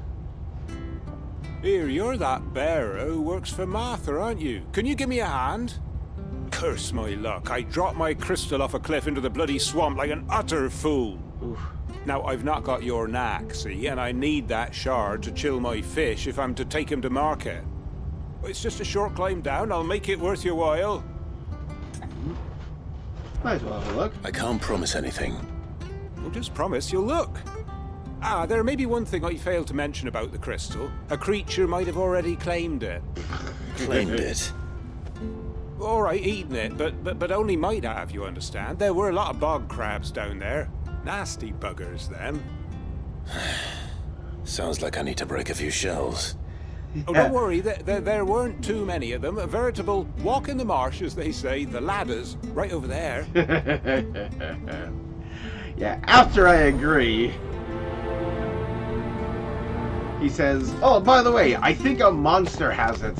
S18: Here, you're that bearer who works for Martha, aren't you? Can you give me a hand? Curse my luck. I dropped my crystal off a cliff into the bloody swamp like an utter fool.
S1: Oof.
S18: Now, I've not got your knack, see, and I need that shard to chill my fish if I'm to take him to market. It's just a short climb down. I'll make it worth your while.
S1: Might as well have a look.
S6: I can't promise anything.
S18: Well, just promise you'll look. There may be one thing I failed to mention about the crystal. A creature might have already claimed it.
S6: Claimed it?
S18: All right, eaten it, but only might have, you understand. There were a lot of bog crabs down there. Nasty buggers, them.
S6: Sounds like I need to break a few shells.
S18: Oh, don't worry, there weren't too many of them. A veritable walk in the marsh, as they say, the ladders, right over there.
S1: Yeah, after I agree, he says, oh, by the way, I think a monster has it.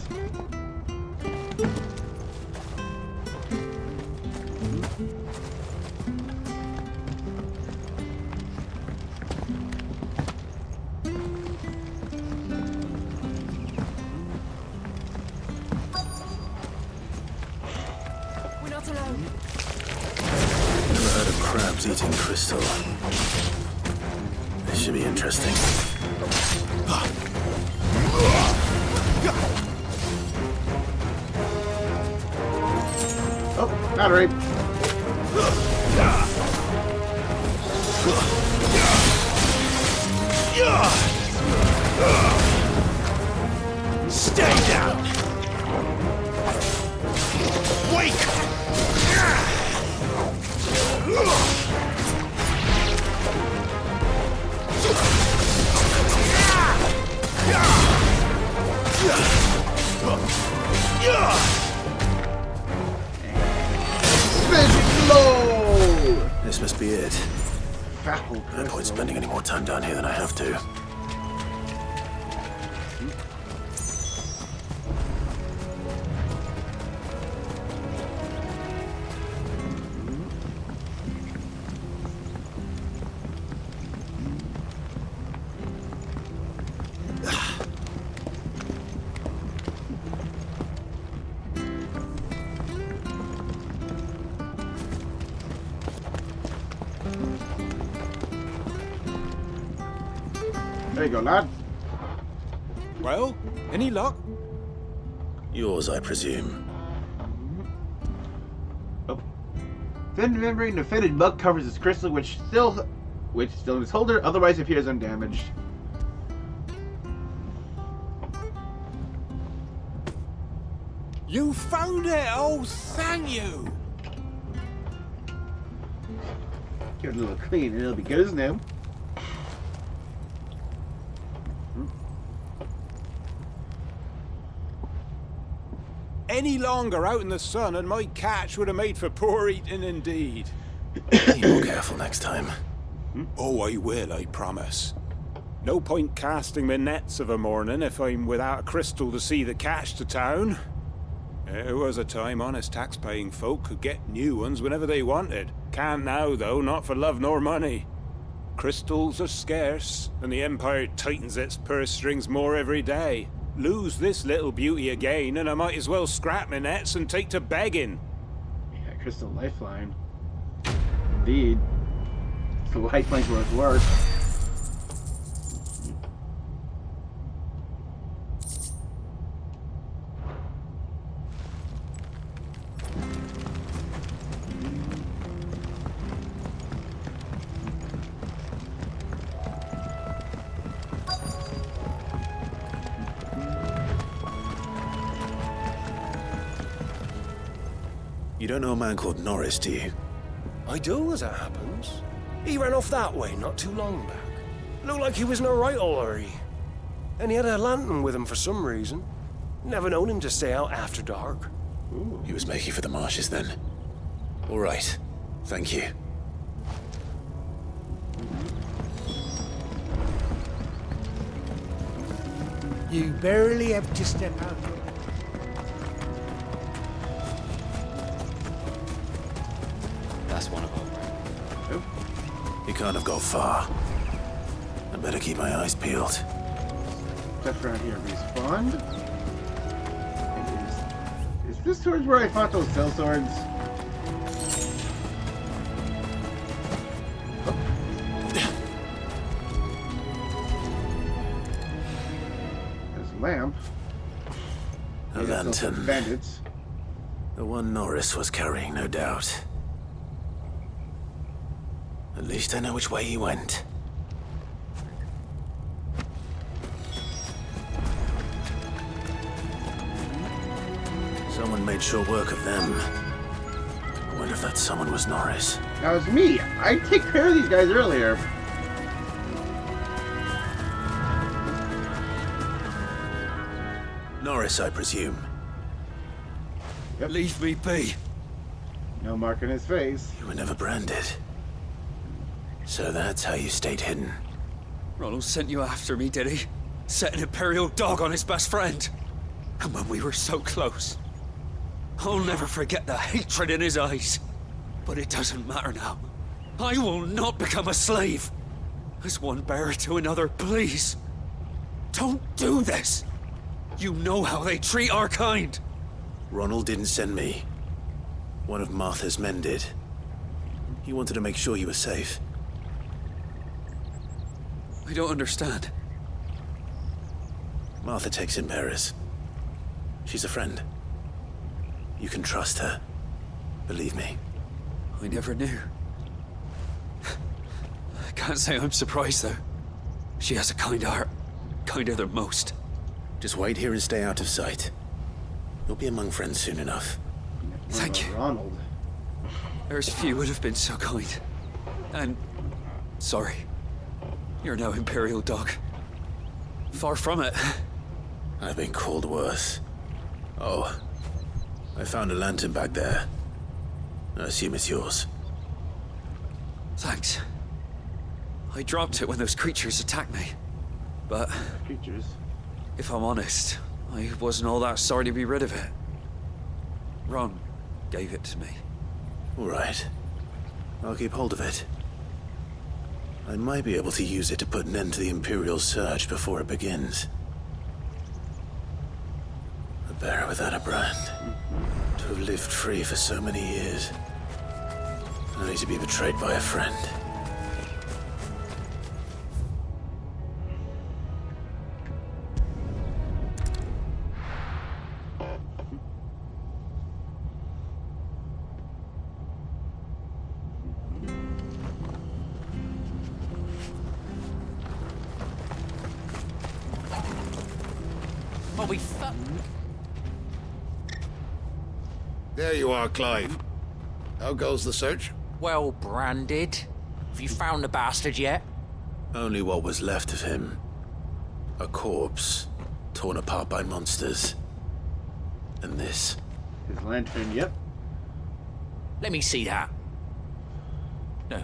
S6: Eating crystal. This should be interesting.
S1: Battery.
S3: Stay down! Wake!
S6: This must be it. No point spending any more time down here than I have to.
S1: There you go, lad.
S18: Well, any luck?
S6: Yours, I presume.
S1: Oh. Thin membrane defended mug covers this crystal, which still in its holder, otherwise appears undamaged.
S18: You found it! Oh, thank you!
S1: Give it a little clean, and it'll be good as new.
S18: Any longer out in the sun and my catch would have made for poor eating indeed.
S6: Be more careful next time.
S18: Oh, I will, I promise. No point casting my nets of a morning if I'm without a crystal to see the catch to town. There was a time honest tax-paying folk could get new ones whenever they wanted. Can't now, though, not for love nor money. Crystals are scarce, and the Empire tightens its purse strings more every day. Lose this little beauty again, and I might as well scrap my nets and take to begging.
S1: Yeah, crystal lifeline. Indeed. The lifeline's where it's worth.
S6: You don't know a man called Norris, do you?
S14: I do, as it happens. He ran off that way not too long back. Looked like he was in a right hurry. And he had a lantern with him for some reason. Never known him to stay out after dark.
S6: Ooh. He was making for the marshes then. All right. Thank you.
S17: You barely have to step out.
S10: That's one of them.
S6: He can't have got far. I better keep my eyes peeled.
S1: Step around here, respond. Is this towards where I fought those cell swords? Oh. There's a lamp.
S6: A lantern.
S1: Bandits.
S6: The one Norris was carrying, no doubt. At least I know which way he went. Someone made short work of them. I wonder if that someone was Norris.
S1: That was me. I took care of these guys earlier.
S6: Norris, I presume.
S1: Yep.
S14: Leave me be.
S1: No mark on his face.
S6: You were never branded. So that's how you stayed hidden.
S14: Ronald sent you after me, did he? Set an Imperial dog on his best friend. And when we were so close. I'll never forget the hatred in his eyes. But it doesn't matter now. I will not become a slave. As one bearer to another, please. Don't do this. You know how they treat our kind.
S6: Ronald didn't send me. One of Martha's men did. He wanted to make sure you were safe.
S14: I don't understand.
S6: Martha takes in bearers. She's a friend. You can trust her. Believe me.
S14: I never knew. I can't say I'm surprised, though. She has a kind heart. Kinder than most.
S6: Just wait here and stay out of sight. You'll be among friends soon enough.
S14: Thank you.
S1: Ronald.
S14: There's few would have been so kind. And... sorry. You're no Imperial dog. Far from it.
S6: I've been called worse. Oh. I found a lantern back there. I assume it's yours.
S14: Thanks. I dropped it when those creatures attacked me. But...
S1: creatures?
S14: If I'm honest, I wasn't all that sorry to be rid of it. Ron gave it to me.
S6: All right. I'll keep hold of it. I might be able to use it to put an end to the Imperial surge before it begins. A bearer without a brand. To have lived free for so many years. Only to be betrayed by a friend.
S10: Well, we fuck.
S3: There you are, Clive. How goes the search?
S10: Well branded. Have you found the bastard yet?
S6: Only what was left of him. A corpse, torn apart by monsters. And this.
S1: His lantern, yep.
S10: Let me see that. No.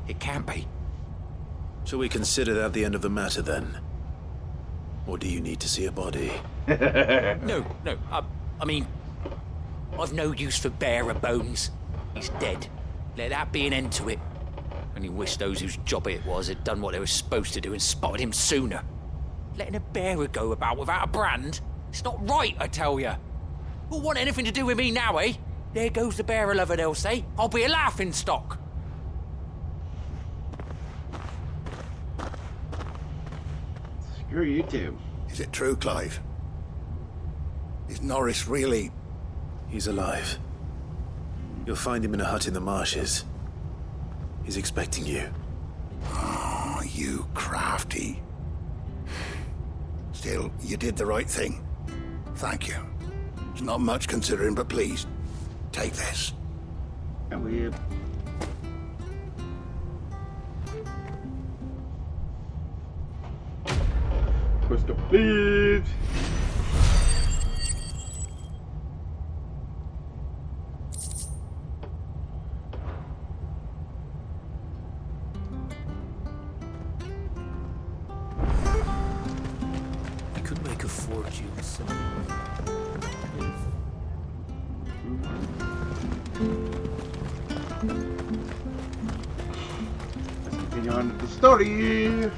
S10: It can't be.
S6: Shall we consider that the end of the matter, then? Or do you need to see a body?
S10: No. I mean... I've no use for bearer bones. He's dead. Let that be an end to it. Only wish those whose job it was had done what they were supposed to do and spotted him sooner. Letting a bearer go about without a brand? It's not right, I tell you. Who'll want anything to do with me now, eh? There goes the bearer lover, they'll say. I'll be a laughing stock.
S1: Screw you too.
S3: Is it true, Clive? Is Norris really...
S6: He's alive. You'll find him in a hut in the marshes. He's expecting you.
S3: Oh, you crafty. Still, you did the right thing. Thank you. It's not much considering, but please, take this.
S1: And we... Quest complete!
S6: You could make a fortune,
S1: Let's continue on with the story!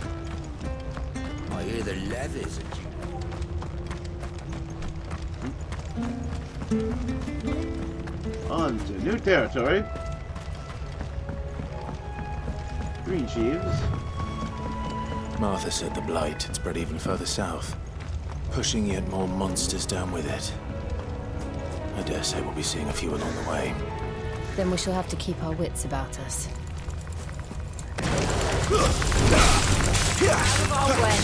S13: I hear the leathers at you.
S1: On to new territory. Green Sheaves.
S6: Martha said the blight had spread even further south, pushing yet more monsters down with it. I dare say we'll be seeing a few along the way.
S9: Then we shall have to keep our wits about us. Out of our way.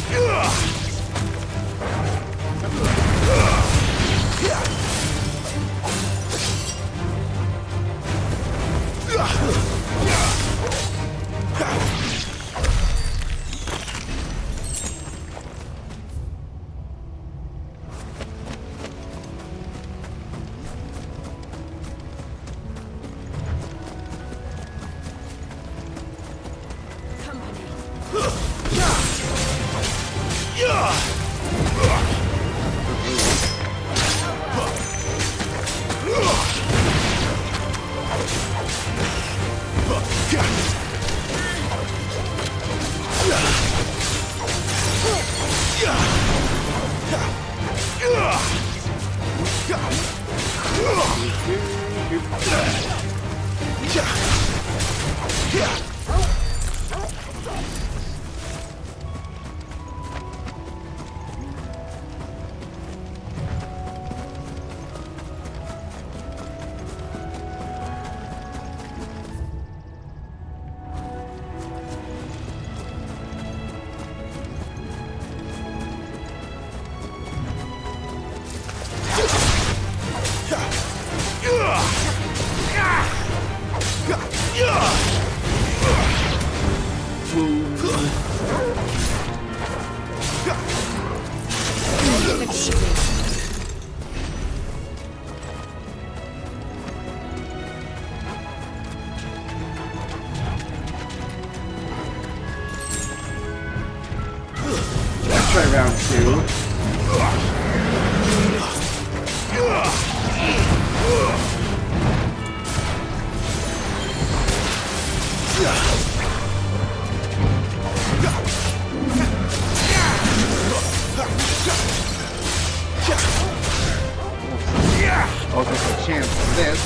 S1: Let's try round 2. Oh, there's a chance for this.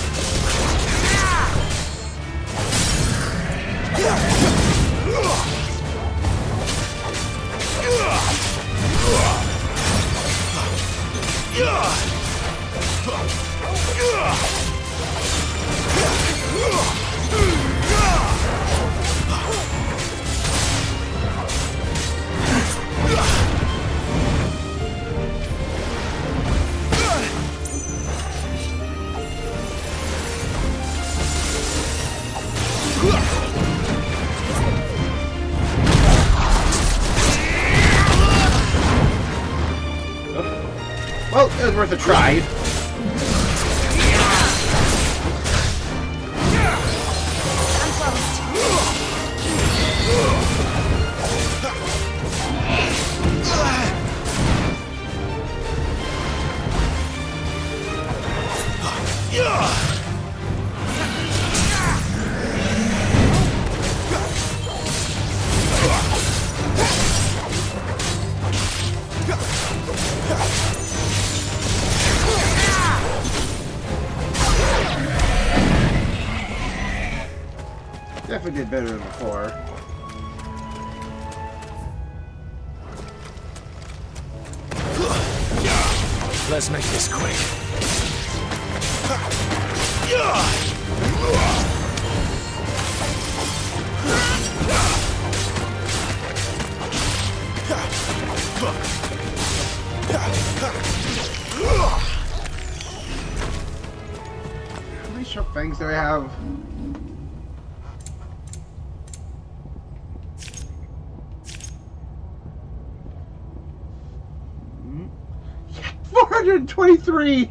S1: Well, it was worth a try. Definitely did better than before.
S6: Let's make this quick.
S1: How many sharp fangs do I have? Yeah, 423!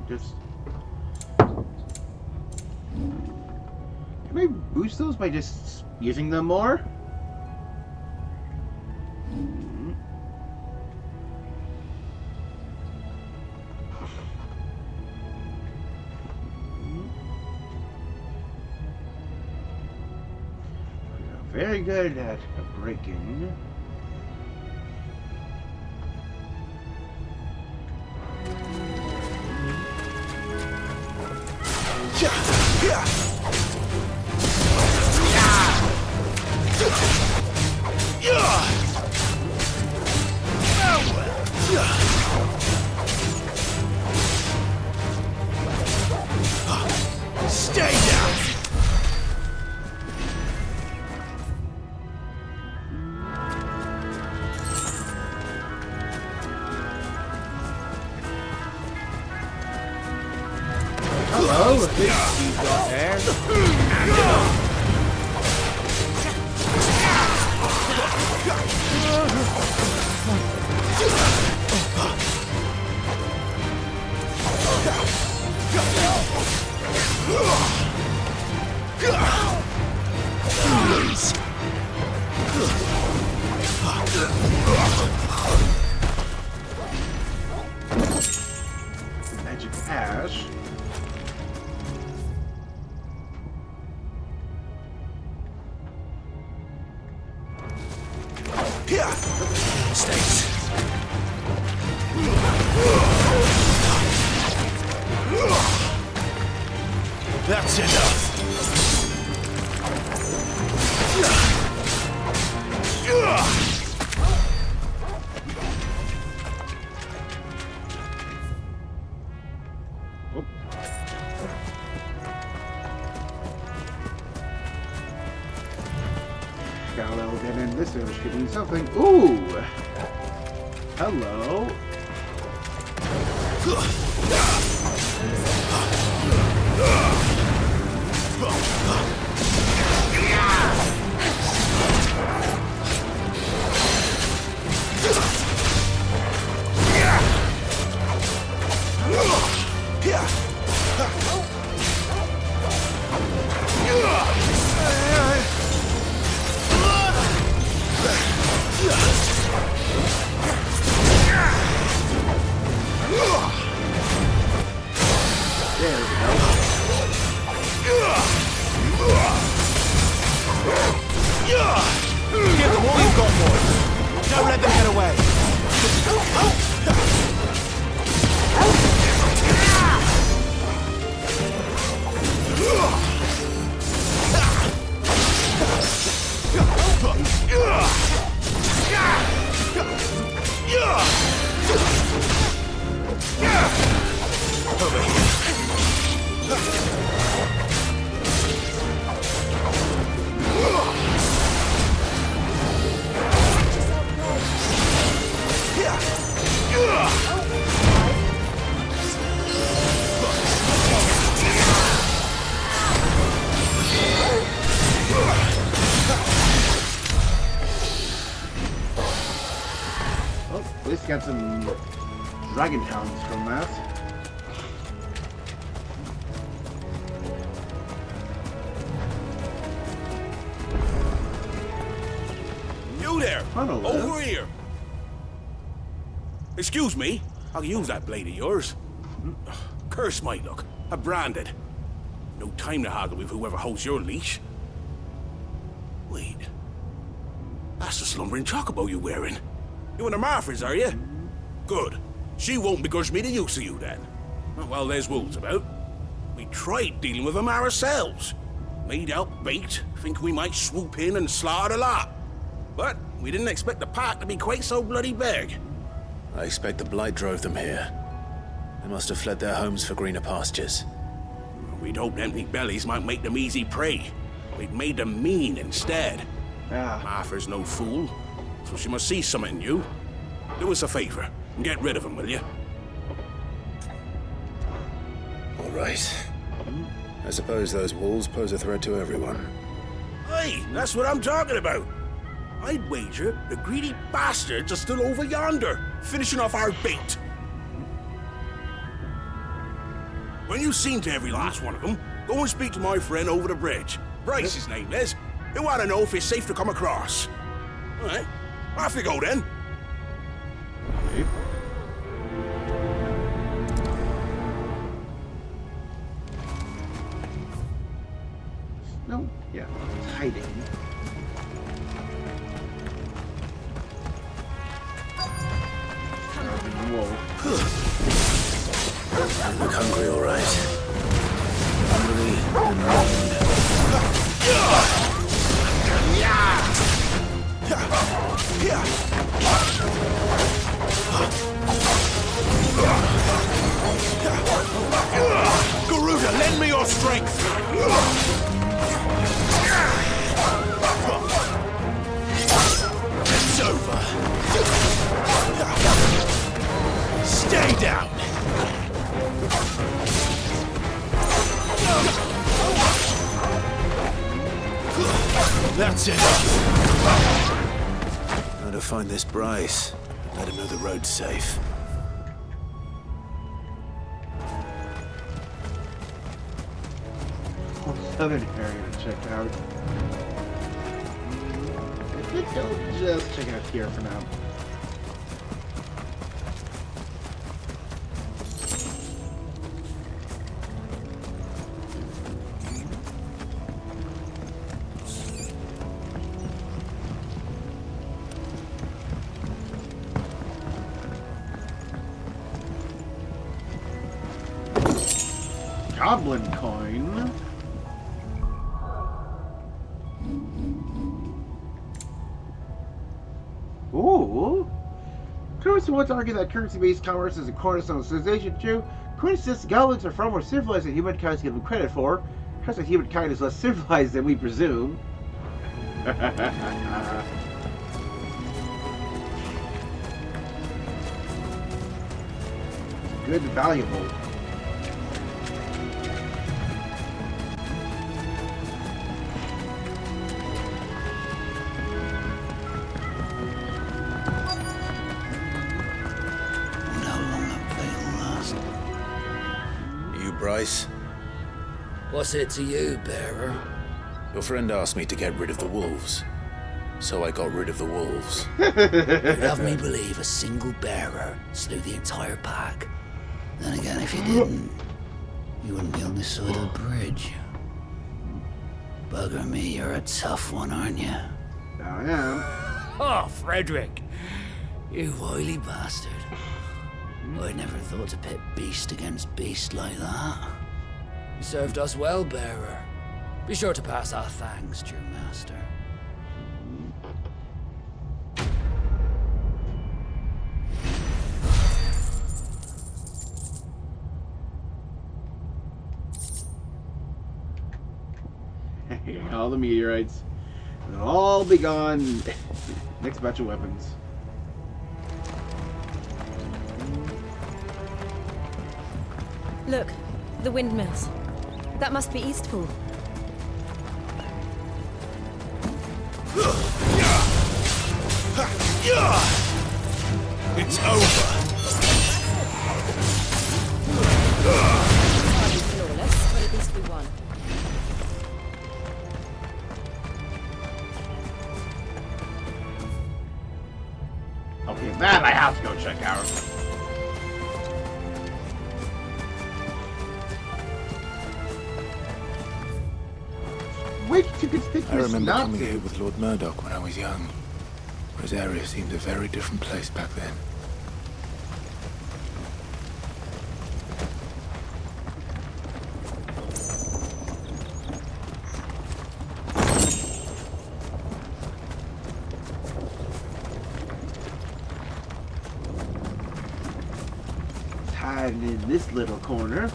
S1: Just... Can I boost those by just using them more? Very good at breaking.
S3: Stay down!
S1: Hello,
S3: what you got there?
S1: Magic Ash.
S6: Mistakes.
S3: That's enough.
S1: Got a level dead end. This village could mean something. Ooh! Hello. At least got some dragon talents from that.
S3: You there!
S1: Hello.
S3: Over here! Excuse me, I'll use that blade of yours. Curse my luck. I'm branded. No time to haggle with whoever holds your leash. Wait. That's the slumbering chocobo you're wearing. You and the Marthas, are you? Good. She won't begrudge me the use of you, then. Well, there's wolves about. We tried dealing with them ourselves. Made out bait, think we might swoop in and slaughter the lot. But we didn't expect the pack to be quite so bloody big.
S6: I expect the blight drove them here. They must have fled their homes for greener pastures.
S3: We'd hoped empty bellies might make them easy prey. We'd made them mean instead. Martha's no fool, so she must see something in you. Do us a favor and get rid of them, will you?
S6: All right. I suppose those wolves pose a threat to everyone.
S3: Hey, that's what I'm talking about. I'd wager the greedy bastards are still over yonder, finishing off our bait. When you've seen to every last one of them, go and speak to my friend over the bridge. Bryce, his name is. He'll want to know if it's safe to come across. All right, off you go then.
S1: No, yeah, it's hiding.
S6: I look hungry, all right. Hungry and lean.
S3: Garuda, lend me your strength! It's over. Stay down! That's it.
S6: How to find this Bryce and let him know the road's safe.
S1: Whole southern area to check out. I think I'll just check out here for now. Goblin coin. Ooh. Tourists once argued that currency-based commerce is a cornerstone of civilization. True. Coincidence, goblins are far more civilized than humankind is given credit for. Because that humankind is less civilized than we presume. Good and valuable.
S6: Bryce?
S16: What's it to you, bearer?
S6: Your friend asked me to get rid of the wolves. So I got rid of the wolves.
S16: You'd have me believe a single bearer slew the entire pack. Then again, if you didn't, you wouldn't be on this side of the bridge. Bugger me, you're a tough one, aren't you?
S1: I am.
S16: Oh, Frederick! You wily bastard. I never thought to pit beast against beast like that. You served us well, bearer. Be sure to pass our thanks to your master.
S1: All the meteorites. They'll all be gone. Next batch of weapons.
S9: Look, the windmills. That must be Eastpool.
S3: It's over.
S12: Hardly flawless, but at least we won.
S1: Okay, that I have to go check out. Way too conspicuous.
S6: I remember
S1: not
S6: coming
S1: to.
S6: here with Lord Murdoch when I was young. Rosaria seemed a very different place back then.
S1: It's hiding in this little corner.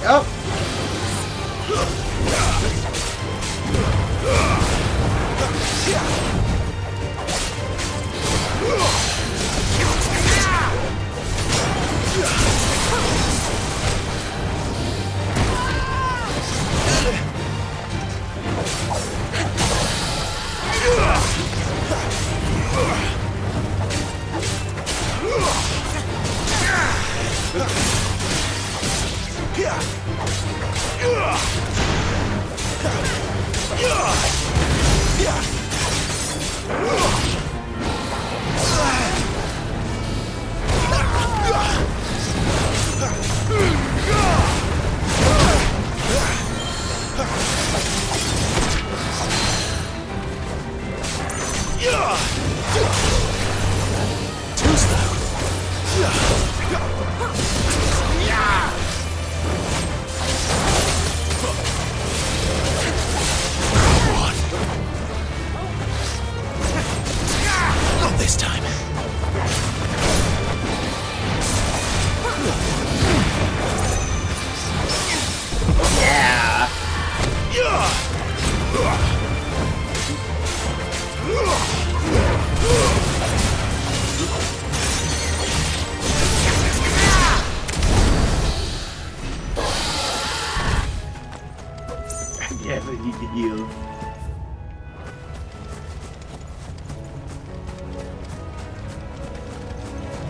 S1: Oh!
S6: Not this time.
S1: Yeah! Yeah, but need to heal.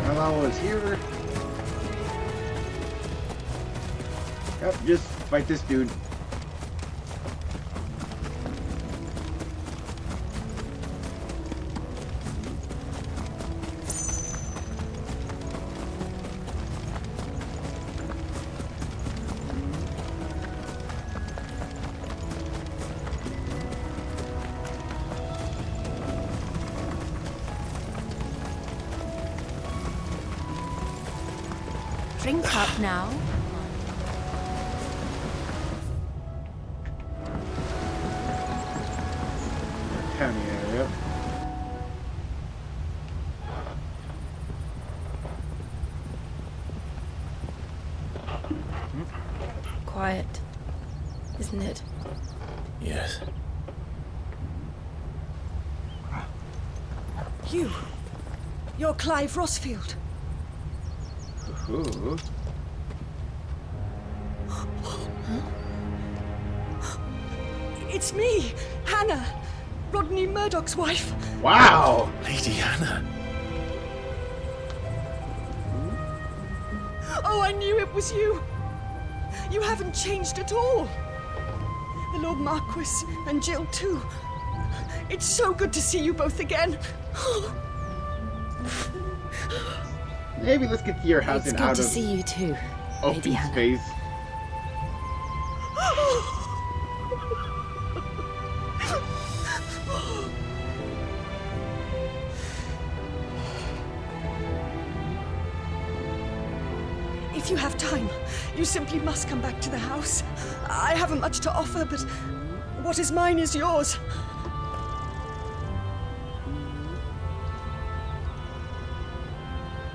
S1: While I was here. Yep, just fight this dude.
S9: Drink up now.
S1: County area.
S15: Quiet, isn't it?
S6: Yes.
S12: You're Clive Rossfield.
S1: Ooh.
S12: It's me, Hannah, Rodney Murdoch's wife.
S1: Wow!
S6: Lady Hannah.
S12: Oh, I knew it was you. You haven't changed at all. The Lord Marquis and Jill too. It's so good to see you both again.
S1: Maybe let's get to your house
S9: It's
S1: and
S9: good
S1: out
S9: to
S1: of
S9: see you too,
S1: open
S9: Lady Hannah.
S1: space.
S8: If you have time, you simply must come back to the house. I haven't much to offer, but what is mine is yours.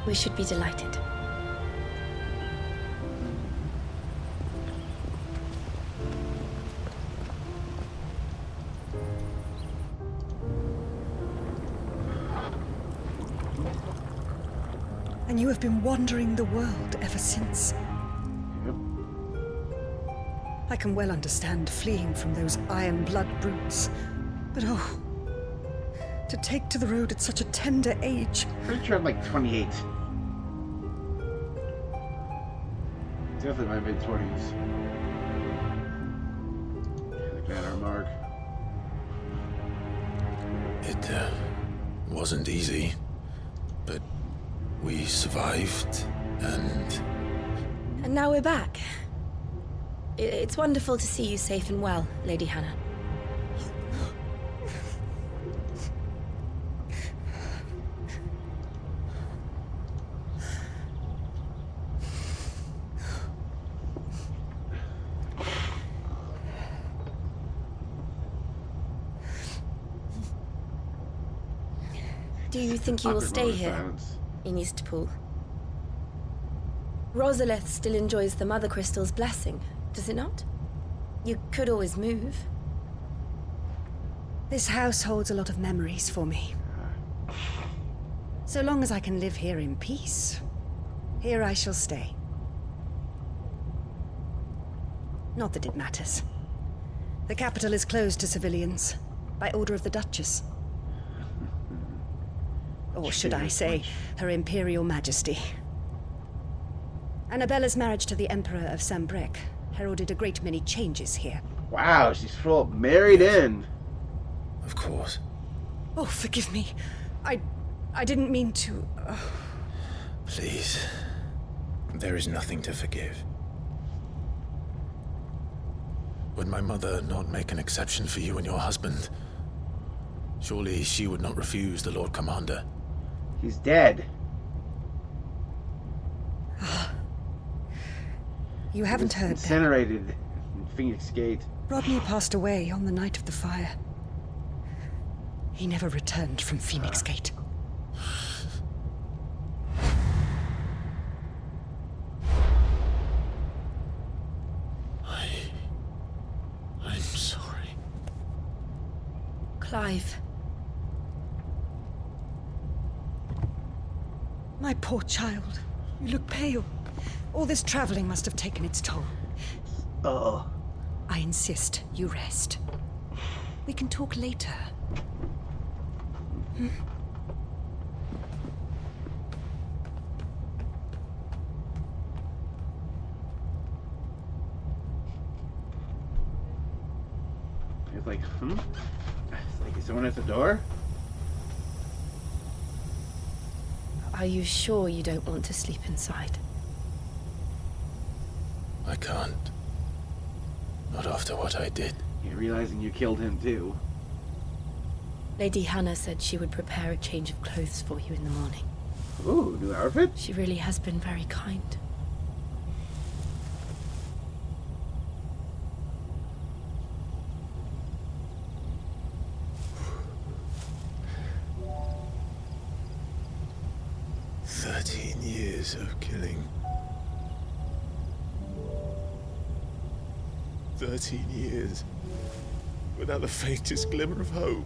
S9: We should be delighted.
S8: And you have been wandering the world ever since.
S1: Yep.
S8: I can well understand fleeing from those iron blood brutes. But oh, to take to the road at such a tender age.
S1: Pretty sure I'm like 28. Definitely my mid-20s. Like that, our mark.
S6: It wasn't easy, but we survived, and...
S9: And now we're back. It's wonderful to see you safe and well, Lady Hannah. Do you think you will stay here, in Eastpool? Rosalith still enjoys the Mother Crystal's blessing, does it not? You could always move.
S8: This house holds a lot of memories for me. So long as I can live here in peace, here I shall stay. Not that it matters. The capital is closed to civilians, by order of the Duchess. Or should I say, Her Imperial Majesty. Annabella's marriage to the Emperor of Sambrec heralded a great many changes here.
S1: Wow, she's full married in.
S6: Of course.
S8: Oh, forgive me. I didn't mean to...
S6: Please. There is nothing to forgive. Would my mother not make an exception for you and your husband? Surely she would not refuse the Lord Commander.
S1: He's dead.
S8: You haven't heard that.
S1: Incinerated in Phoenix Gate.
S8: Rodney passed away on the night of the fire. He never returned from Phoenix Gate.
S6: I'm sorry.
S9: Clive.
S8: My poor child. You look pale. All this traveling must have taken its toll.
S1: Oh.
S8: I insist you rest. We can talk later. Hmm?
S1: It's like, It's like, is someone at the door?
S9: Are you sure you don't want to sleep inside?
S6: I can't. Not after what I did.
S1: You're realizing you killed him too.
S9: Lady Hannah said she would prepare a change of clothes for you in the morning.
S1: Ooh, new outfit?
S9: She really has been very kind.
S6: Years of killing. 13 years without the faintest glimmer of hope.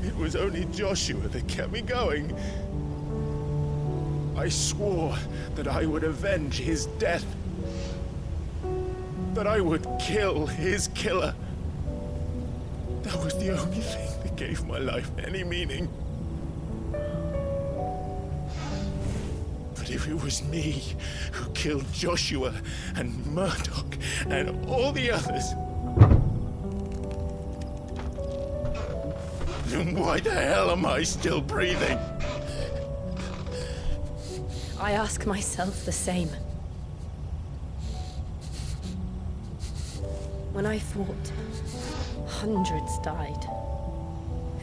S6: It was only Joshua that kept me going. I swore that I would avenge his death. That I would kill his killer. That was the only thing that gave my life any meaning. But if it was me who killed Joshua and Murdoch and all the others, then why the hell am I still breathing?
S9: I ask myself the same. When I fought, hundreds died.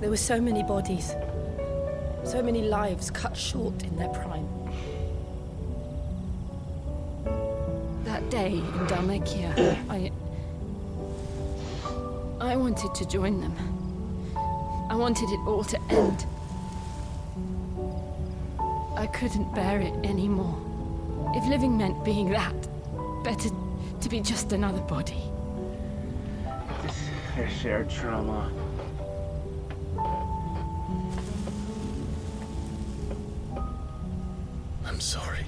S9: There were so many bodies.
S12: So many lives cut short in their prime.
S9: That day in Dalmekia, I wanted to join them. I wanted it all to end. I couldn't bear it anymore. If living meant being that, better to be just another body.
S1: This is their shared trauma.
S6: I'm sorry.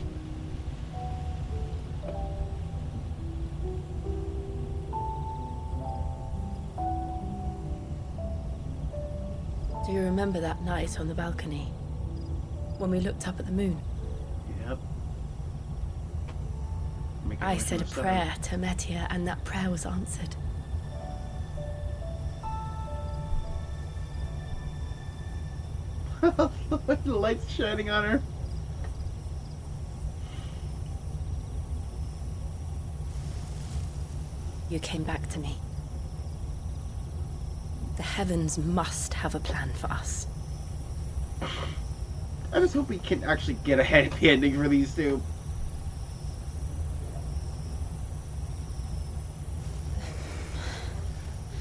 S12: Do you remember that night on the balcony? When we looked up at the moon?
S1: Yep.
S12: I said a prayer to Metia, and that prayer was answered.
S1: The light's shining on her.
S12: You came back to me. The heavens must have a plan for us.
S1: I just hope we can actually get a happy ending for these two.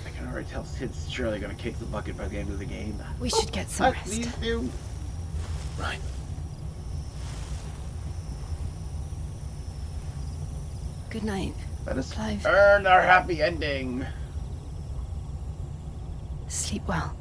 S1: I can already tell Sid's surely gonna kick the bucket by the end of the game.
S12: We should get some rest.
S1: These two.
S6: Right.
S12: Good night.
S1: Let us
S12: Clive.
S1: earn our happy ending.
S12: Sleep well.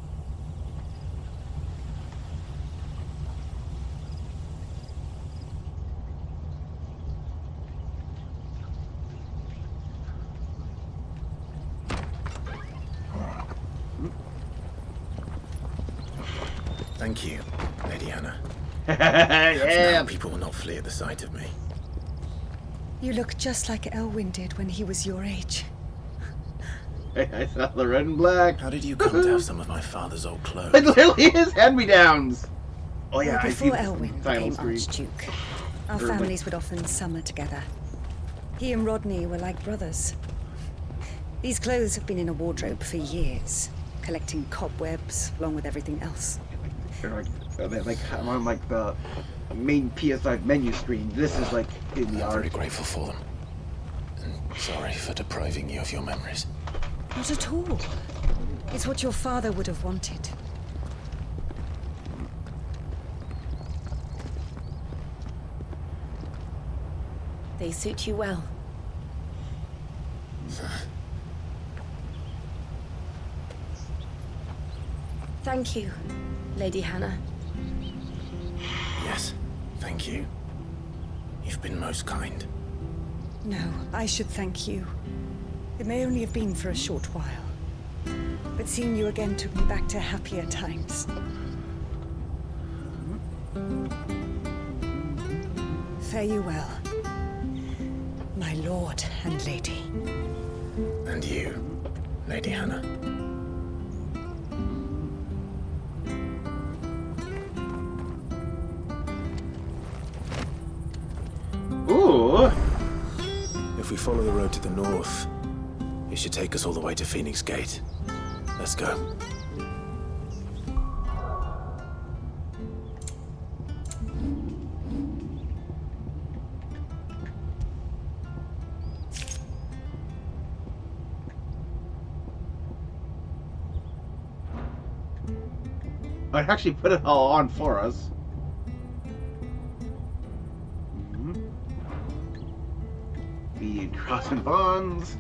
S6: Thank you, Lady Hannah.
S1: Yeah.
S6: Now people will not flee at the sight of me.
S8: You look just like Elwyn did when he was your age.
S1: I saw the red and black.
S6: How did you come to have some of my father's old clothes?
S1: It literally is hand-me-downs. Oh yeah,
S8: Well,
S1: I see
S8: before
S1: the
S8: Elwyn
S1: title
S8: became
S1: screen.
S8: Archduke, our
S1: Or, like-
S8: families would often summer together. He and Rodney were like brothers. These clothes have been in a wardrobe for years, collecting cobwebs along with everything else.
S1: They're like I'm on like the main PS5 menu screen. This is like in the
S6: I'm
S1: art.
S6: very grateful for them. And sorry for depriving you of your memories.
S8: Not at all. It's what your father would have wanted.
S12: They suit you well. Thank you, Lady Hannah.
S6: Yes, thank you. You've been most kind.
S8: No, I should thank you. It may only have been for a short while, but seeing you again took me back to happier times. Fare you well, my lord and lady.
S6: And you, Lady Hannah.
S1: Ooh.
S6: If we follow the road to the north, it should take us all the way to Phoenix Gate. Let's go.
S1: I'd actually put it all on for us. The crossing bonds.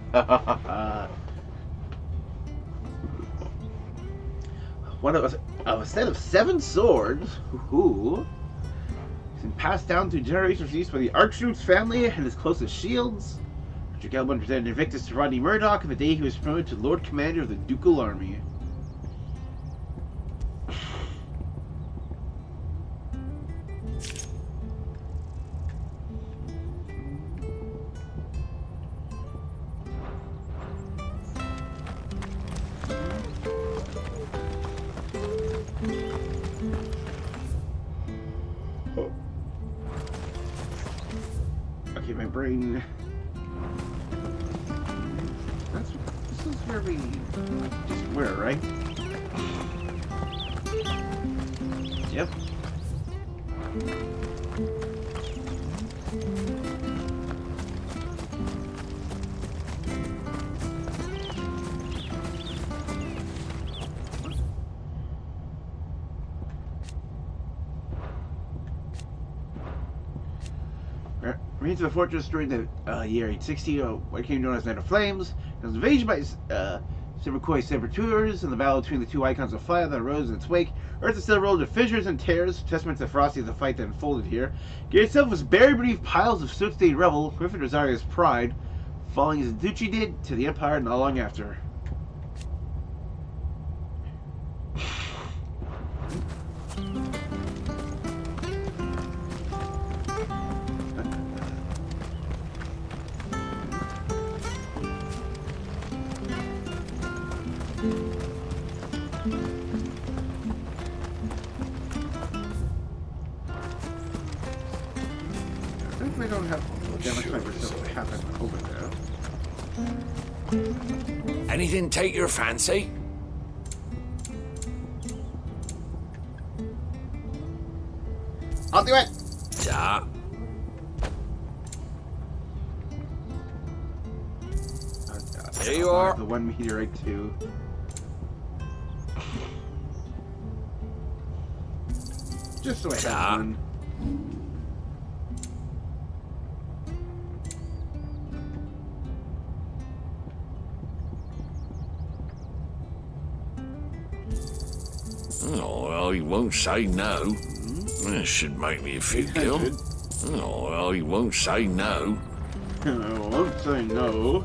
S1: One of a set of 7 swords. Ooh. It's been passed down through generations used by the Archduke's family and his closest shields. Richard Gelman presented Invictus to Rodney Murdoch on the day he was promoted to Lord Commander of the Ducal Army. Okay, my brain. This is where we just were, right? Yep. Remains of the fortress during the year 860, what became known as Night of Flames. It was invaded by Severcoy saboteurs, and the battle between the two icons of fire that arose in its wake. Earth is still rolled to fissures and tears, testament to the ferocity of the fight that unfolded here. Gear itself was buried beneath piles of soot-stained rubble. Griffin Rosaria's pride, falling as Duchy did to the Empire not long after. We don't have that much time for stuff to happen over there.
S19: Anything take your fancy?
S1: I'll do it!
S19: Yeah. There you are.
S1: The 1 meteorite too. Just so I have one.
S3: Oh, well, he won't say no. That should make me a few kill. Oh, well, he won't say no.
S1: I won't say no.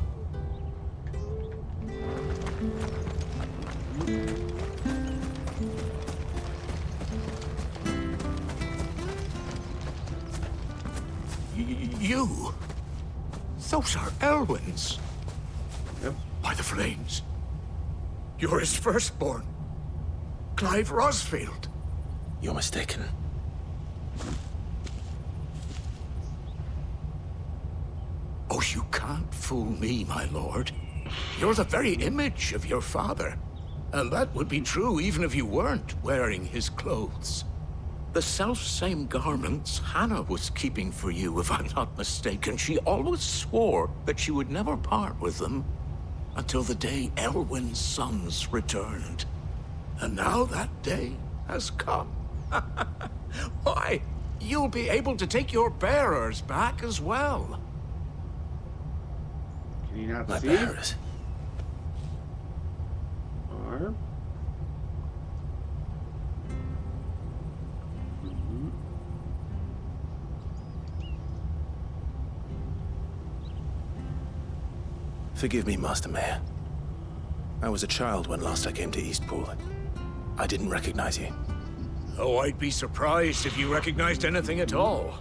S3: You? Those are Elwyn's.
S1: Yep.
S3: By the flames. You're his firstborn. Clive Rosfield.
S6: You're mistaken.
S3: Oh, you can't fool me, my lord. You're the very image of your father. And that would be true even if you weren't wearing his clothes. The self-same garments Hannah was keeping for you, if I'm not mistaken. She always swore that she would never part with them until the day Elwyn's sons returned. And now that day has come. Why, you'll be able to take your bearers back as well.
S1: Can you not
S6: My
S1: see?
S6: bearers.
S1: Or...
S6: Forgive me, Master Mayor. I was a child when last I came to Eastpool. I didn't recognize you.
S3: Oh, I'd be surprised if you recognized anything at all.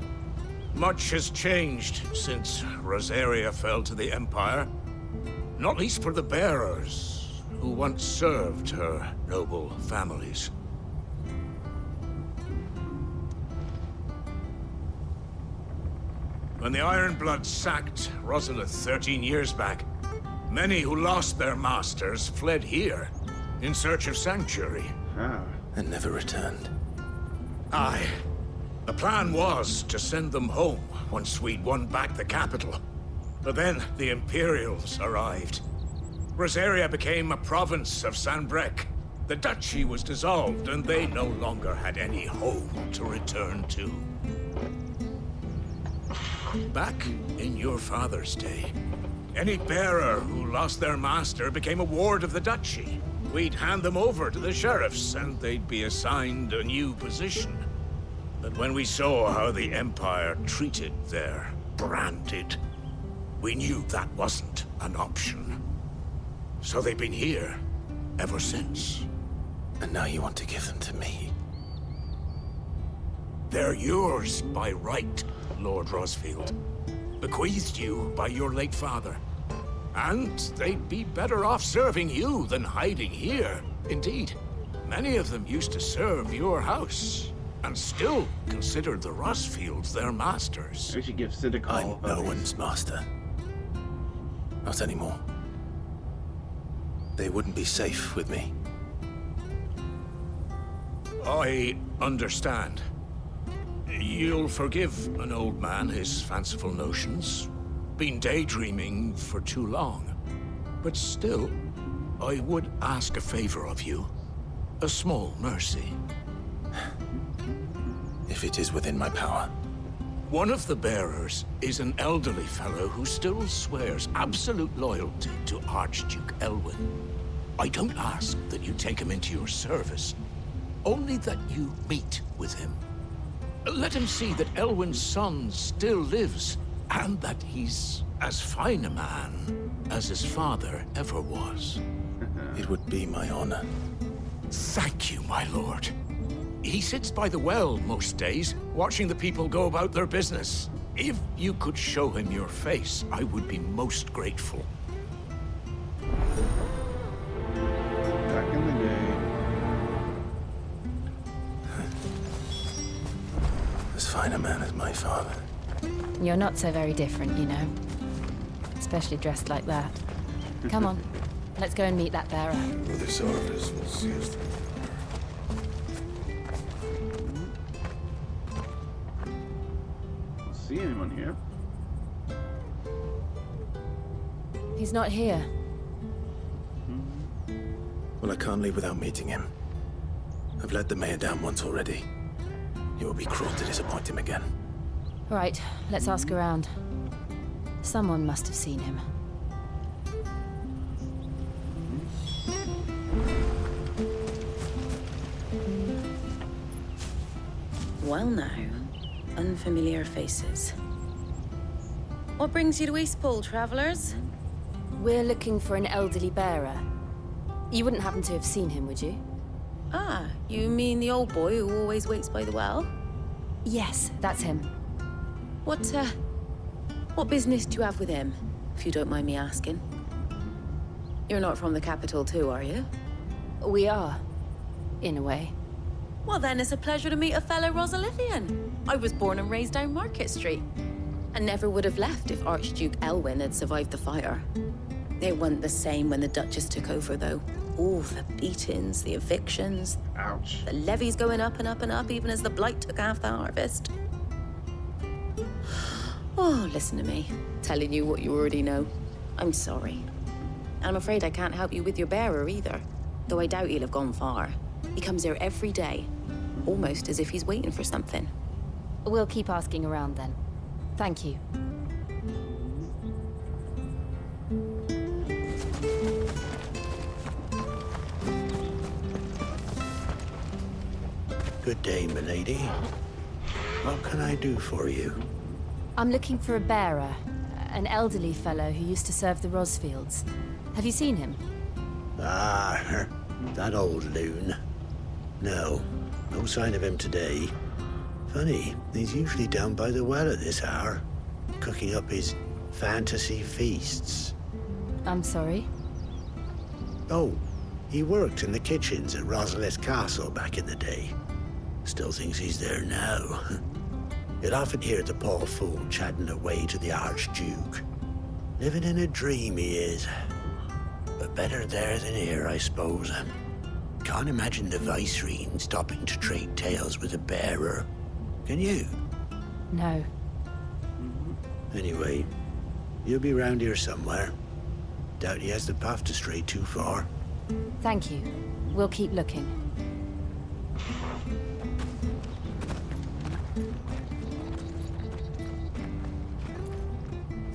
S3: Much has changed since Rosaria fell to the Empire. Not least for the bearers, who once served her noble families. When the Ironbloods sacked Rosalith 13 years back, many who lost their masters fled here in search of sanctuary.
S6: And never returned.
S3: Aye. The plan was to send them home once we'd won back the capital. But then the Imperials arrived. Rosaria became a province of Sanbreque. The duchy was dissolved, and they no longer had any home to return to. Back in your father's day, any bearer who lost their master became a ward of the duchy. We'd hand them over to the sheriffs, and they'd be assigned a new position. But when we saw how the Empire treated their branded, we knew that wasn't an option. So they've been here ever since.
S6: And now you want to give them to me?
S3: They're yours by right, Lord Rosfield. Bequeathed you by your late father. And they'd be better off serving you than hiding here. Indeed, many of them used to serve your house, and still considered the Rosfields their masters.
S1: We should give Sid a call.
S6: I'm no one's master. Not anymore. They wouldn't be safe with me.
S3: I understand. You'll forgive an old man his fanciful notions. Been daydreaming for too long. But still, I would ask a favor of you. A small mercy.
S6: If it is within my power.
S3: One of the bearers is an elderly fellow who still swears absolute loyalty to Archduke Elwyn. I don't ask that you take him into your service, only that you meet with him. Let him see that Elwyn's son still lives, and that he's as fine a man as his father ever was.
S6: It would be my honor.
S3: Thank you, my lord. He sits by the well most days, watching the people go about their business. If you could show him your face, I would be most grateful.
S1: Back in the day.
S6: As fine a man as my father.
S9: You're not so very different, you know. Especially dressed like that. Come on, let's go and meet that bearer.
S1: See anyone here?
S9: He's not here.
S6: Well, I can't leave without meeting him. I've let the mayor down once already. It would be cruel to disappoint him again.
S9: Right, let's ask around. Someone must have seen him.
S5: Well now, unfamiliar faces. What brings you to Eastpool, travelers?
S9: We're looking for an elderly bearer. You wouldn't happen to have seen him, would you?
S5: Ah, you mean the old boy who always waits by the well?
S9: Yes, that's him.
S5: What business do you have with him, if you don't mind me asking? You're not from the capital too, are you?
S9: We are, in a way.
S5: Well then, it's a pleasure to meet a fellow Rosalithian. I was born and raised down Market Street, and never would have left if Archduke Elwyn had survived the fire. It wasn't the same when the Duchess took over, though. All the beatings, the evictions.
S1: Ouch.
S5: The levies going up and up and up, even as the blight took half the harvest. Oh, listen to me, telling you what you already know. I'm sorry. And I'm afraid I can't help you with your bearer either, though I doubt he'll have gone far. He comes here every day, almost as if he's waiting for something.
S9: We'll keep asking around then. Thank you.
S20: Good day, milady. What can I do for you?
S9: I'm looking for a bearer, an elderly fellow who used to serve the Rosfields. Have you seen him?
S20: Ah, that old loon. No sign of him today. Funny, he's usually down by the well at this hour, cooking up his fantasy feasts.
S9: I'm sorry?
S20: Oh, he worked in the kitchens at Rosalith Castle back in the day. Still thinks he's there now. You'd often hear the poor fool chatting away to the Archduke. Living in a dream he is. But better there than here, I suppose. Can't imagine the Viceroy stopping to trade tales with a bearer. Can you?
S9: No.
S20: Anyway, you'll be round here somewhere. Doubt he has the path to stray too far.
S9: Thank you. We'll keep looking.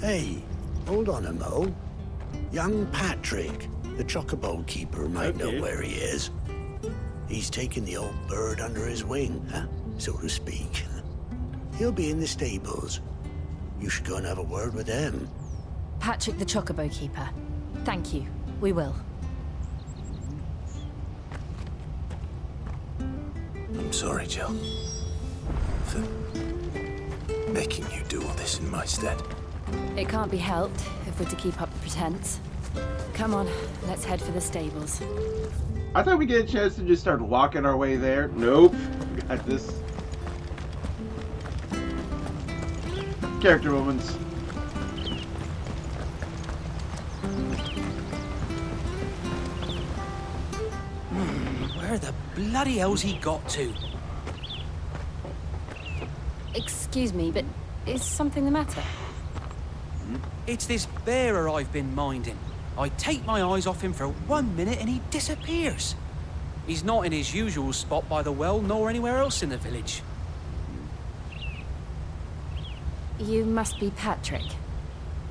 S20: Hey, hold on a mo. Young Patrick, the chocobo keeper, might know where he is. He's taken the old bird under his wing, so to speak. He'll be in the stables. You should go and have a word with them.
S9: Patrick the Chocobo Keeper. Thank you. We will.
S6: I'm sorry, Jill. For making you do all this in my stead.
S9: It can't be helped if we're to keep up the pretense. Come on, let's head for the stables.
S1: I thought we'd get a chance to just start walking our way there. Nope. We got this. Character moments.
S19: Where the bloody hell's he got to?
S9: Excuse me, but is something the matter?
S21: It's this bearer I've been minding. I take my eyes off him for 1 minute and he disappears. He's not in his usual spot by the well, nor anywhere else in the village.
S9: You must be Patrick.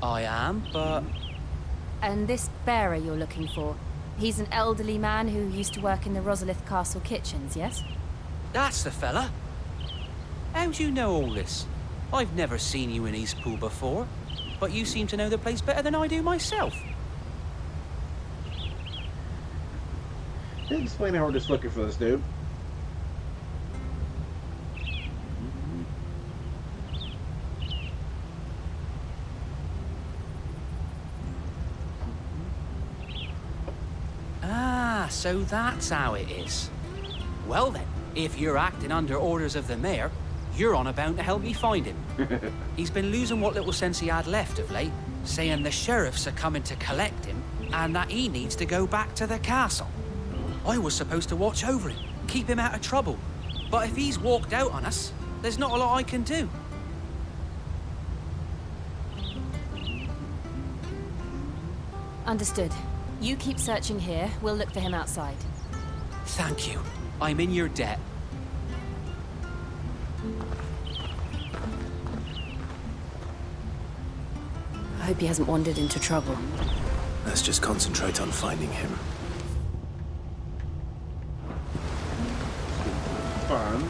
S21: I am, but...
S9: And this bearer you're looking for, he's an elderly man who used to work in the Rosalith Castle kitchens, yes?
S21: That's the fella. How do you know all this? I've never seen you in Eastpool before, but you seem to know the place better than I do myself.
S1: Didn't explain how we're just looking for this dude.
S21: Ah, so that's how it is. Well then, if you're acting under orders of the mayor, you're on about to help me find him. He's been losing what little sense he had left of late, saying the sheriffs are coming to collect him and that he needs to go back to the castle. I was supposed to watch over him, keep him out of trouble. But if he's walked out on us, there's not a lot I can do.
S9: Understood. You keep searching here, we'll look for him outside.
S21: Thank you. I'm in your debt.
S9: I hope he hasn't wandered into trouble.
S6: Let's just concentrate on finding him.
S1: Fun.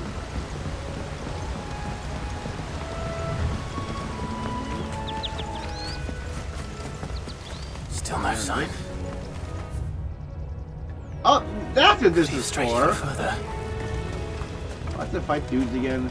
S6: Still no sign.
S1: Oh, that's what this is
S6: Straight
S1: for.
S6: further.
S1: I have to fight dudes again.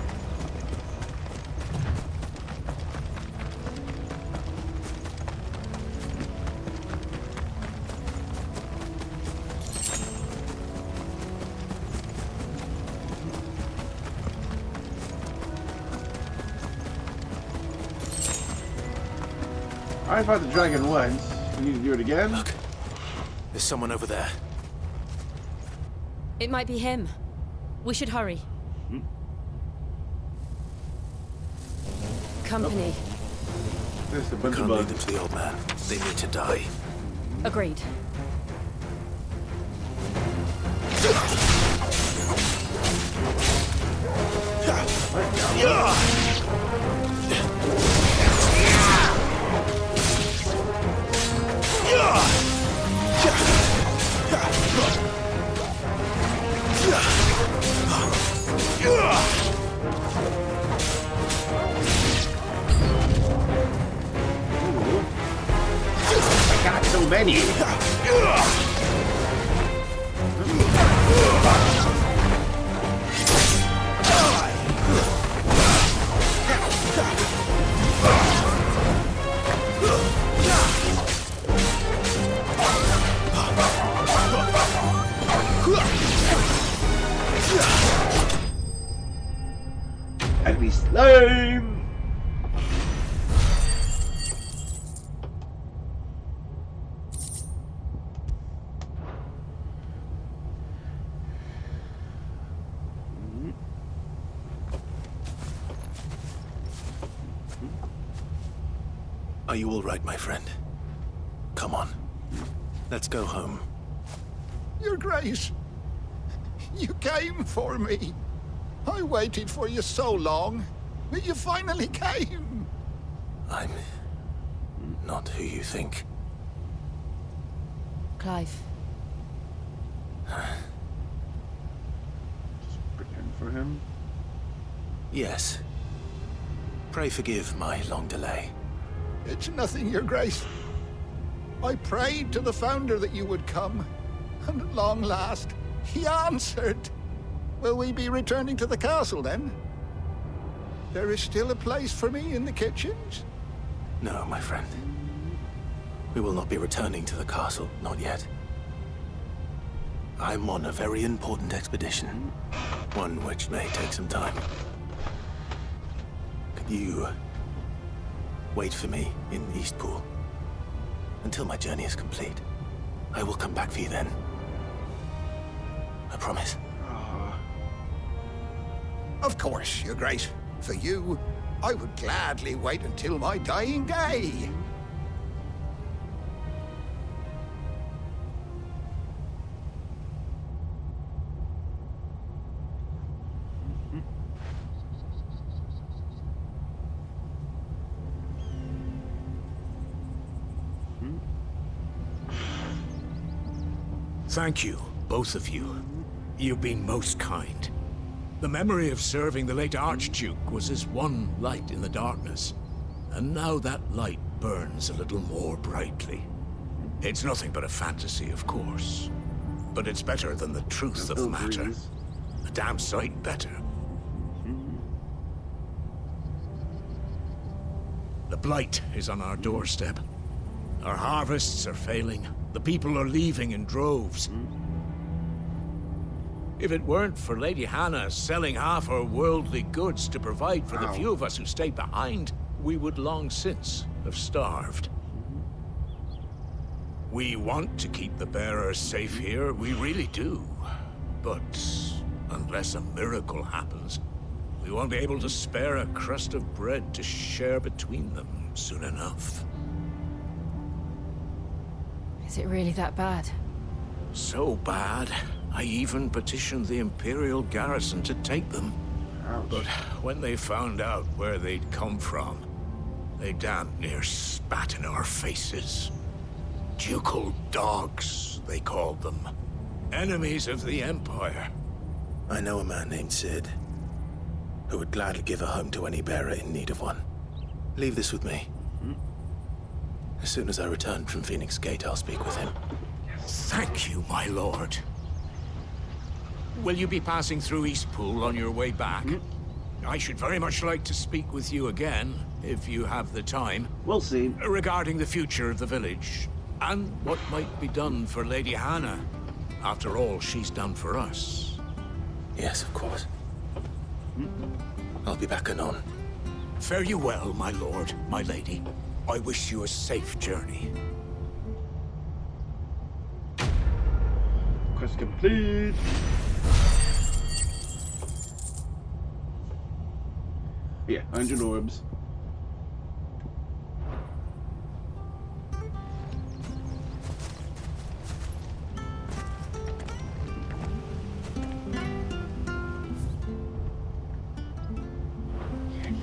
S1: I fought the dragon once. We need to do it again.
S6: Look, there's someone over there.
S9: It might be him. We should hurry. Company.
S1: There's a
S6: We
S1: bunch of
S6: can't lead
S1: bugs.
S6: them to the old man. They need to die.
S9: Agreed.
S1: I got so many. Enemy slime.
S6: Are you all right, my friend? Come on. Let's go home.
S22: Your Grace, you came for me. I waited for you so long, but you finally came.
S6: I'm not who you think.
S9: Clive.
S1: Pretend for him.
S6: Yes. Pray forgive my long delay.
S22: It's nothing, Your Grace. I prayed to the Founder that you would come, and at long last, he answered. Will we be returning to the castle, then? There is still a place for me in the kitchens?
S6: No, my friend. We will not be returning to the castle, not yet. I'm on a very important expedition. One which may take some time. Could you wait for me in Eastpool until my journey is complete? I will come back for you then. I promise.
S22: Of course, Your Grace. For you, I would gladly wait until my dying day.
S2: Thank you, both of you. You've been most kind. The memory of serving the late Archduke was as one light in the darkness, and now that light burns a little more brightly. It's nothing but a fantasy, of course, but it's better than the truth of the matter. A damn sight better. The blight is on our doorstep. Our harvests are failing. The people are leaving in droves. If it weren't for Lady Hannah selling half her worldly goods to provide for the few of us who stayed behind, we would long since have starved. We want to keep the bearers safe here, we really do. But unless a miracle happens, we won't be able to spare a crust of bread to share between them soon enough.
S9: Is it really that bad?
S2: So bad, I even petitioned the Imperial garrison to take them. But when they found out where they'd come from, they damn near spat in our faces. Ducal dogs, they called them. Enemies of the Empire.
S6: I know a man named Sid, who would gladly give a home to any bearer in need of one. Leave this with me. As soon as I return from Phoenix Gate, I'll speak with him.
S2: Thank you, my lord. Will you be passing through Eastpool on your way back? I should very much like to speak with you again, if you have the time.
S1: We'll see.
S2: Regarding the future of the village, and what might be done for Lady Hannah. After all she's done for us.
S6: Yes, of course. I'll be back anon.
S2: Fare you well, my lord, my lady. I wish you a safe journey.
S1: Quest complete. Yeah, 100 orbs.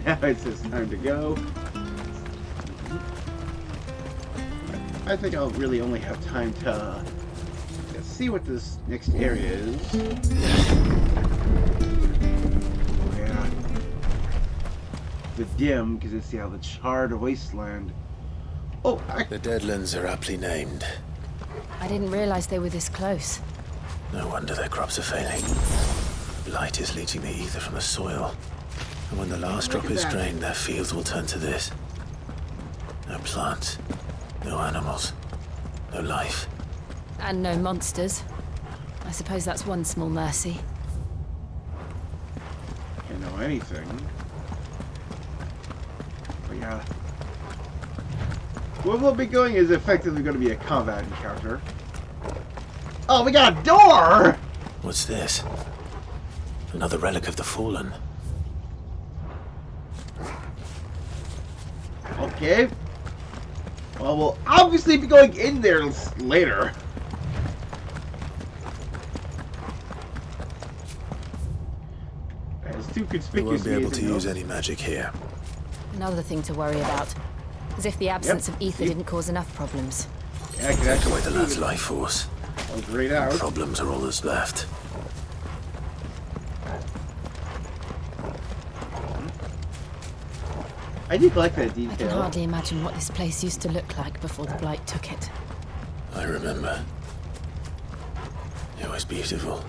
S1: Now it says time to go. I think I'll really only have time to see what this next area is. Yeah. The dim, because it's the charred wasteland. Oh,
S6: The Deadlands are aptly named.
S9: I didn't realize they were this close.
S6: No wonder their crops are failing. Blight is leaching the ether from the soil. And when the last drop is drained, their fields will turn to this. No plants, no animals, no life.
S9: And no monsters. I suppose that's one small mercy.
S1: Can't know anything. But yeah. Where we'll be going is effectively going to be a combat encounter. Oh, we got a door!
S6: What's this? Another relic of the Fallen.
S1: Okay. Well, we'll obviously be going in there later. As too conspicuous.
S6: We won't be able to use any magic here.
S9: Another thing to worry about. As if the absence of ether didn't cause enough problems.
S1: Yeah, I can
S6: Take
S1: actually
S6: away the lad's life force.
S1: Great out.
S6: Problems are all that's left.
S1: I do like that
S9: I can
S1: detail.
S9: hardly imagine what this place used to look like before the Blight took it.
S6: I remember. It was beautiful.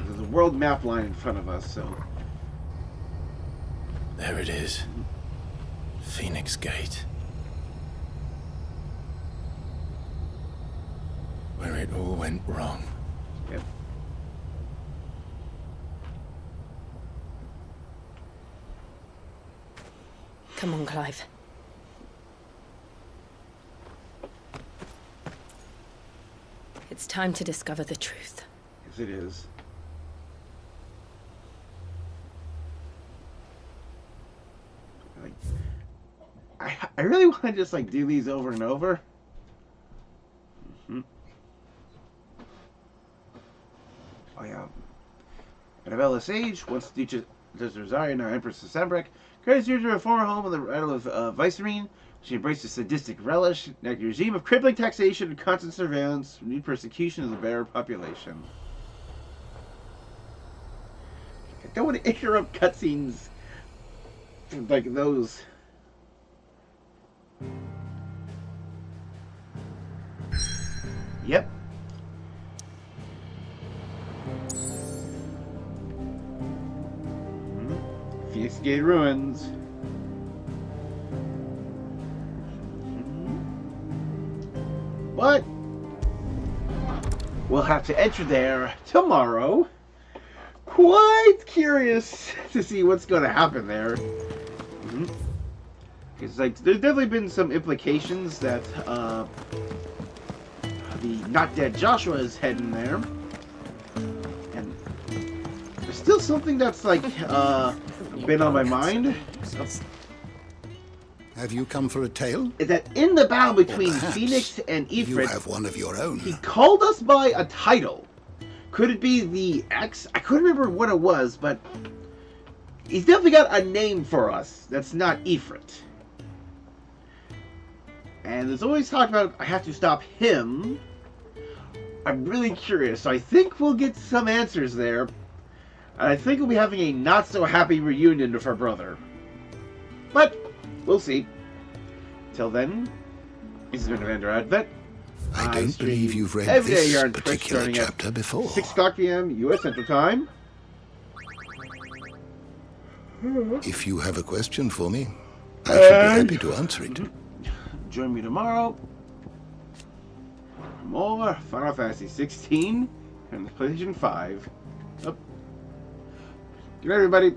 S1: There's a world map line in front of us, so.
S6: There it is. Phoenix Gate. Where it all went wrong.
S1: Yep.
S12: Come on, Clive. It's time to discover the truth.
S1: Yes, it is. I really want to just like do these over and over. Oh yeah. Annabella's age, once Duchess Rosaria, now Empress of Sembric, credits her to her former home on the Isle of Vicerine. She embraced a sadistic relish, a regime of crippling taxation and constant surveillance, renewed persecution of the bearer population. I don't want to interrupt cutscenes like those. Yep. Phoenix Gate Ruins. But we'll have to enter there tomorrow. Quite curious to see what's going to happen there. It's like there's definitely been some implications that the not dead Joshua is heading there, and there's still something that's like been on my mind.
S22: Have you come for a tale?
S1: Is that in the battle between Phoenix and Ifrit,
S22: you have one of your own.
S1: He called us by a title. Could it be the X? I couldn't remember what it was, but he's definitely got a name for us that's not Ifrit. And there's always talk about I have to stop him. I'm really curious, so I think we'll get some answers there. And I think we'll be having a not-so-happy reunion with our brother. But we'll see. Till then, this has been Evander Advent.
S22: I don't believe you've read
S1: every day
S22: this
S1: here on
S22: particular
S1: Twitch,
S22: chapter before.
S1: 6 o'clock p.m. U.S. Central Time.
S22: If you have a question for me, I should be happy to answer it.
S1: Join me tomorrow for more Final Fantasy XVI and the PlayStation 5. Oh. Good night, everybody.